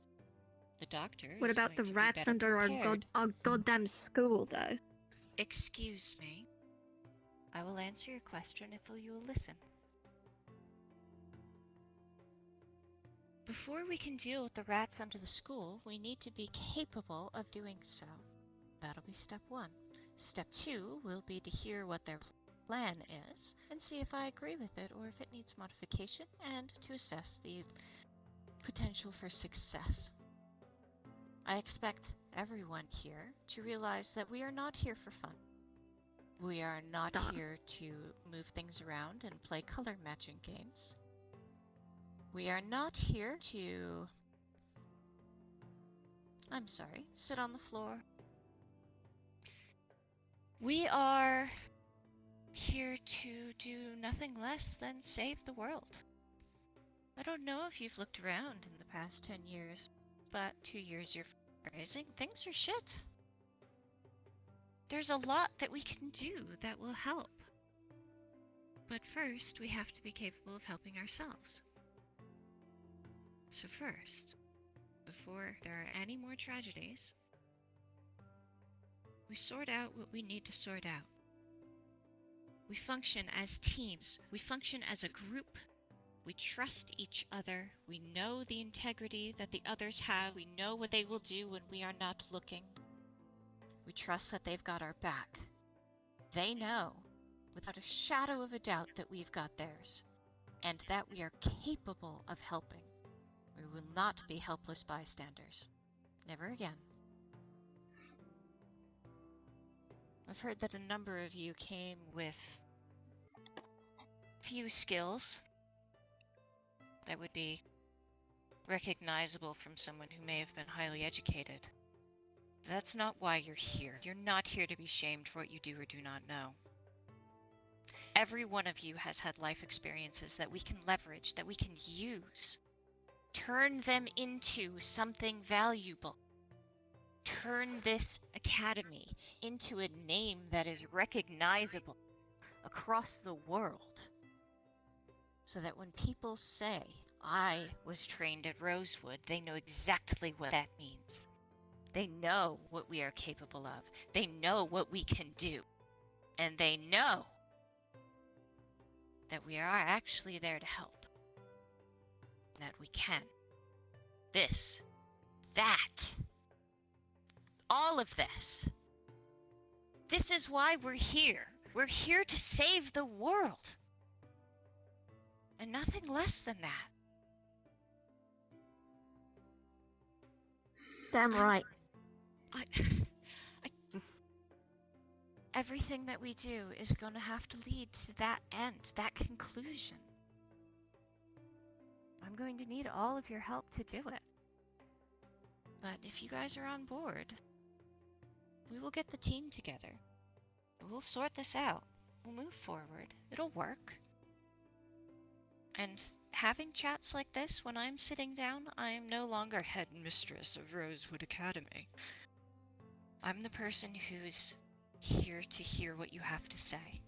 [SPEAKER 19] The doctor
[SPEAKER 17] What
[SPEAKER 19] is
[SPEAKER 17] about the
[SPEAKER 19] going to be
[SPEAKER 17] rats
[SPEAKER 19] better
[SPEAKER 17] under
[SPEAKER 19] prepared.
[SPEAKER 17] our goddamn school, though?
[SPEAKER 19] Excuse me. I will answer your question if you will listen. Before we can deal with the rats under the school, we need to be capable of doing so. That'll be step 1. Step 2 will be to hear what their plan is and see if I agree with it or if it needs modification, and to assess the potential for success. I expect everyone here to realize that we are not here for fun. We are not here to move things around and play color matching games. We are not here to... I'm sorry, sit on the floor. We are here to do nothing less than save the world. I don't know if you've looked around in the past 10 years, but 2 years you're fundraising, things are shit. There's a lot that we can do that will help. But first, we have to be capable of helping ourselves. So first, before there are any more tragedies, we sort out what we need to sort out. We function as teams. We function as a group. We trust each other. We know the integrity that the others have. We know what they will do when we are not looking. We trust that they've got our back. They know, without a shadow of a doubt, that we've got theirs, and that we are capable of helping. We will not be helpless bystanders. Never again. I've heard that a number of you came with few skills that would be recognizable from someone who may have been highly educated. That's not why you're here. You're not here to be shamed for what you do or do not know. Every one of you has had life experiences that we can leverage, that we can use. Turn them into something valuable. Turn this academy into a name that is recognizable across the world. So that when people say, I was trained at Rosewood, they know exactly what that means. They know what we are capable of. They know what we can do. And they know that we are actually there to help. That we can. This, that, all of this. This is why we're here. We're here to save the world. And nothing less than that.
[SPEAKER 17] Damn right.
[SPEAKER 19] Everything that we do is going to have to lead to that end, that conclusion. I'm going to need all of your help to do it. But if you guys are on board, we will get the team together. We'll sort this out. We'll move forward. It'll work. And having chats like this when I'm sitting down, I am no longer headmistress of Rosewood Academy. I'm the person who's here to hear what you have to say.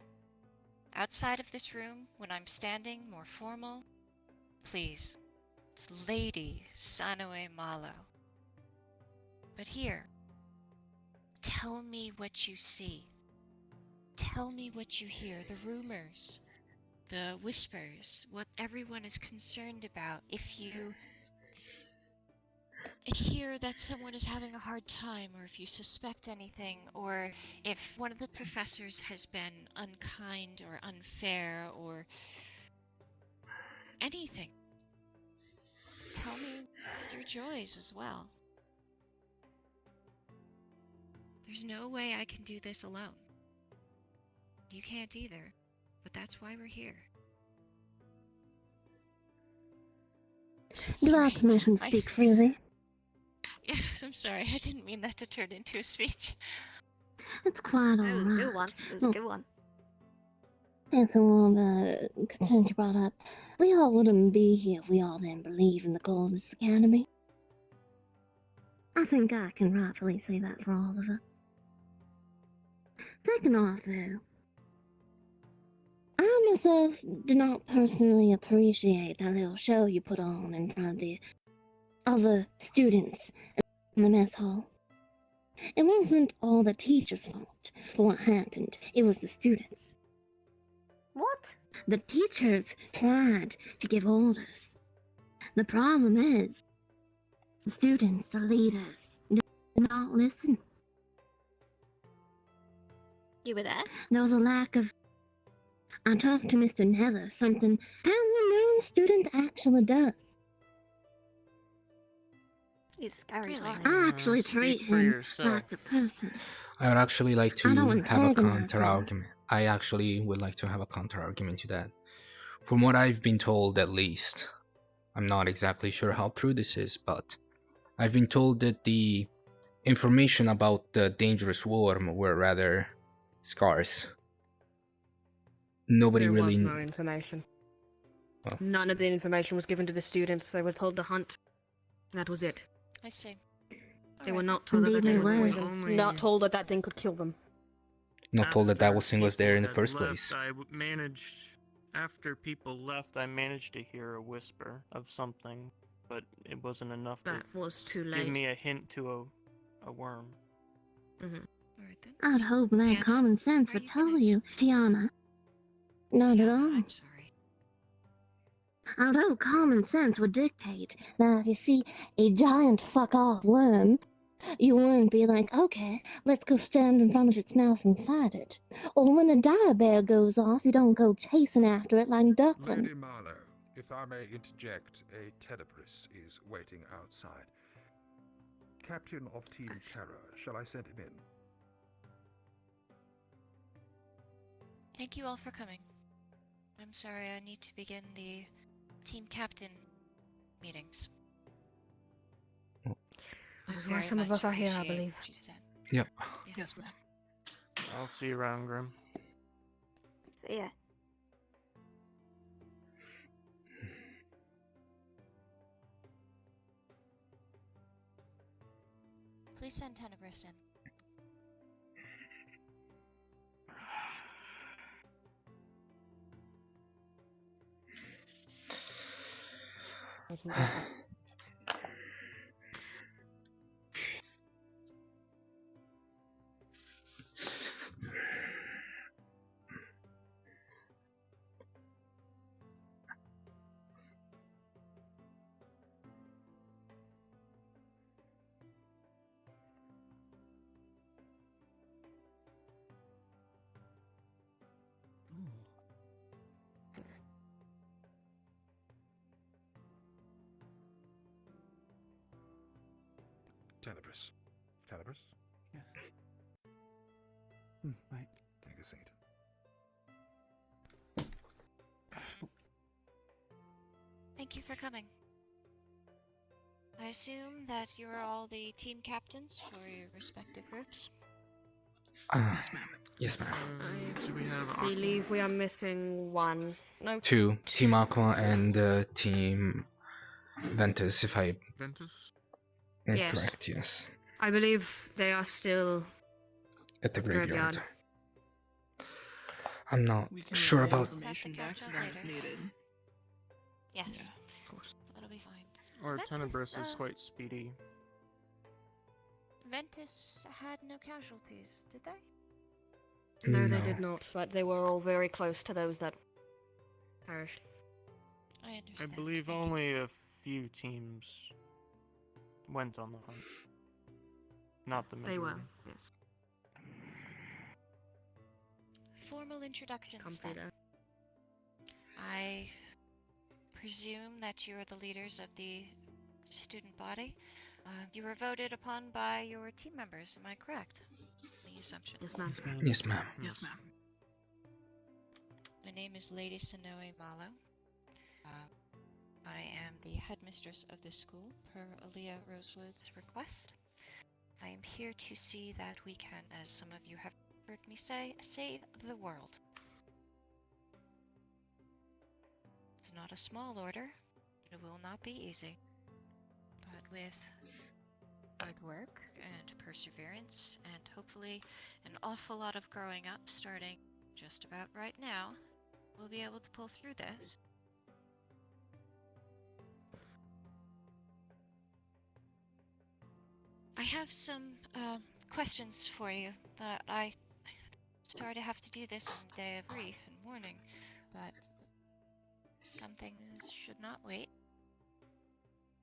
[SPEAKER 19] Outside of this room, when I'm standing more formal, please, it's Lady Sanoe Malo. But here, tell me what you see. Tell me what you hear, the rumors, the whispers, what everyone is concerned about. If you hear that someone is having a hard time, or if you suspect anything, or if one of the professors has been unkind or unfair or anything, tell me your joys as well. There's no way I can do this alone. You can't either, but that's why we're here.
[SPEAKER 18] Do I have permission to speak freely?
[SPEAKER 19] Yes, I'm sorry. I didn't mean that to turn into a speech.
[SPEAKER 18] It's quite
[SPEAKER 17] It was a
[SPEAKER 18] alright.
[SPEAKER 17] good one. It was a good one.
[SPEAKER 18] Answer all the concerns you brought up. We all wouldn't be here if we all didn't believe in the goal of this academy. I think I can rightfully say that for all of us. Second off, though, I myself do not personally appreciate that little show you put on in front of the other students in the mess hall. It wasn't all the teachers' fault for what happened. It was the students.
[SPEAKER 17] What?
[SPEAKER 18] The teachers tried to give orders. The problem is, the students, the leaders, do not listen.
[SPEAKER 17] You were there?
[SPEAKER 18] There was a lack of... I talked to Mr. Nether, something apparently no student actually does.
[SPEAKER 17] He's scary.
[SPEAKER 19] Really?
[SPEAKER 18] I actually treat
[SPEAKER 16] speak for
[SPEAKER 18] him
[SPEAKER 16] yourself.
[SPEAKER 18] like a person.
[SPEAKER 2] I would actually like to
[SPEAKER 18] I don't
[SPEAKER 2] have a
[SPEAKER 18] antagonize
[SPEAKER 2] counter
[SPEAKER 18] him.
[SPEAKER 2] argument. I actually would like to have a counter argument to that. From what I've been told, at least, I'm not exactly sure how true this is, but I've been told that the information about the dangerous worm were rather scarce. Nobody
[SPEAKER 9] There
[SPEAKER 2] really
[SPEAKER 9] was no information.
[SPEAKER 2] Well.
[SPEAKER 9] None of the information was given to the students. They were told to hunt. That was it.
[SPEAKER 19] I see.
[SPEAKER 9] They were not told that
[SPEAKER 18] Indeed
[SPEAKER 9] that thing
[SPEAKER 18] they
[SPEAKER 9] was
[SPEAKER 18] were.
[SPEAKER 9] poison. Not told that that thing could kill them.
[SPEAKER 2] not told that that was thing was there in the
[SPEAKER 16] Had
[SPEAKER 2] first
[SPEAKER 16] left,
[SPEAKER 2] place.
[SPEAKER 16] After people left, I managed to hear a whisper of something, but it wasn't enough
[SPEAKER 9] That was too
[SPEAKER 16] give
[SPEAKER 9] late.
[SPEAKER 16] me a hint to a worm.
[SPEAKER 18] I'd hope that common sense would tell you, Tiana. Not at all.
[SPEAKER 19] I'm sorry.
[SPEAKER 18] I'd hope common sense would dictate that if you see a giant fuck-off worm, you wouldn't be like, okay, let's go stand in front of its mouth and fight it. Or when a dire bear goes off, you don't go chasing after it like duckling.
[SPEAKER 20] Lady Marlowe, if I may interject, a Tenebris is waiting outside. Captain of Team Terror, shall I send him in?
[SPEAKER 19] Thank you all for coming. I'm sorry, I need to begin the team captain meetings.
[SPEAKER 9] That is why some of us are here, I believe.
[SPEAKER 2] Yep.
[SPEAKER 19] Yes, ma'am.
[SPEAKER 16] I'll see you around, Grim.
[SPEAKER 17] See ya.
[SPEAKER 19] Please send Tenebris in.
[SPEAKER 20] Tenebris. Tenebris?
[SPEAKER 14] Yeah. Right.
[SPEAKER 20] Take a seat.
[SPEAKER 19] Thank you for coming. I assume that you're all the team captains for your respective groups.
[SPEAKER 2] Yes, ma'am. Yes, ma'am.
[SPEAKER 1] Do we have
[SPEAKER 9] I believe we are missing one. No.
[SPEAKER 2] Two. Team Aqua and Team Ventus, if I
[SPEAKER 4] Ventus?
[SPEAKER 2] am
[SPEAKER 9] Yes.
[SPEAKER 2] correct, yes.
[SPEAKER 9] I believe they are still
[SPEAKER 2] At the graveyard.
[SPEAKER 9] graveyard.
[SPEAKER 2] I'm not
[SPEAKER 1] We can
[SPEAKER 2] sure
[SPEAKER 1] relay
[SPEAKER 2] about...
[SPEAKER 1] information back to them if needed.
[SPEAKER 19] Yes.
[SPEAKER 1] Of course.
[SPEAKER 19] That'll be fine.
[SPEAKER 16] Our
[SPEAKER 19] Ventus,
[SPEAKER 16] Tenebris is quite speedy.
[SPEAKER 19] Ventus had no casualties, did they?
[SPEAKER 9] No, they did not, but they were all very close to those that perished.
[SPEAKER 19] I
[SPEAKER 16] I
[SPEAKER 19] understand.
[SPEAKER 16] believe only a few teams went on the hunt. Not the majority.
[SPEAKER 9] They were, yes.
[SPEAKER 19] Formal introductions
[SPEAKER 9] Come through
[SPEAKER 19] then.
[SPEAKER 9] there.
[SPEAKER 19] I presume that you are the leaders of the student body. You were voted upon by your team members, am I correct? The assumption.
[SPEAKER 9] Yes, ma'am.
[SPEAKER 2] Yes, ma'am.
[SPEAKER 1] Yes, ma'am.
[SPEAKER 19] My name is Lady Sonoe Malo. I am the headmistress of this school, per Aaliyah Rosewood's request. I am here to see that we can, as some of you have heard me say, save the world. It's not a small order. It will not be easy. But with hard work and perseverance and hopefully an awful lot of growing up starting just about right now, we'll be able to pull through this. I have some questions for you that sorry to have to do this on a day of grief and mourning, but some things should not wait.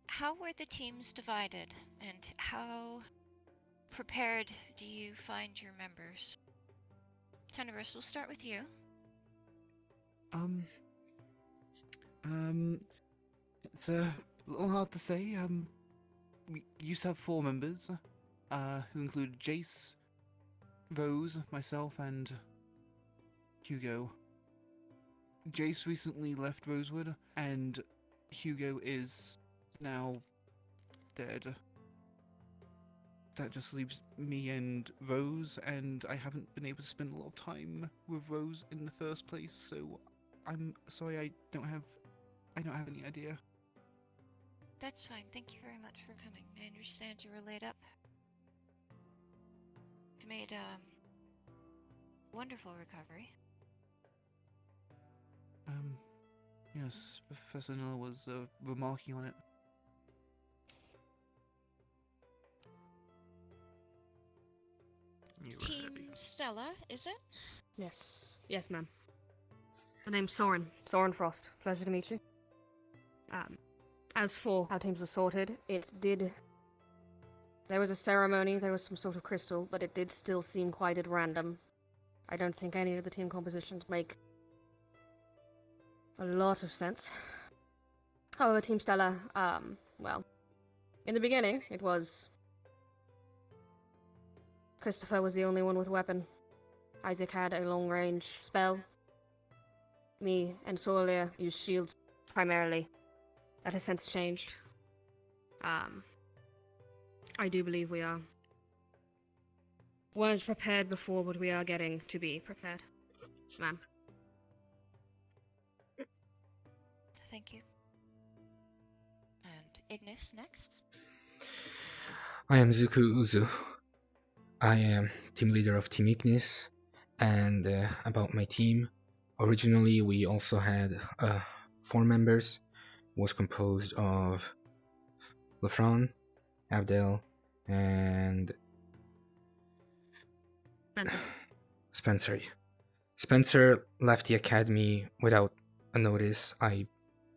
[SPEAKER 19] How were the teams divided, and how prepared do you find your members? Tenebris, we'll start with you.
[SPEAKER 14] It's a little hard to say. We used to have 4 members, who included Jace, Rose, myself, and Hugo. Jace recently left Rosewood, and Hugo is now dead. That just leaves me and Rose, and I haven't been able to spend a lot of time with Rose in the first place, so I'm sorry I don't have any idea.
[SPEAKER 19] That's fine. Thank you very much for coming. I understand you were laid up. You made wonderful recovery.
[SPEAKER 14] Yes, Professor Nilla was remarking on it.
[SPEAKER 19] Team Stella, is it?
[SPEAKER 9] Yes. Yes, ma'am. My name's Soren. Soren Frost. Pleasure to meet you. As for how teams were sorted, there was a ceremony, there was some sort of crystal, but it did still seem quite at random. I don't think any of the team compositions make a lot of sense. However, Team Stella, well, in the beginning, it was Christopher was the only one with a weapon. Isaac had a long-range spell. Me and Solia used shields primarily. That has since changed. I do believe we weren't prepared before, but we are getting to be prepared. Ma'am.
[SPEAKER 19] Thank you. And Ignis next.
[SPEAKER 2] I am Zuku Uzu. I am team leader of Team Ignis, and about my team, originally we also had 4 members. It was composed of Lefron, Abdel, and Spencer. Spencer left the academy without a notice. I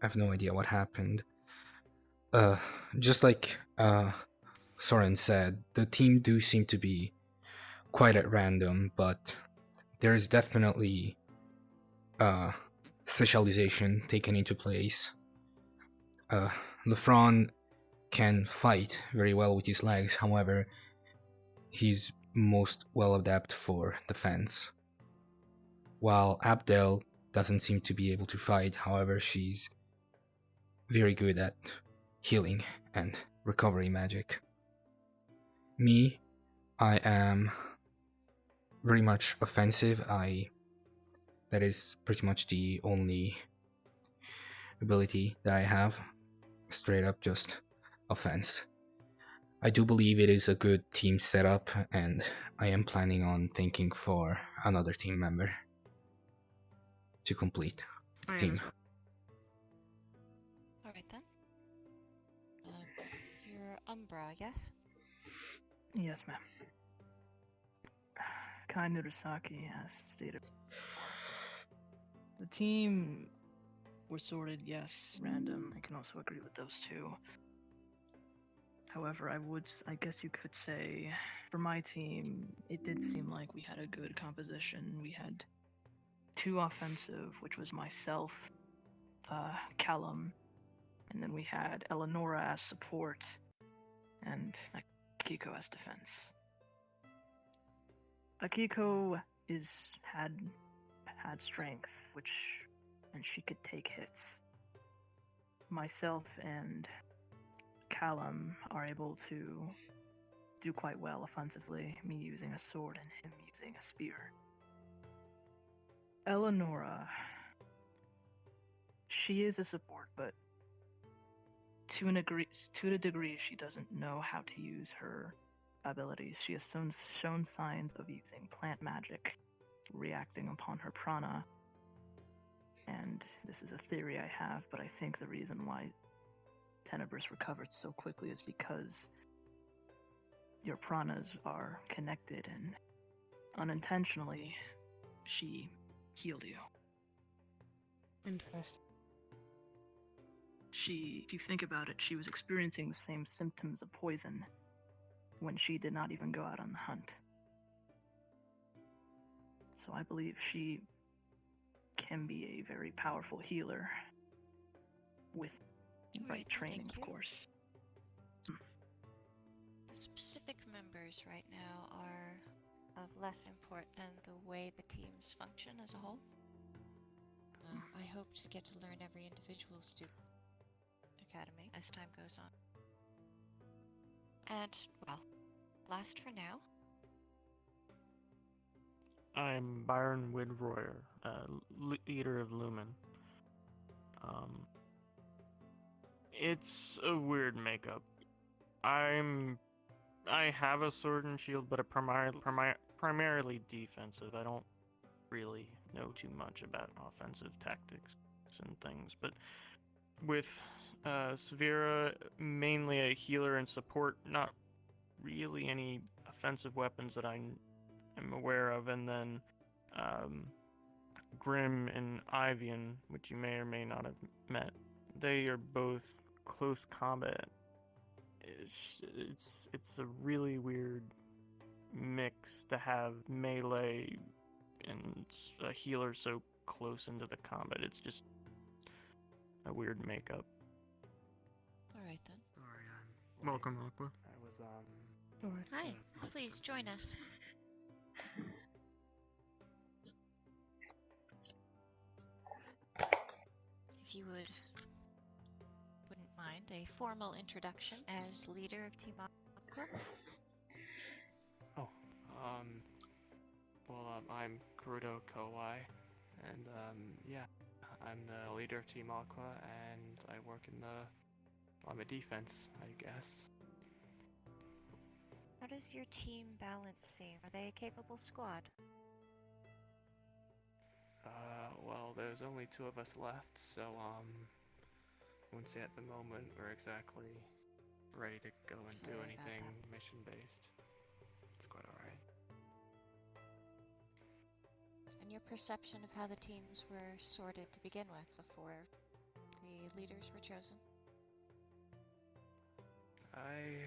[SPEAKER 2] have no idea what happened. Just like Soren said, the team do seem to be quite at random, but there is definitely specialization taken into place. Lefron can fight very well with his legs, however, he's most well adept for defense. While Abdel doesn't seem to be able to fight, however, she's very good at healing and recovery magic. Me, I am very much offensive. That is pretty much the only ability that I have. Straight up just offense. I do believe it is a good team setup, and I am planning on thinking for another team member to complete the team.
[SPEAKER 19] Alright then. You're Umbra, yes?
[SPEAKER 1] Yes, ma'am. Kai Nurasaki has stated. The team were sorted, yes, random. I can also agree with those two. However, I guess you could say, for my team, it did seem like we had a good composition. We had 2 offensive, which was myself, Callum, and then we had Eleonora as support, and Akiko as defense. Akiko had strength, and she could take hits. Myself and Callum are able to do quite well offensively, me using a sword and him using a spear. Eleonora, she is a support, but to a degree she doesn't know how to use her abilities. She has shown signs of using plant magic, reacting upon her prana, and this is a theory I have, but I think the reason why Tenebris recovered so quickly is because your pranas are connected, and unintentionally she healed you.
[SPEAKER 9] Interesting.
[SPEAKER 1] If you think about it, she was experiencing the same symptoms of poison when she did not even go out on the hunt. So I believe she can be a very powerful healer with right training, of course.
[SPEAKER 19] The specific members right now are of less import than the way the teams function as a whole. I hope to get to learn every individual student academy as time goes on. And, well, last for now.
[SPEAKER 16] I'm Byron Widroyer, leader of Lumen. It's a weird makeup. I have a sword and shield, but primarily defensive. I don't really know too much about offensive tactics and things, but with Severa, mainly a healer and support, not really any offensive weapons that I am aware of, and then Grim and Ivian, which you may or may not have met. They are both close combat. It's a really weird mix to have melee and a healer so close into the combat. It's just a weird makeup.
[SPEAKER 19] Alright then.
[SPEAKER 16] Sorry, welcome, Aqua.
[SPEAKER 6] I was,
[SPEAKER 19] Hi, please join us. If you wouldn't mind a formal introduction as leader of Team Aqua.
[SPEAKER 10] I'm Kurudo Kowai, and yeah, I'm the leader of Team Aqua, and I work in I'm a defense, I guess.
[SPEAKER 19] How does your team balance seem? Are they a capable squad?
[SPEAKER 10] Well, there's only 2 of us left, so I wouldn't say at the moment we're exactly ready to go and do anything mission-based. It's quite alright.
[SPEAKER 19] And your perception of how the teams were sorted to begin with before the leaders were chosen?
[SPEAKER 10] I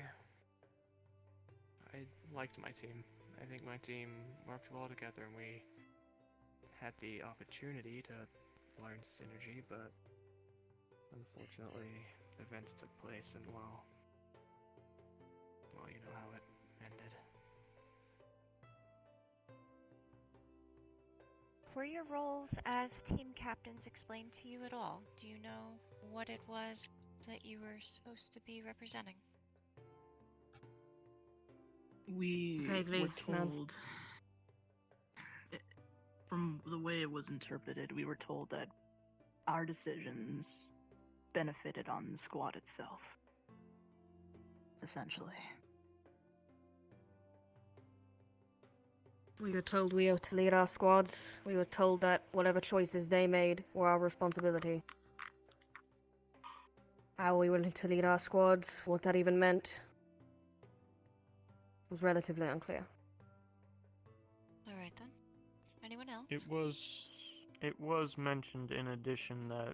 [SPEAKER 10] liked my team. I think my team worked well together, and we had the opportunity to learn synergy, but unfortunately events took place, and well, you know how it ended.
[SPEAKER 19] Were your roles as team captains explained to you at all? Do you know what it was that you were supposed to be representing?
[SPEAKER 1] We
[SPEAKER 9] Vaguely,
[SPEAKER 1] were
[SPEAKER 9] no.
[SPEAKER 1] told, from the way it was interpreted, we were told that our decisions benefited on the squad itself. Essentially.
[SPEAKER 9] We were told we were to lead our squads. We were told that whatever choices they made were our responsibility. How we were to lead our squads, what that even meant, was relatively unclear.
[SPEAKER 19] Alright then. Anyone else?
[SPEAKER 10] It was mentioned in addition that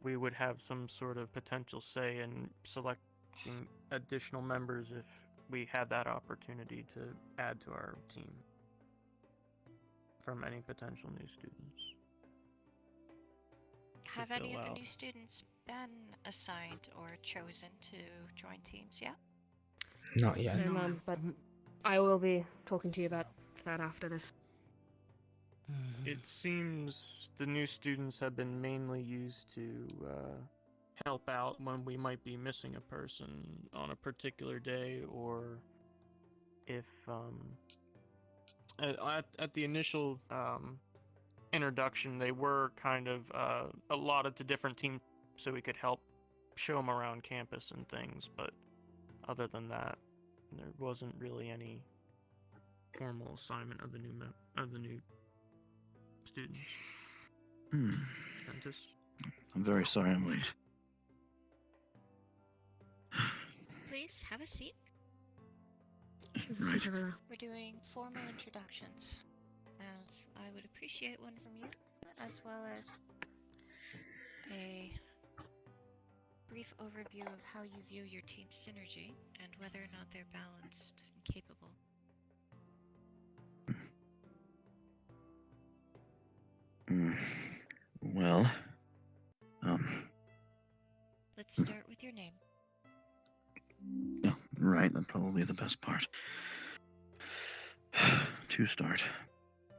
[SPEAKER 10] we would have some sort of potential say in selecting additional members if we had that opportunity to add to our team from any potential new students.
[SPEAKER 19] Have any of the new students been assigned or chosen to join teams yet?
[SPEAKER 2] Not yet.
[SPEAKER 9] No, ma'am, but I will be talking to you about that after this.
[SPEAKER 10] It seems the new students have been mainly used to help out when we might be missing a person on a particular day, or if at the initial introduction they were kind of allotted to different teams so we could help show them around campus and things, but other than that there wasn't really any formal assignment of the new students. Ventus?
[SPEAKER 21] I'm very sorry I'm late.
[SPEAKER 19] Please, have a seat.
[SPEAKER 21] Right.
[SPEAKER 19] We're doing formal introductions, as I would appreciate one from you, as well as a brief overview of how you view your team's synergy and whether or not they're balanced and capable.
[SPEAKER 21] Well,
[SPEAKER 19] Let's start with your name.
[SPEAKER 21] oh, right, that's probably the best part. To start,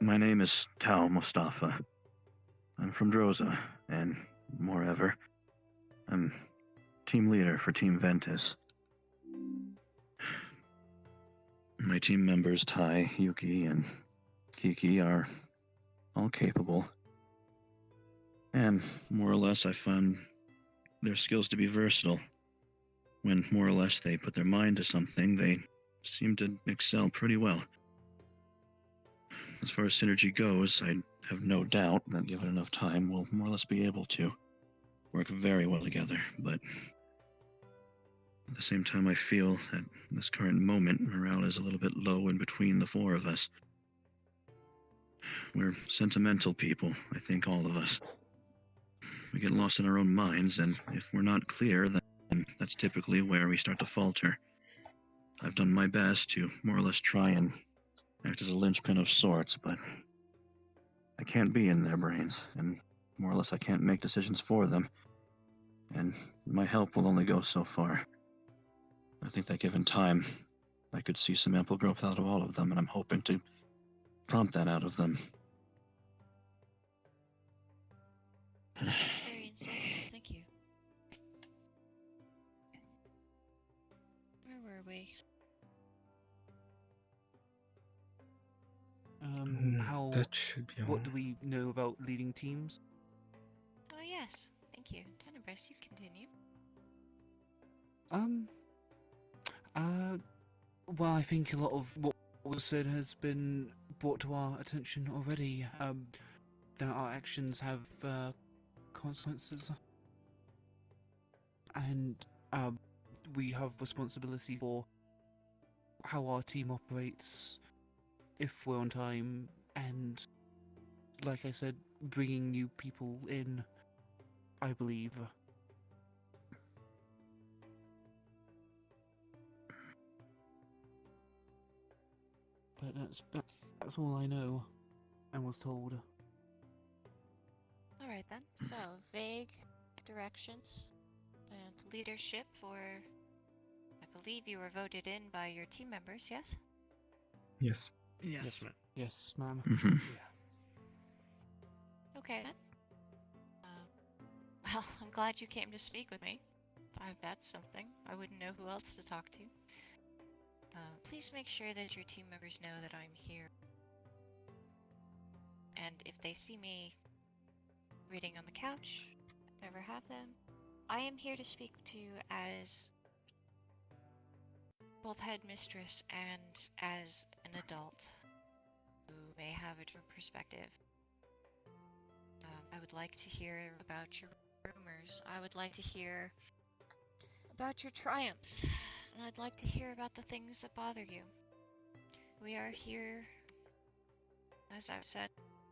[SPEAKER 21] my name is Tao Mustafa. I'm from Droza, and moreover, I'm team leader for Team Ventus. My team members Tai, Yuki, and Kiki are all capable. And more or less I found their skills to be versatile. When more or less they put their mind to something, they seem to excel pretty well. As far as synergy goes, I have no doubt that given enough time, we'll more or less be able to work very well together, but at the same time I feel at this current moment, morale is a little bit low in between the four of us. We're sentimental people, I think all of us. We get lost in our own minds, and if we're not clear, then that's typically where we start to falter. I've done my best to more or less try and act as a linchpin of sorts, but I can't be in their brains, and more or less I can't make decisions for them, and my help will only go so far. I think that given time, I could see some ample growth out of all of them, and I'm hoping to prompt that out of them.
[SPEAKER 19] Very insightful, thank you. Where were we?
[SPEAKER 3] How?
[SPEAKER 2] That should be
[SPEAKER 3] What
[SPEAKER 2] on.
[SPEAKER 3] do we know about leading teams?
[SPEAKER 19] Oh yes, thank you. Tenebris, you continue.
[SPEAKER 3] Well, I think a lot of what was said has been brought to our attention already. That our actions have consequences, and we have responsibility for how our team operates, if we're on time, and like I said, bringing new people in, I believe. But that's all I know and was told.
[SPEAKER 19] Alright then, so vague directions and leadership for, I believe you were voted in by your team members, yes?
[SPEAKER 2] Yes.
[SPEAKER 1] Yes.
[SPEAKER 3] Yes, ma'am.
[SPEAKER 21] Mhm.
[SPEAKER 19] Okay then. Well, I'm glad you came to speak with me. That's something. I wouldn't know who else to talk to. Please make sure that your team members know that I'm here. And if they see me reading on the couch, never have them, I am here to speak to you as both headmistress and as an adult who may have a different perspective. I would like to hear about your rumors. I would like to hear about your triumphs. And I'd like to hear about the things that bother you. We are here, as I've said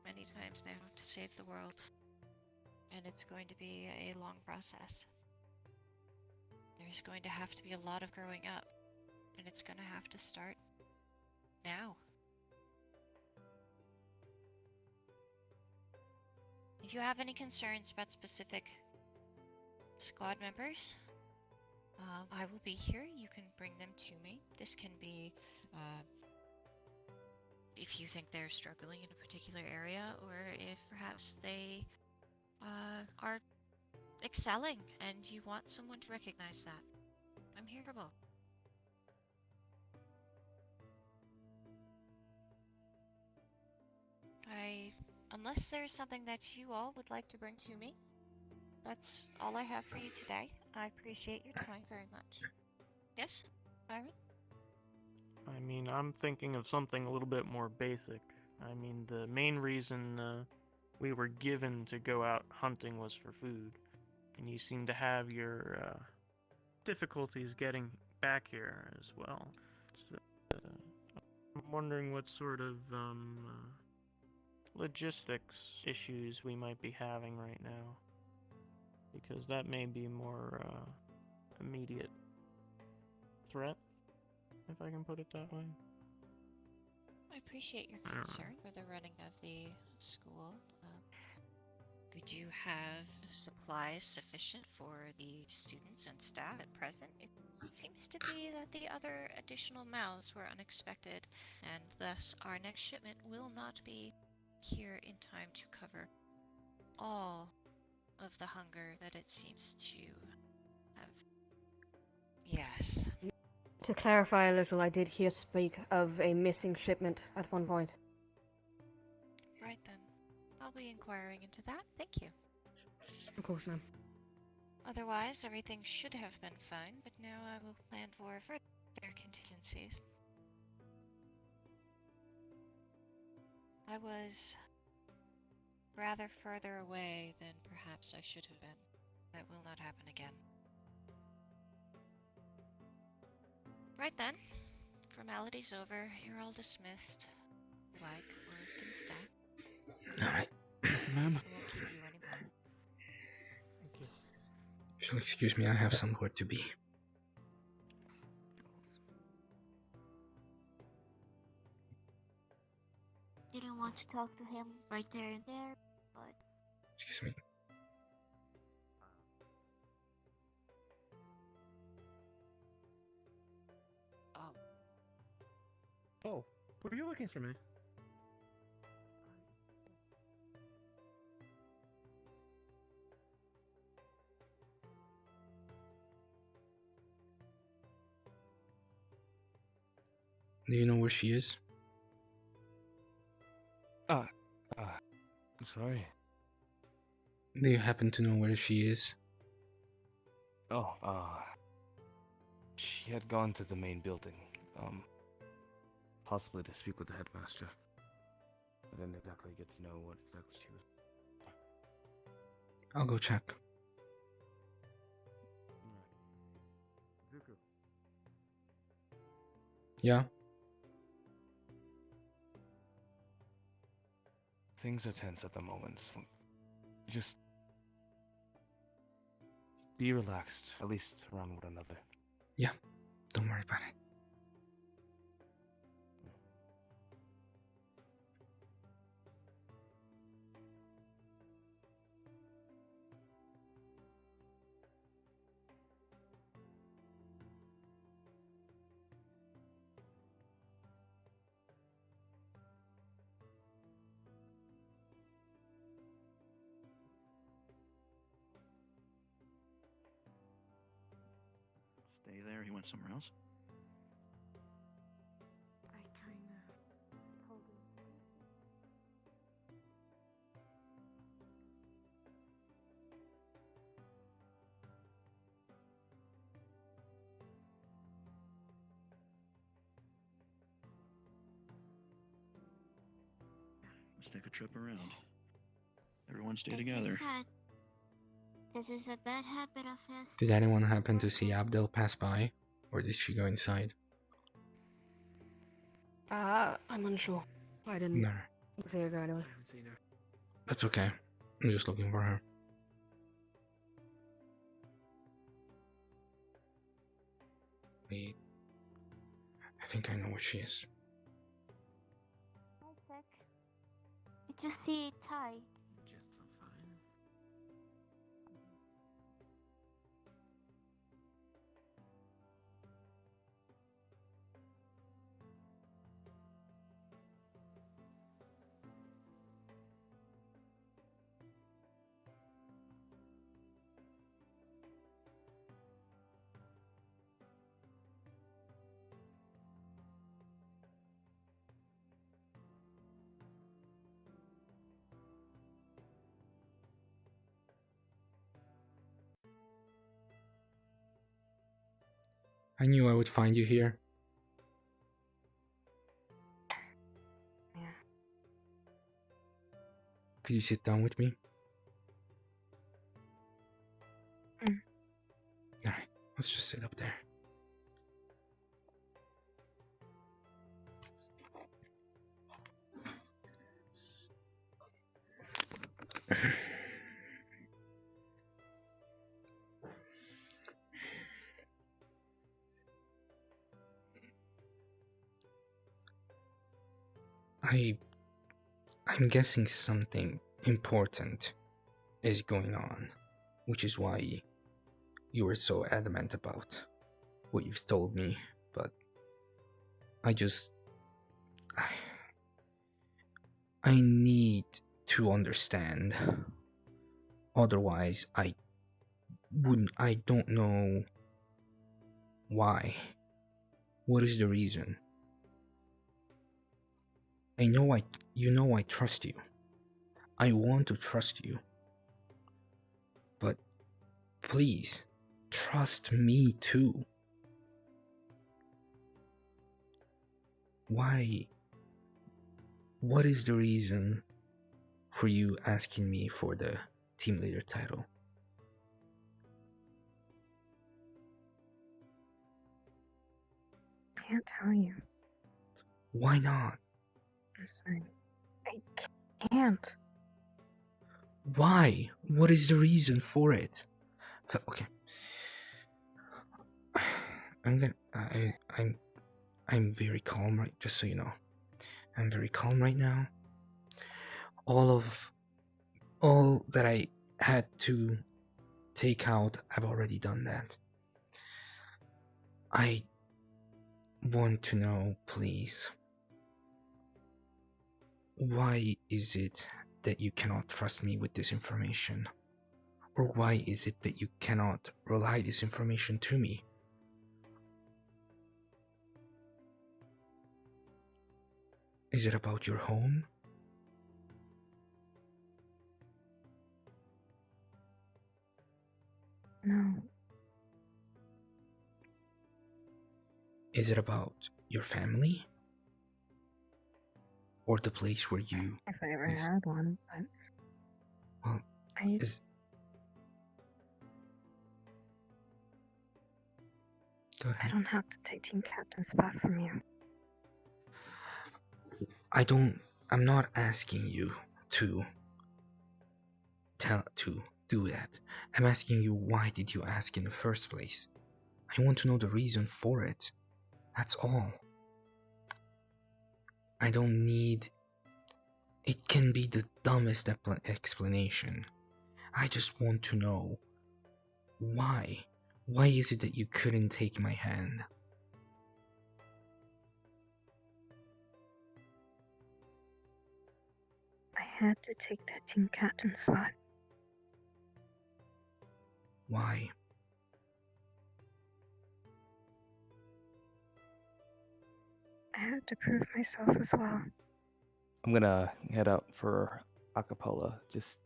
[SPEAKER 19] many times now, to save the world. And it's going to be a long process. There's going to have to be a lot of growing up. And it's going to have to start now. If you have any concerns about specific squad members, I will be here. You can bring them to me. This can be if you think they're struggling in a particular area, or if perhaps they are excelling and you want someone to recognize that. I'm here for both. Unless there's something that you all would like to bring to me, that's all I have for you today. I appreciate your time very much. Yes, Byron?
[SPEAKER 16] I mean, I'm thinking of something a little bit more basic. I mean, the main reason we were given to go out hunting was for food, and you seem to have your difficulties getting back here as well. So, I'm wondering what sort of logistics issues we might be having right now, because that may be more immediate threat, if I can put it that way.
[SPEAKER 19] I appreciate your concern for the running of the school. We do have supplies sufficient for the students and staff at present. It seems to be that the other additional mouths were unexpected, and thus our next shipment will not be here in time to cover all of the hunger that it seems to have. Yes.
[SPEAKER 9] To clarify a little, I did hear speak of a missing shipment at one point.
[SPEAKER 19] Right then. I'll be inquiring into that. Thank you.
[SPEAKER 9] Of course, ma'am.
[SPEAKER 19] Otherwise, everything should have been fine, but now I will plan for further contingencies. I was rather further away than perhaps I should have been. That will not happen again. Right then. Formalities over. You're all dismissed. Like, or can stay.
[SPEAKER 2] Alright.
[SPEAKER 3] Ma'am?
[SPEAKER 19] I won't keep you anymore.
[SPEAKER 16] Thank you.
[SPEAKER 2] If you'll excuse me, I have somewhere to be.
[SPEAKER 17] Didn't want to talk to him right there and there, but...
[SPEAKER 2] Excuse me.
[SPEAKER 16] Oh, were you looking for me?
[SPEAKER 2] Do you know where she is?
[SPEAKER 15] I'm sorry.
[SPEAKER 2] Do you happen to know where she is?
[SPEAKER 15] Oh, she had gone to the main building, possibly to speak with the headmaster. I didn't exactly get to know what exactly she was.
[SPEAKER 2] I'll go check.
[SPEAKER 15] Zuko.
[SPEAKER 2] Yeah?
[SPEAKER 15] Things are tense at the moment, so just be relaxed, at least around one another.
[SPEAKER 2] Yeah, don't worry about it.
[SPEAKER 21] went somewhere else.
[SPEAKER 13] I kinda pulled him.
[SPEAKER 21] Let's take a trip around. Everyone stay
[SPEAKER 17] Like I
[SPEAKER 21] together.
[SPEAKER 17] said, this is a bad habit of his.
[SPEAKER 2] Did anyone happen to see Abdel pass by? Or did she go inside?
[SPEAKER 9] I'm unsure. I didn't
[SPEAKER 2] No.
[SPEAKER 9] see her go anywhere.
[SPEAKER 10] I haven't seen her.
[SPEAKER 2] That's okay. I'm just looking for her. Wait. I think I know where she is.
[SPEAKER 17] Isaac, did you see Ty?
[SPEAKER 10] Just fine.
[SPEAKER 2] I knew I would find you here.
[SPEAKER 13] Yeah.
[SPEAKER 2] Could you sit down with me? Alright, let's just sit up there. I'm guessing something important is going on, which is why you were so adamant about what you've told me, but I need to understand. Otherwise, I don't know why. What is the reason? You know I trust you. I want to trust you. But please, trust me too. Why? What is the reason for you asking me for the team leader title?
[SPEAKER 13] Can't tell you.
[SPEAKER 2] Why not?
[SPEAKER 13] I'm sorry. I can't.
[SPEAKER 2] Why? What is the reason for it? Okay. I'm very calm, right? Just so you know. I'm very calm right now. All that I had to take out, I've already done that. I want to know, please, why is it that you cannot trust me with this information? Or why is it that you cannot rely this information to me? Is it about your home?
[SPEAKER 13] No.
[SPEAKER 2] Is it about your family? Or the place where you...
[SPEAKER 13] If I ever had one, but...
[SPEAKER 2] Well, Go ahead.
[SPEAKER 13] I don't have to take team captain's spot from you.
[SPEAKER 2] I'm not asking you to do that. I'm asking you, why did you ask in the first place? I want to know the reason for it. That's all. I don't need... It can be the dumbest explanation. I just want to know why. Why is it that you couldn't take my hand?
[SPEAKER 13] I had to take that team captain spot.
[SPEAKER 2] Why?
[SPEAKER 13] had to prove myself as well.
[SPEAKER 7] I'm gonna head out for acapella. Just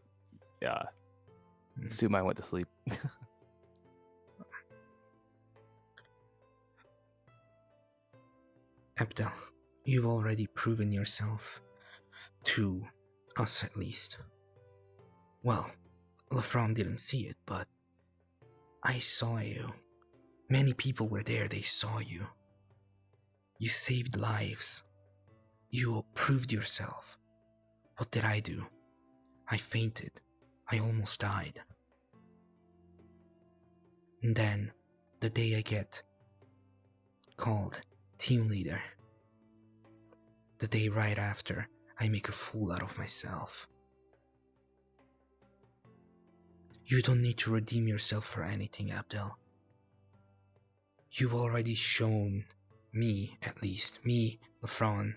[SPEAKER 7] assume I went to sleep.
[SPEAKER 2] Abdel, you've already proven yourself to us at least. Well, Lafron didn't see it, but I saw you. Many people were there, they saw you. You saved lives. You proved yourself. What did I do? I fainted. I almost died. And then, the day I get called team leader, the day right after, I make a fool out of myself. You don't need to redeem yourself for anything, Abdel. You've already shown me, at least, me, Lafron,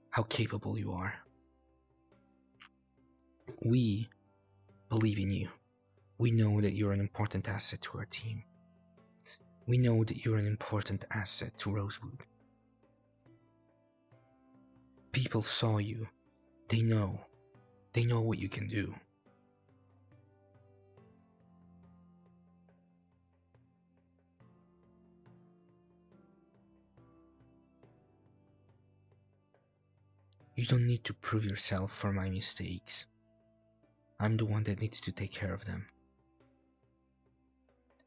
[SPEAKER 2] how capable you are. We believe in you. We know that you're an important asset to our team. We know that you're an important asset to Rosewood. People saw you. They know. They know what you can do. You don't need to prove yourself for my mistakes. I'm the one that needs to take care of them.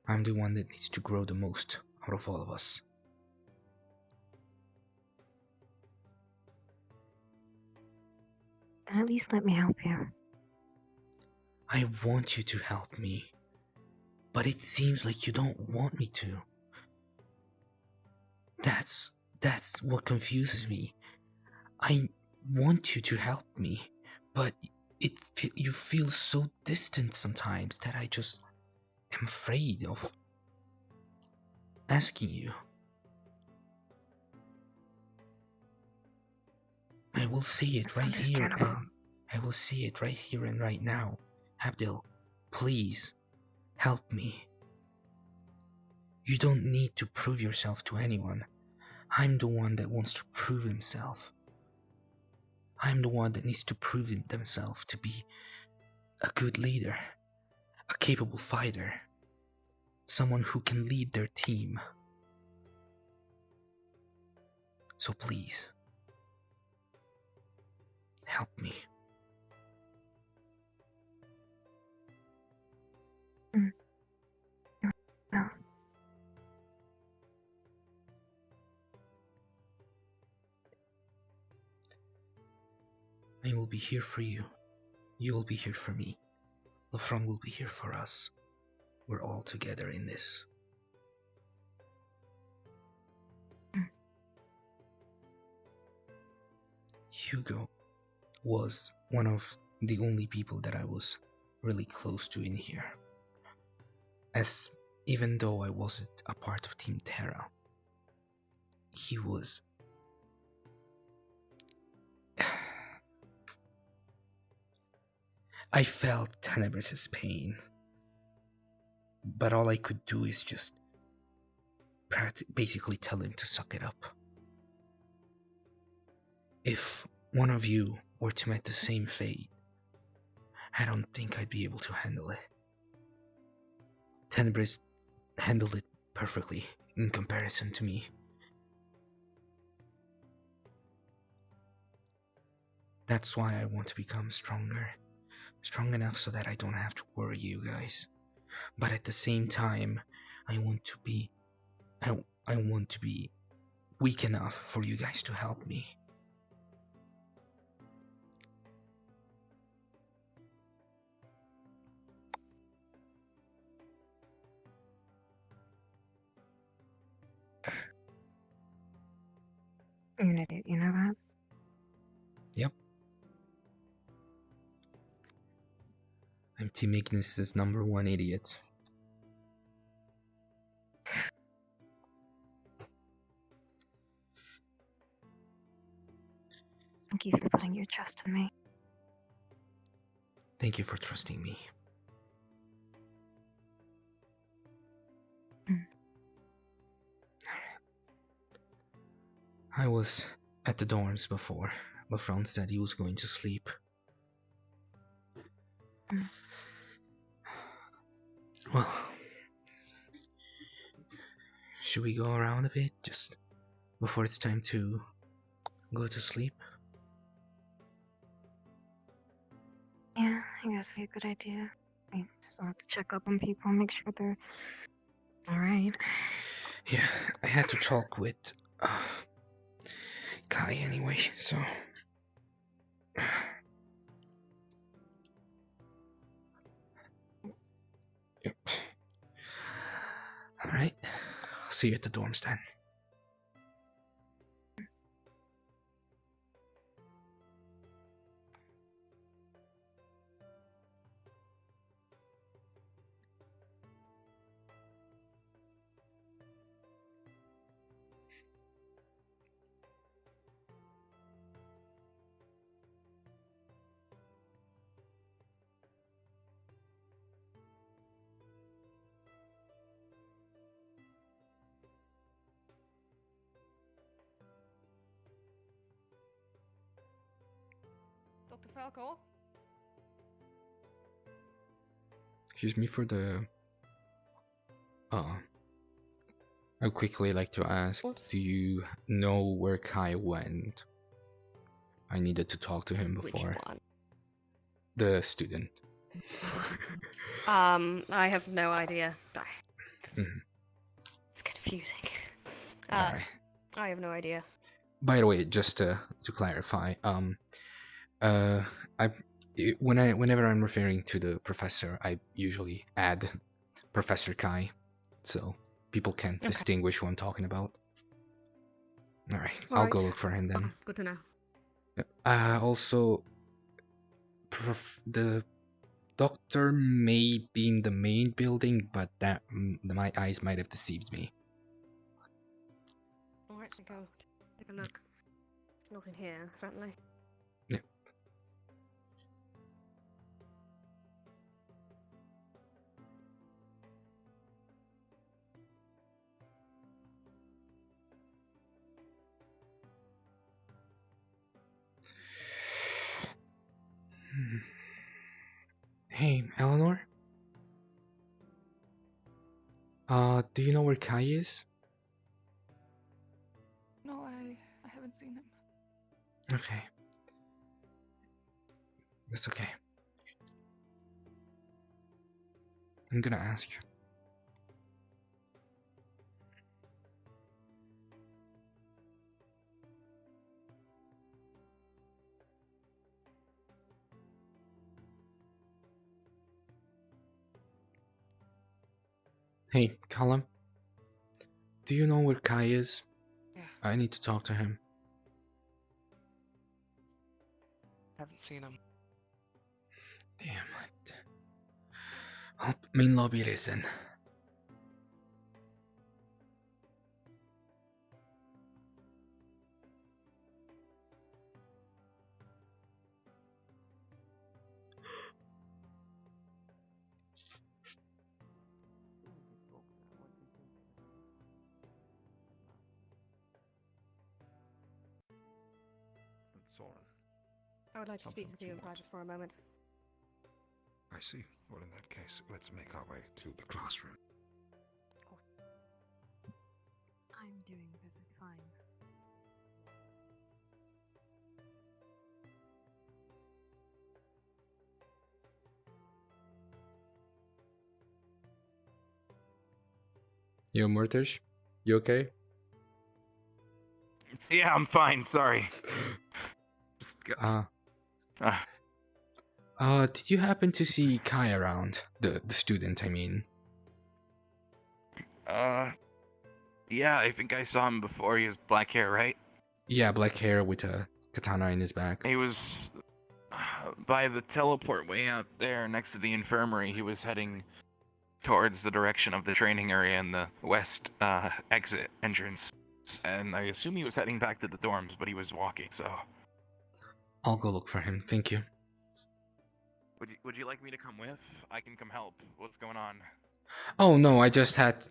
[SPEAKER 2] I'm the one that needs to grow the most out of all of us.
[SPEAKER 13] Then at least let me help you.
[SPEAKER 2] I want you to help me, but it seems like you don't want me to. That's what confuses me. I want you to help me, but you feel so distant sometimes that I just am afraid of asking you. I will say it right here, and I will say it right here and right now. Abdel, please help me. You don't need to prove yourself to anyone. I'm the one that wants to prove himself. I'm the one that needs to prove themselves to be a good leader, a capable fighter, someone who can lead their team. So please, help me.
[SPEAKER 13] No.
[SPEAKER 2] I will be here for you. You will be here for me. Lafron will be here for us. We're all together in this. Hugo was one of the only people that I was really close to in here. As even though I wasn't a part of Team Terra, he was... I felt Tenebris's pain, but all I could do is just basically tell him to suck it up. If one of you were to meet the same fate, I don't think I'd be able to handle it. Tenebris handled it perfectly in comparison to me. That's why I want to become stronger. Strong enough so that I don't have to worry you guys. But at the same time, I want to be weak enough for you guys to help me.
[SPEAKER 13] You're an idiot, you know that?
[SPEAKER 2] Yep. I'm Team Ignis' #1 idiot.
[SPEAKER 13] Thank you for putting your trust in me.
[SPEAKER 2] Thank you for trusting me. I was at the dorms before LaFrance said he was going to sleep. Well, should we go around a bit just before it's time to go to sleep?
[SPEAKER 13] Yeah, I guess it's a good idea. I still have to check up on people and make sure they're alright.
[SPEAKER 2] Yeah, I had to talk with Kai anyway, so... Yep. Alright, I'll see you at the dorms then.
[SPEAKER 12] Dr. Falco?
[SPEAKER 2] Excuse me for the... I'd quickly like to ask, do you know where Kai went? I needed to talk to him before.
[SPEAKER 9] Which one?
[SPEAKER 2] The student.
[SPEAKER 9] I have no idea.
[SPEAKER 2] Mhm.
[SPEAKER 9] It's confusing.
[SPEAKER 2] Alright.
[SPEAKER 9] I have no idea.
[SPEAKER 2] By the way, just to clarify, whenever I'm referring to the professor, I usually add Professor Kai, so people can distinguish who I'm talking about. Alright, I'll go look for him then.
[SPEAKER 9] Good to know.
[SPEAKER 2] Also, the doctor may be in the main building, but that my eyes might have deceived me.
[SPEAKER 9] Alright, so go take a look. There's nothing here, certainly.
[SPEAKER 2] Yeah. Hey, Eleanor? Do you know where Kai is?
[SPEAKER 1] No, I haven't seen him.
[SPEAKER 2] Okay. That's okay. I'm gonna ask you. Hey, Callum. Do you know where Kai is?
[SPEAKER 10] Yeah.
[SPEAKER 2] I need to talk to him.
[SPEAKER 10] Haven't seen him.
[SPEAKER 2] Damn it. Main lobby it is then.
[SPEAKER 20] Soren.
[SPEAKER 9] I would like to speak with you in private for a moment.
[SPEAKER 20] I see. Well, in that case, let's make our way to the classroom.
[SPEAKER 13] I'm doing perfectly fine.
[SPEAKER 2] Yo, Murtish? You okay?
[SPEAKER 8] Yeah, I'm fine. Sorry.
[SPEAKER 2] Did you happen to see Kai around? The student, I mean.
[SPEAKER 8] Yeah, I think I saw him before. He has black hair, right?
[SPEAKER 2] Yeah, black hair with a katana in his back.
[SPEAKER 8] He was by the teleport way out there next to the infirmary. He was heading towards the direction of the training area in the west exit entrance. And I assume he was heading back to the dorms, but he was walking, so...
[SPEAKER 2] I'll go look for him, thank you.
[SPEAKER 8] Would you like me to come with? I can come help. What's going on?
[SPEAKER 2] Oh no, I just had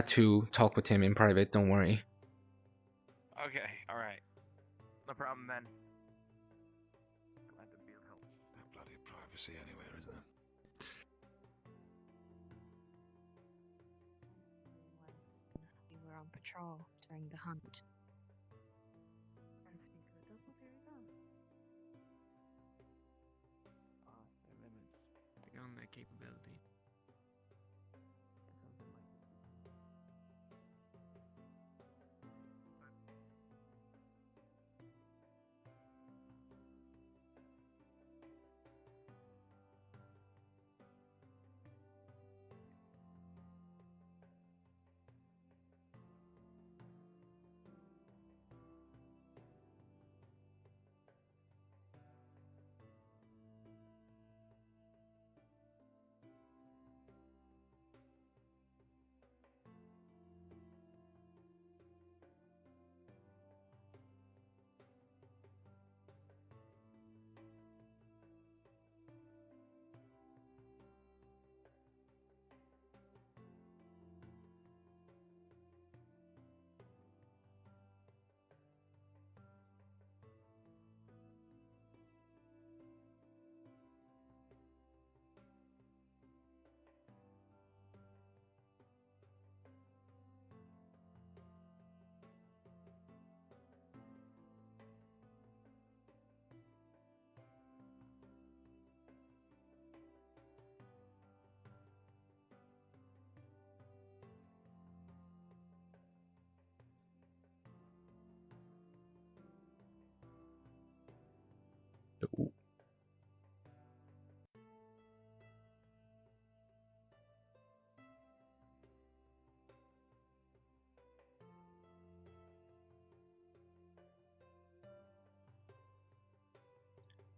[SPEAKER 2] to talk with him in private, don't worry.
[SPEAKER 8] Okay, alright. No problem then.
[SPEAKER 5] Glad to be of help. No bloody privacy anywhere, is there?
[SPEAKER 13] We were on patrol during the hunt. And there we go.
[SPEAKER 10] Their limits beyond their capability.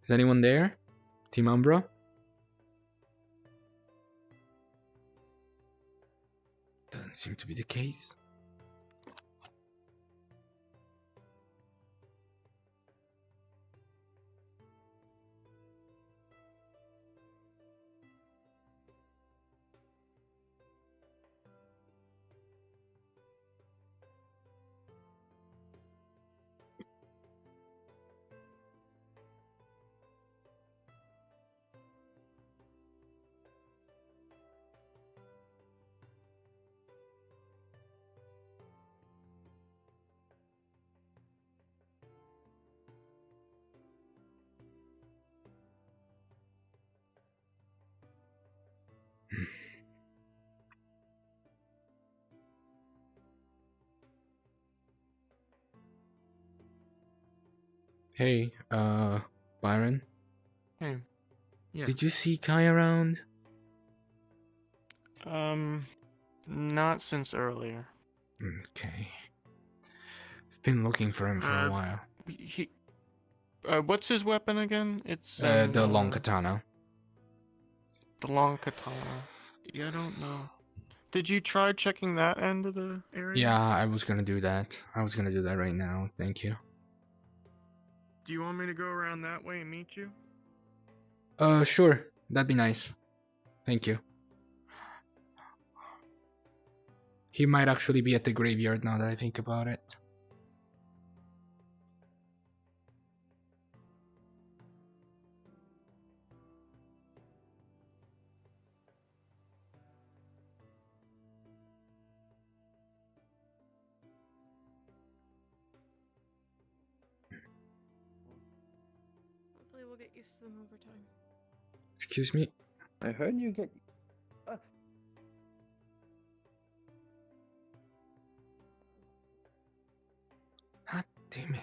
[SPEAKER 2] Is anyone there? Team Umbra? Doesn't seem to be the case. Hey, Byron?
[SPEAKER 16] Hey. Yeah.
[SPEAKER 2] Did you see Kai around?
[SPEAKER 16] Not since earlier.
[SPEAKER 2] Okay. I've been looking for him for a while.
[SPEAKER 16] What's his weapon again? It's
[SPEAKER 2] The long katana.
[SPEAKER 16] The long katana. Yeah, I don't know. Did you try checking that end of the area?
[SPEAKER 2] Yeah, I was gonna do that. I was gonna do that right now. Thank you.
[SPEAKER 16] Do you want me to go around that way and meet you?
[SPEAKER 2] Sure. That'd be nice. Thank you. He might actually be at the graveyard now that I think about it.
[SPEAKER 9] Hopefully we'll get used to them over time.
[SPEAKER 2] Excuse me?
[SPEAKER 15] I heard you get.
[SPEAKER 2] God damn it.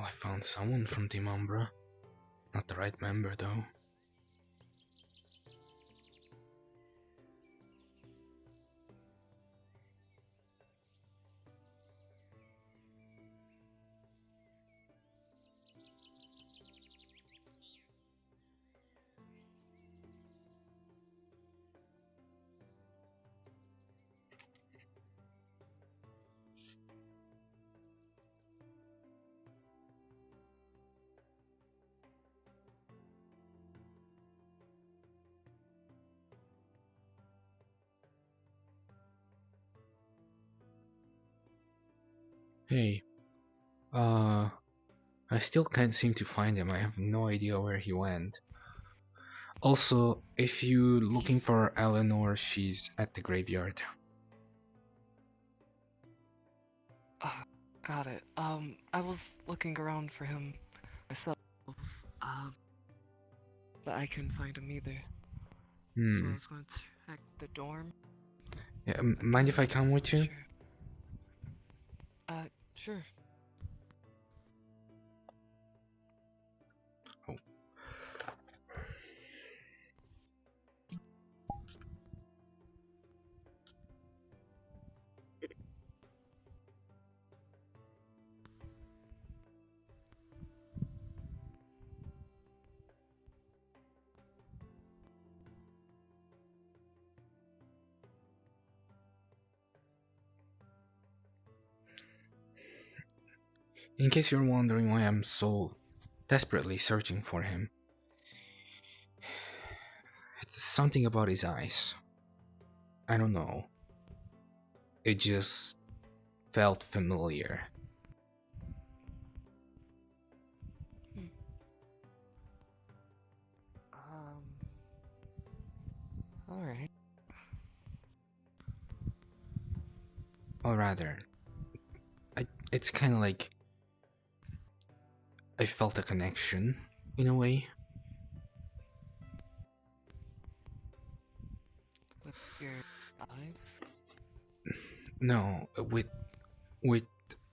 [SPEAKER 2] Well, I found someone from Team Umbra. Not the right member, though. Hey, I still can't seem to find him. I have no idea where he went. Also, if you're looking for Eleanor, she's at the graveyard.
[SPEAKER 11] Got it. I was looking around for him myself, but I couldn't find him either. So I was going to check the dorm.
[SPEAKER 2] Yeah, mind if I come with you?
[SPEAKER 11] Sure.
[SPEAKER 2] Oh. In case you're wondering why I'm so desperately searching for him, it's something about his eyes. I don't know. It just felt familiar.
[SPEAKER 11] Alright.
[SPEAKER 2] Or rather, it's kind of like I felt a connection in a way.
[SPEAKER 11] With your eyes?
[SPEAKER 2] No, with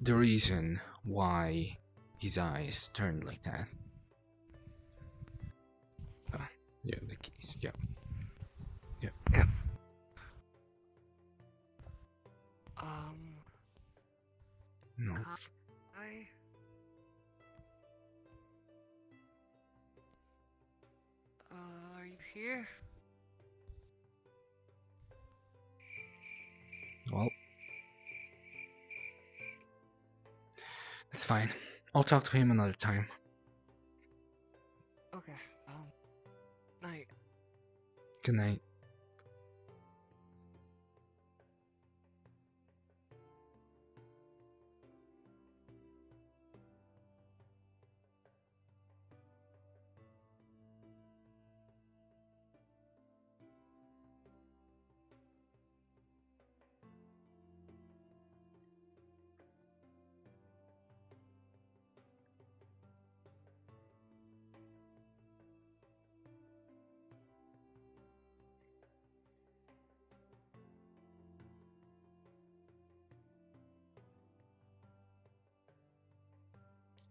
[SPEAKER 2] the reason why his eyes turned like that. Yeah, the keys. Yeah. Yeah.
[SPEAKER 11] Yeah.
[SPEAKER 2] No.
[SPEAKER 11] Are you here?
[SPEAKER 2] Well, that's fine. I'll talk to him another time.
[SPEAKER 11] Okay. Night.
[SPEAKER 2] Good night.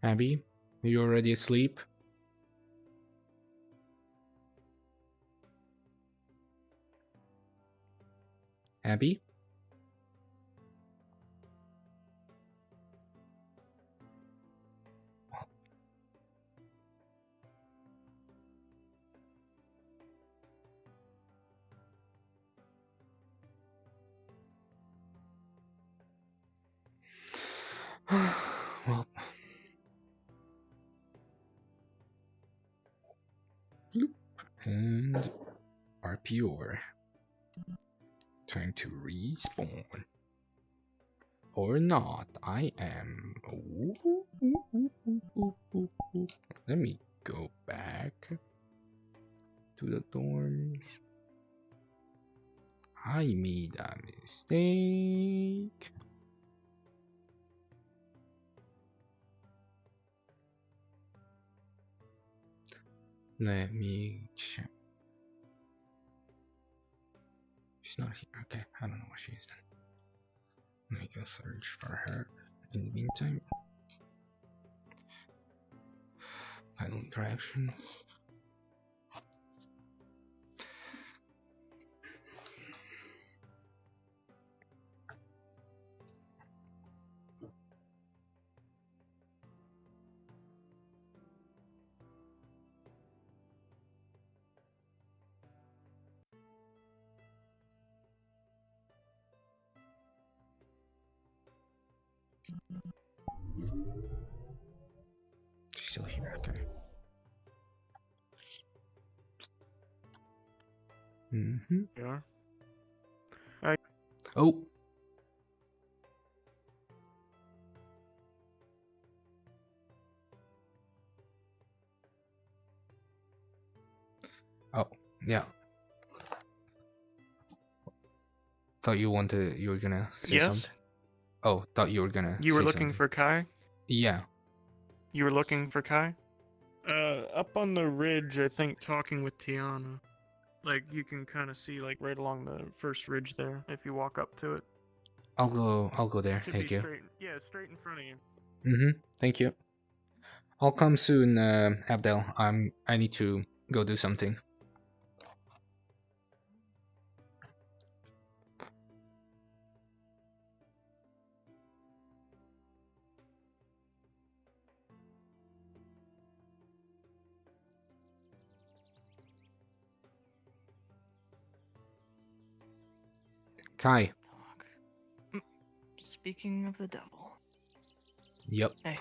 [SPEAKER 2] Abby, are you already asleep? Abby? Well, and RP over. Time to respawn. Or not, I am. Let me go back to the dorms. I made a mistake. Let me check. She's not here. Okay, I don't know where she is then. Let me go search for her in the meantime. interaction. Still here, okay. Mm-hmm.
[SPEAKER 16] Yeah.
[SPEAKER 2] Oh. Oh, yeah. Thought you were gonna say
[SPEAKER 16] Yes?
[SPEAKER 2] something. Oh, thought you were gonna
[SPEAKER 16] You were
[SPEAKER 2] say
[SPEAKER 16] looking
[SPEAKER 2] something.
[SPEAKER 16] for Kai?
[SPEAKER 2] Yeah.
[SPEAKER 16] You were looking for Kai? Up on the ridge, I think, talking with Tiana. Like, you can kind of see, like, right along the first ridge there, if you walk up to it.
[SPEAKER 2] I'll go there.
[SPEAKER 16] Should
[SPEAKER 2] Thank
[SPEAKER 16] be
[SPEAKER 2] you.
[SPEAKER 16] straight, yeah, straight in front of you.
[SPEAKER 2] Mm-hmm. Thank you. I'll come soon, Abdel. I need to go do something. Kai.
[SPEAKER 1] Speaking of the devil.
[SPEAKER 2] Yep.
[SPEAKER 1] Hey.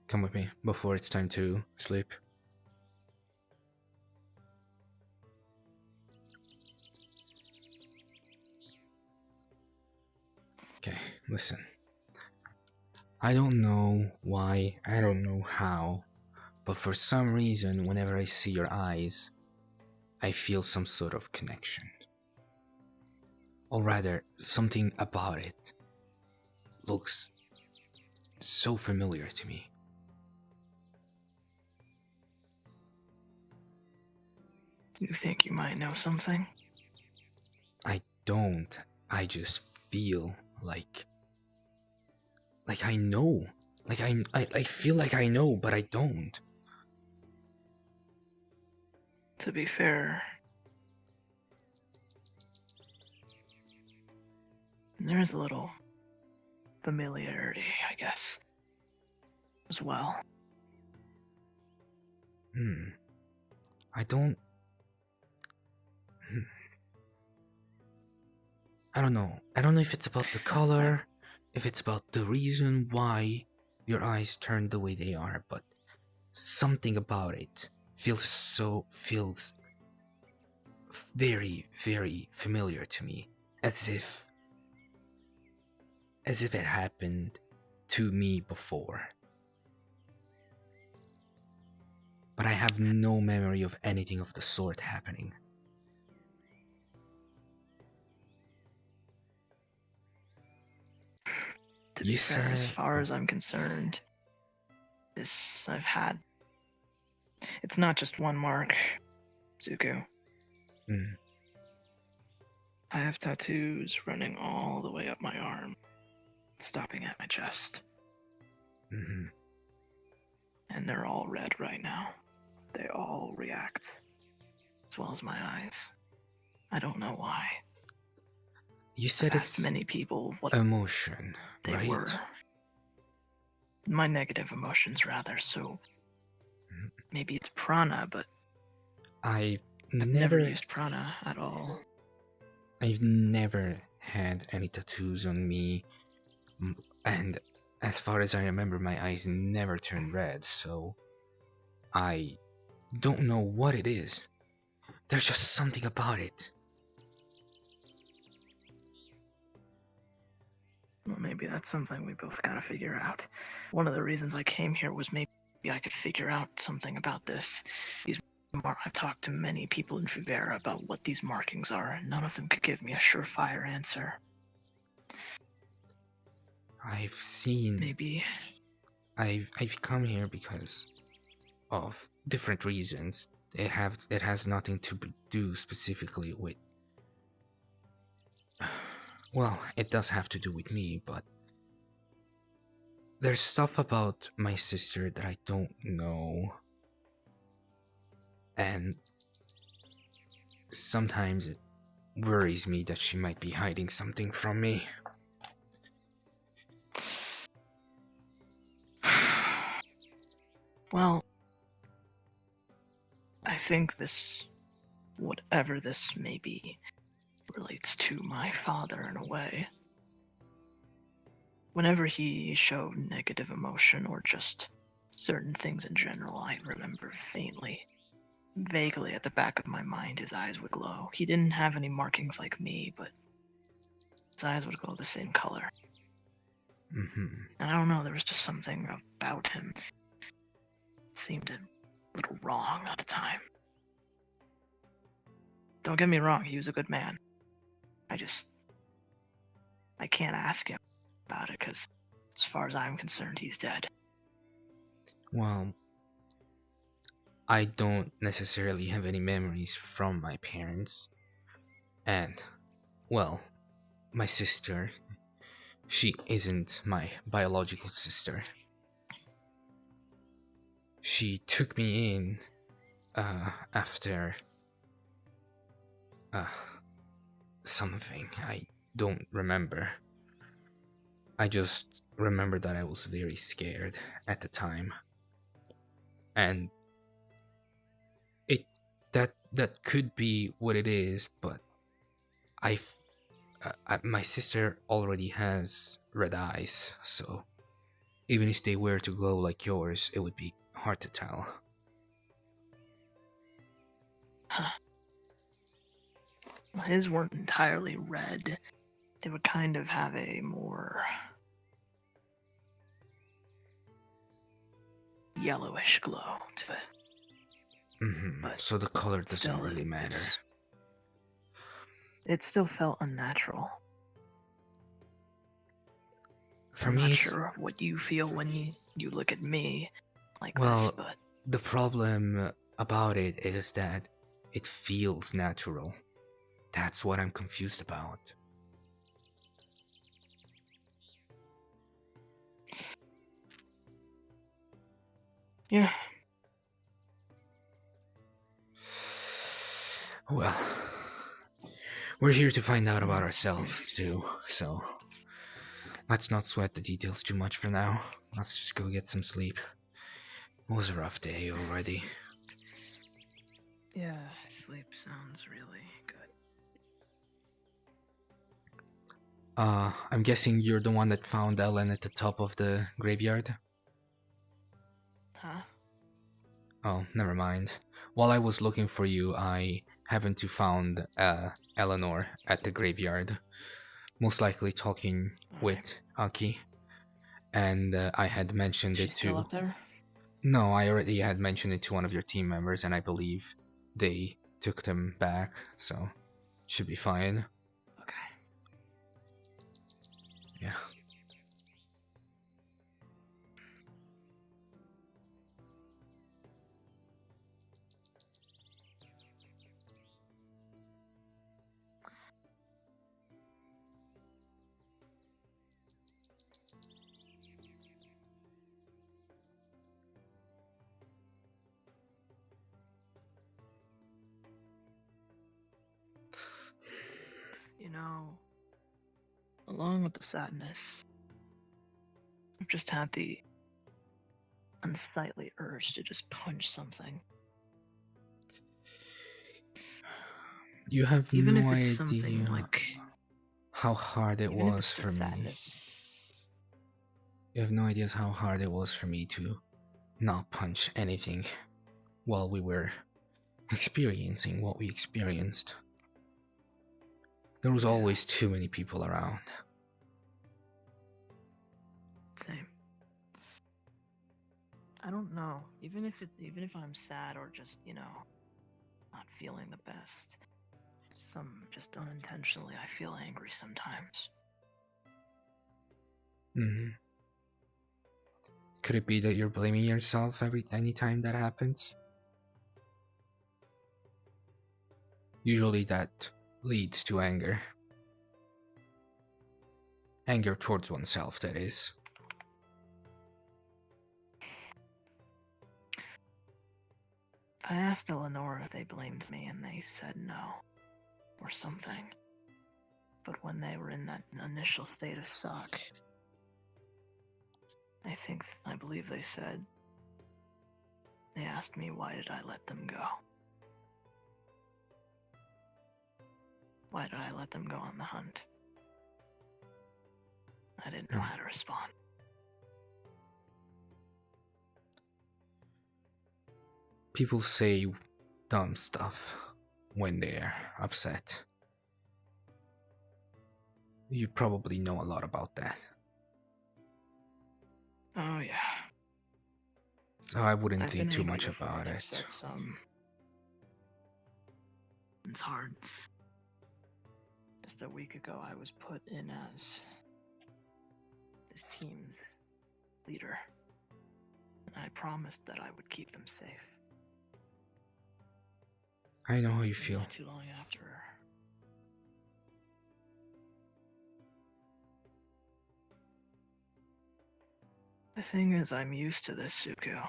[SPEAKER 2] Come with me before it's time to sleep. Okay, listen. I don't know why, I don't know how, but for some reason, whenever I see your eyes, I feel some sort of connection. Or rather, something about it looks so familiar to me.
[SPEAKER 1] You think you might know something?
[SPEAKER 2] I don't. I just feel like I know. Like I feel like I know, but I don't.
[SPEAKER 1] To be fair, there's a little familiarity, I guess, as well.
[SPEAKER 2] I don't... I don't know. I don't know if it's about the color, if it's about the reason why your eyes turned the way they are, but something about it feels very, very familiar to me. As if it happened to me before. But I have no memory of anything of the sort happening.
[SPEAKER 1] To be fair, as far as I'm concerned, it's not just one mark, Zuko. I have tattoos running all the way up my arm, stopping at my chest. And they're all red right now. They all react, as well as my eyes. I don't know why.
[SPEAKER 2] You said it's
[SPEAKER 1] many people what
[SPEAKER 2] emotion,
[SPEAKER 1] they
[SPEAKER 2] right?
[SPEAKER 1] were. My negative emotions, rather. So maybe it's prana, but
[SPEAKER 2] I've
[SPEAKER 1] never used prana at all.
[SPEAKER 2] I've never had any tattoos on me, and as far as I remember, my eyes never turned red, so I don't know what it is. There's just something about it.
[SPEAKER 1] Well, maybe that's something we both gotta figure out. One of the reasons I came here was maybe I could figure out something about this. I've talked to many people in Vivera about what these markings are, and none of them could give me a surefire answer.
[SPEAKER 2] I've seen...
[SPEAKER 1] Maybe...
[SPEAKER 2] I've come here because of different reasons. It has nothing to do specifically with... Well, it does have to do with me, but... There's stuff about my sister that I don't know. and sometimes it worries me that she might be hiding something from me.
[SPEAKER 1] Well, I think this, whatever this may be, relates to my father in a way. Whenever he showed negative emotion or just certain things in general, I remember vaguely at the back of my mind, his eyes would glow. He didn't have any markings like me, but his eyes would glow the same color.
[SPEAKER 2] Mm-hmm.
[SPEAKER 1] And I don't know, there was just something about him. It seemed a little wrong at the time. Don't get me wrong, he was a good man. I can't ask him about it, because as far as I'm concerned, he's dead.
[SPEAKER 2] Well, I don't necessarily have any memories from my parents. And, well, my sister, she isn't my biological sister. She took me in after something. I don't remember. I just remember that I was very scared at the time. And that could be what it is, but my sister already has red eyes, so even if they were to glow like yours, it would be hard to tell.
[SPEAKER 1] Huh. Well, his weren't entirely red. They would kind of have a more yellowish glow to it.
[SPEAKER 2] Mm-hmm. So the color doesn't really matter.
[SPEAKER 1] It still felt unnatural.
[SPEAKER 2] For
[SPEAKER 1] I'm
[SPEAKER 2] me,
[SPEAKER 1] not
[SPEAKER 2] it's...
[SPEAKER 1] sure what you feel when you look at me like
[SPEAKER 2] well,
[SPEAKER 1] this, but
[SPEAKER 2] the problem about it is that it feels natural. That's what I'm confused about.
[SPEAKER 1] Yeah.
[SPEAKER 2] Well, we're here to find out about ourselves too, so let's not sweat the details too much for now. Let's just go get some sleep. It was a rough day already.
[SPEAKER 1] Yeah, sleep sounds really good.
[SPEAKER 2] I'm guessing you're the one that found Ellen at the top of the graveyard?
[SPEAKER 1] Huh?
[SPEAKER 2] Oh, never mind. While I was looking for you, I happened to found Eleanor at the graveyard. Most likely talking with Aki. And I had mentioned it to...
[SPEAKER 1] Still up there?
[SPEAKER 2] No, I already had mentioned it to one of your team members, and I believe they took them back, so should be fine.
[SPEAKER 1] Okay.
[SPEAKER 2] Yeah.
[SPEAKER 1] You know, along with the sadness, I've just had the unsightly urge to just punch something.
[SPEAKER 2] You have
[SPEAKER 1] even
[SPEAKER 2] no
[SPEAKER 1] if it's
[SPEAKER 2] idea
[SPEAKER 1] something like
[SPEAKER 2] how hard it
[SPEAKER 1] even if
[SPEAKER 2] was
[SPEAKER 1] it's the
[SPEAKER 2] for me.
[SPEAKER 1] sadness.
[SPEAKER 2] You have no idea how hard it was for me to not punch anything while we were experiencing what we experienced. There was always too many people around.
[SPEAKER 1] Same. I don't know. Even if I'm sad or just, not feeling the best, just unintentionally I feel angry sometimes.
[SPEAKER 2] Mm-hmm. Could it be that you're blaming yourself any time that happens? Usually that leads to anger. Anger towards oneself, that is.
[SPEAKER 1] I asked Eleanor if they blamed me, and they said no, or something. But when they were in that initial state of shock, I believe they said, they asked me why did I let them go? Why did I let them go on the hunt? I didn't know how to respond.
[SPEAKER 2] People say dumb stuff when they're upset. You probably know a lot about that.
[SPEAKER 1] Oh yeah.
[SPEAKER 2] So I wouldn't
[SPEAKER 1] I've
[SPEAKER 2] think
[SPEAKER 1] been
[SPEAKER 2] too
[SPEAKER 1] angry
[SPEAKER 2] much
[SPEAKER 1] before
[SPEAKER 2] about
[SPEAKER 1] and
[SPEAKER 2] it.
[SPEAKER 1] upset some. It's hard. Just a week ago, I was put in as this team's leader. And I promised that I would keep them safe.
[SPEAKER 2] I know how you feel.
[SPEAKER 1] Not too long after. The thing is, I'm used to this, Suko.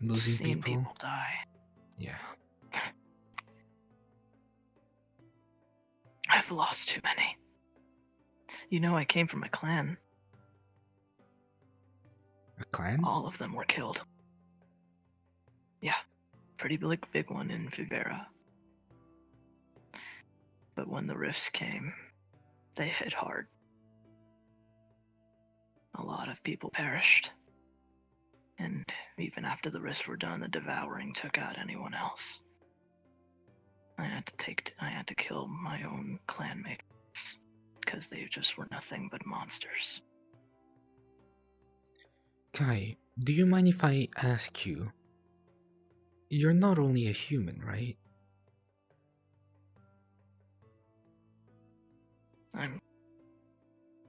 [SPEAKER 2] Losing
[SPEAKER 1] Seeing
[SPEAKER 2] people?
[SPEAKER 1] die.
[SPEAKER 2] Yeah.
[SPEAKER 1] I've lost too many. You know, I came from a clan.
[SPEAKER 2] A clan?
[SPEAKER 1] All of them were killed. Yeah, pretty big one in Fivera. But when the rifts came, they hit hard. A lot of people perished. And even after the rifts were done, the devouring took out anyone else. I had to kill my own clanmates because they just were nothing but monsters.
[SPEAKER 2] Kai, do you mind if I ask you? You're not only a human, right?
[SPEAKER 1] I'm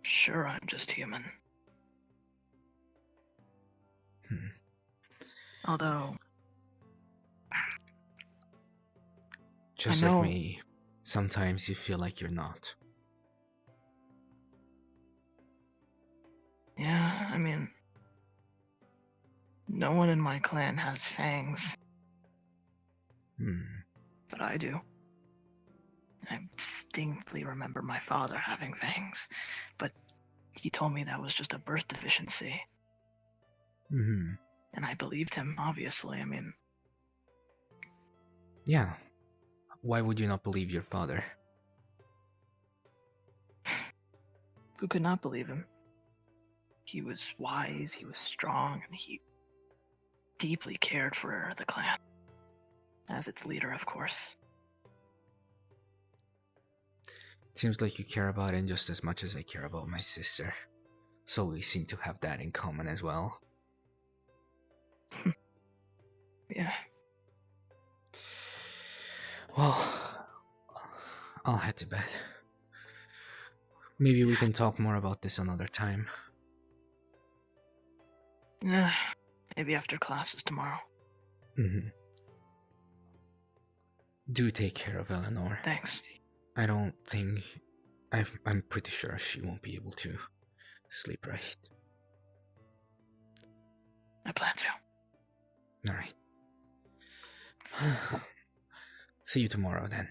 [SPEAKER 1] sure I'm just human. Although,
[SPEAKER 2] Just
[SPEAKER 1] I know,
[SPEAKER 2] like me, sometimes you feel like you're not.
[SPEAKER 1] Yeah, I mean, no one in my clan has fangs. But I do. I distinctly remember my father having fangs, but he told me that was just a birth deficiency. And I believed him, obviously. I mean,
[SPEAKER 2] Yeah. Why would you not believe your father?
[SPEAKER 1] who could not believe him? He was wise, he was strong, and he deeply cared for the clan. As its leader, of course.
[SPEAKER 2] It seems like you care about him just as much as I care about my sister. So we seem to have that in common as well.
[SPEAKER 1] Yeah.
[SPEAKER 2] Well, I'll head to bed. Maybe we can talk more about this another time.
[SPEAKER 1] Yeah, maybe after classes tomorrow.
[SPEAKER 2] Do take care of Eleanor.
[SPEAKER 1] Thanks.
[SPEAKER 2] I don't think... I'm pretty sure she won't be able to sleep right.
[SPEAKER 1] I plan to.
[SPEAKER 2] Alright. See you tomorrow then.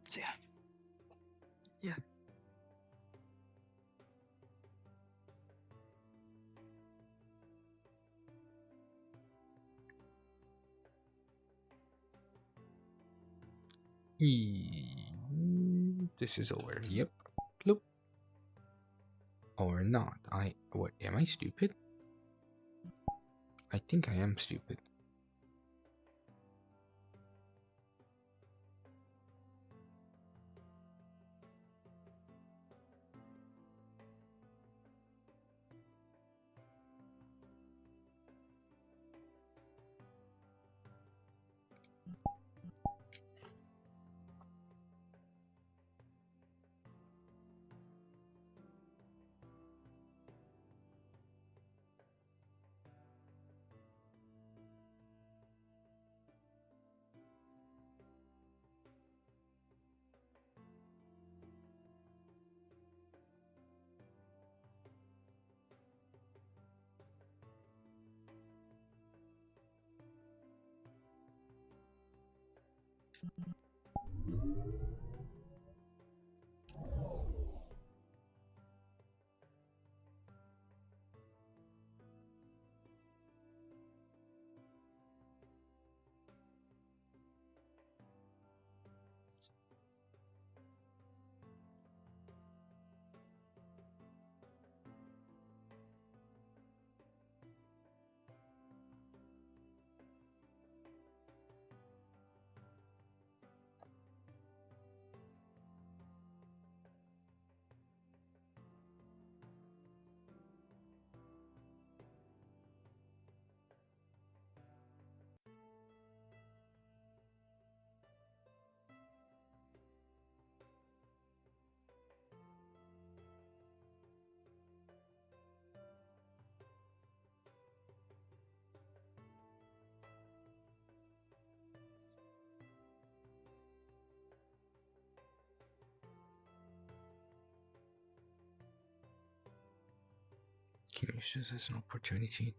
[SPEAKER 1] See ya. Yeah.
[SPEAKER 2] This is over. Yep. Bloop. Or not. What? Am I stupid? I think I am stupid. Can use this as an opportunity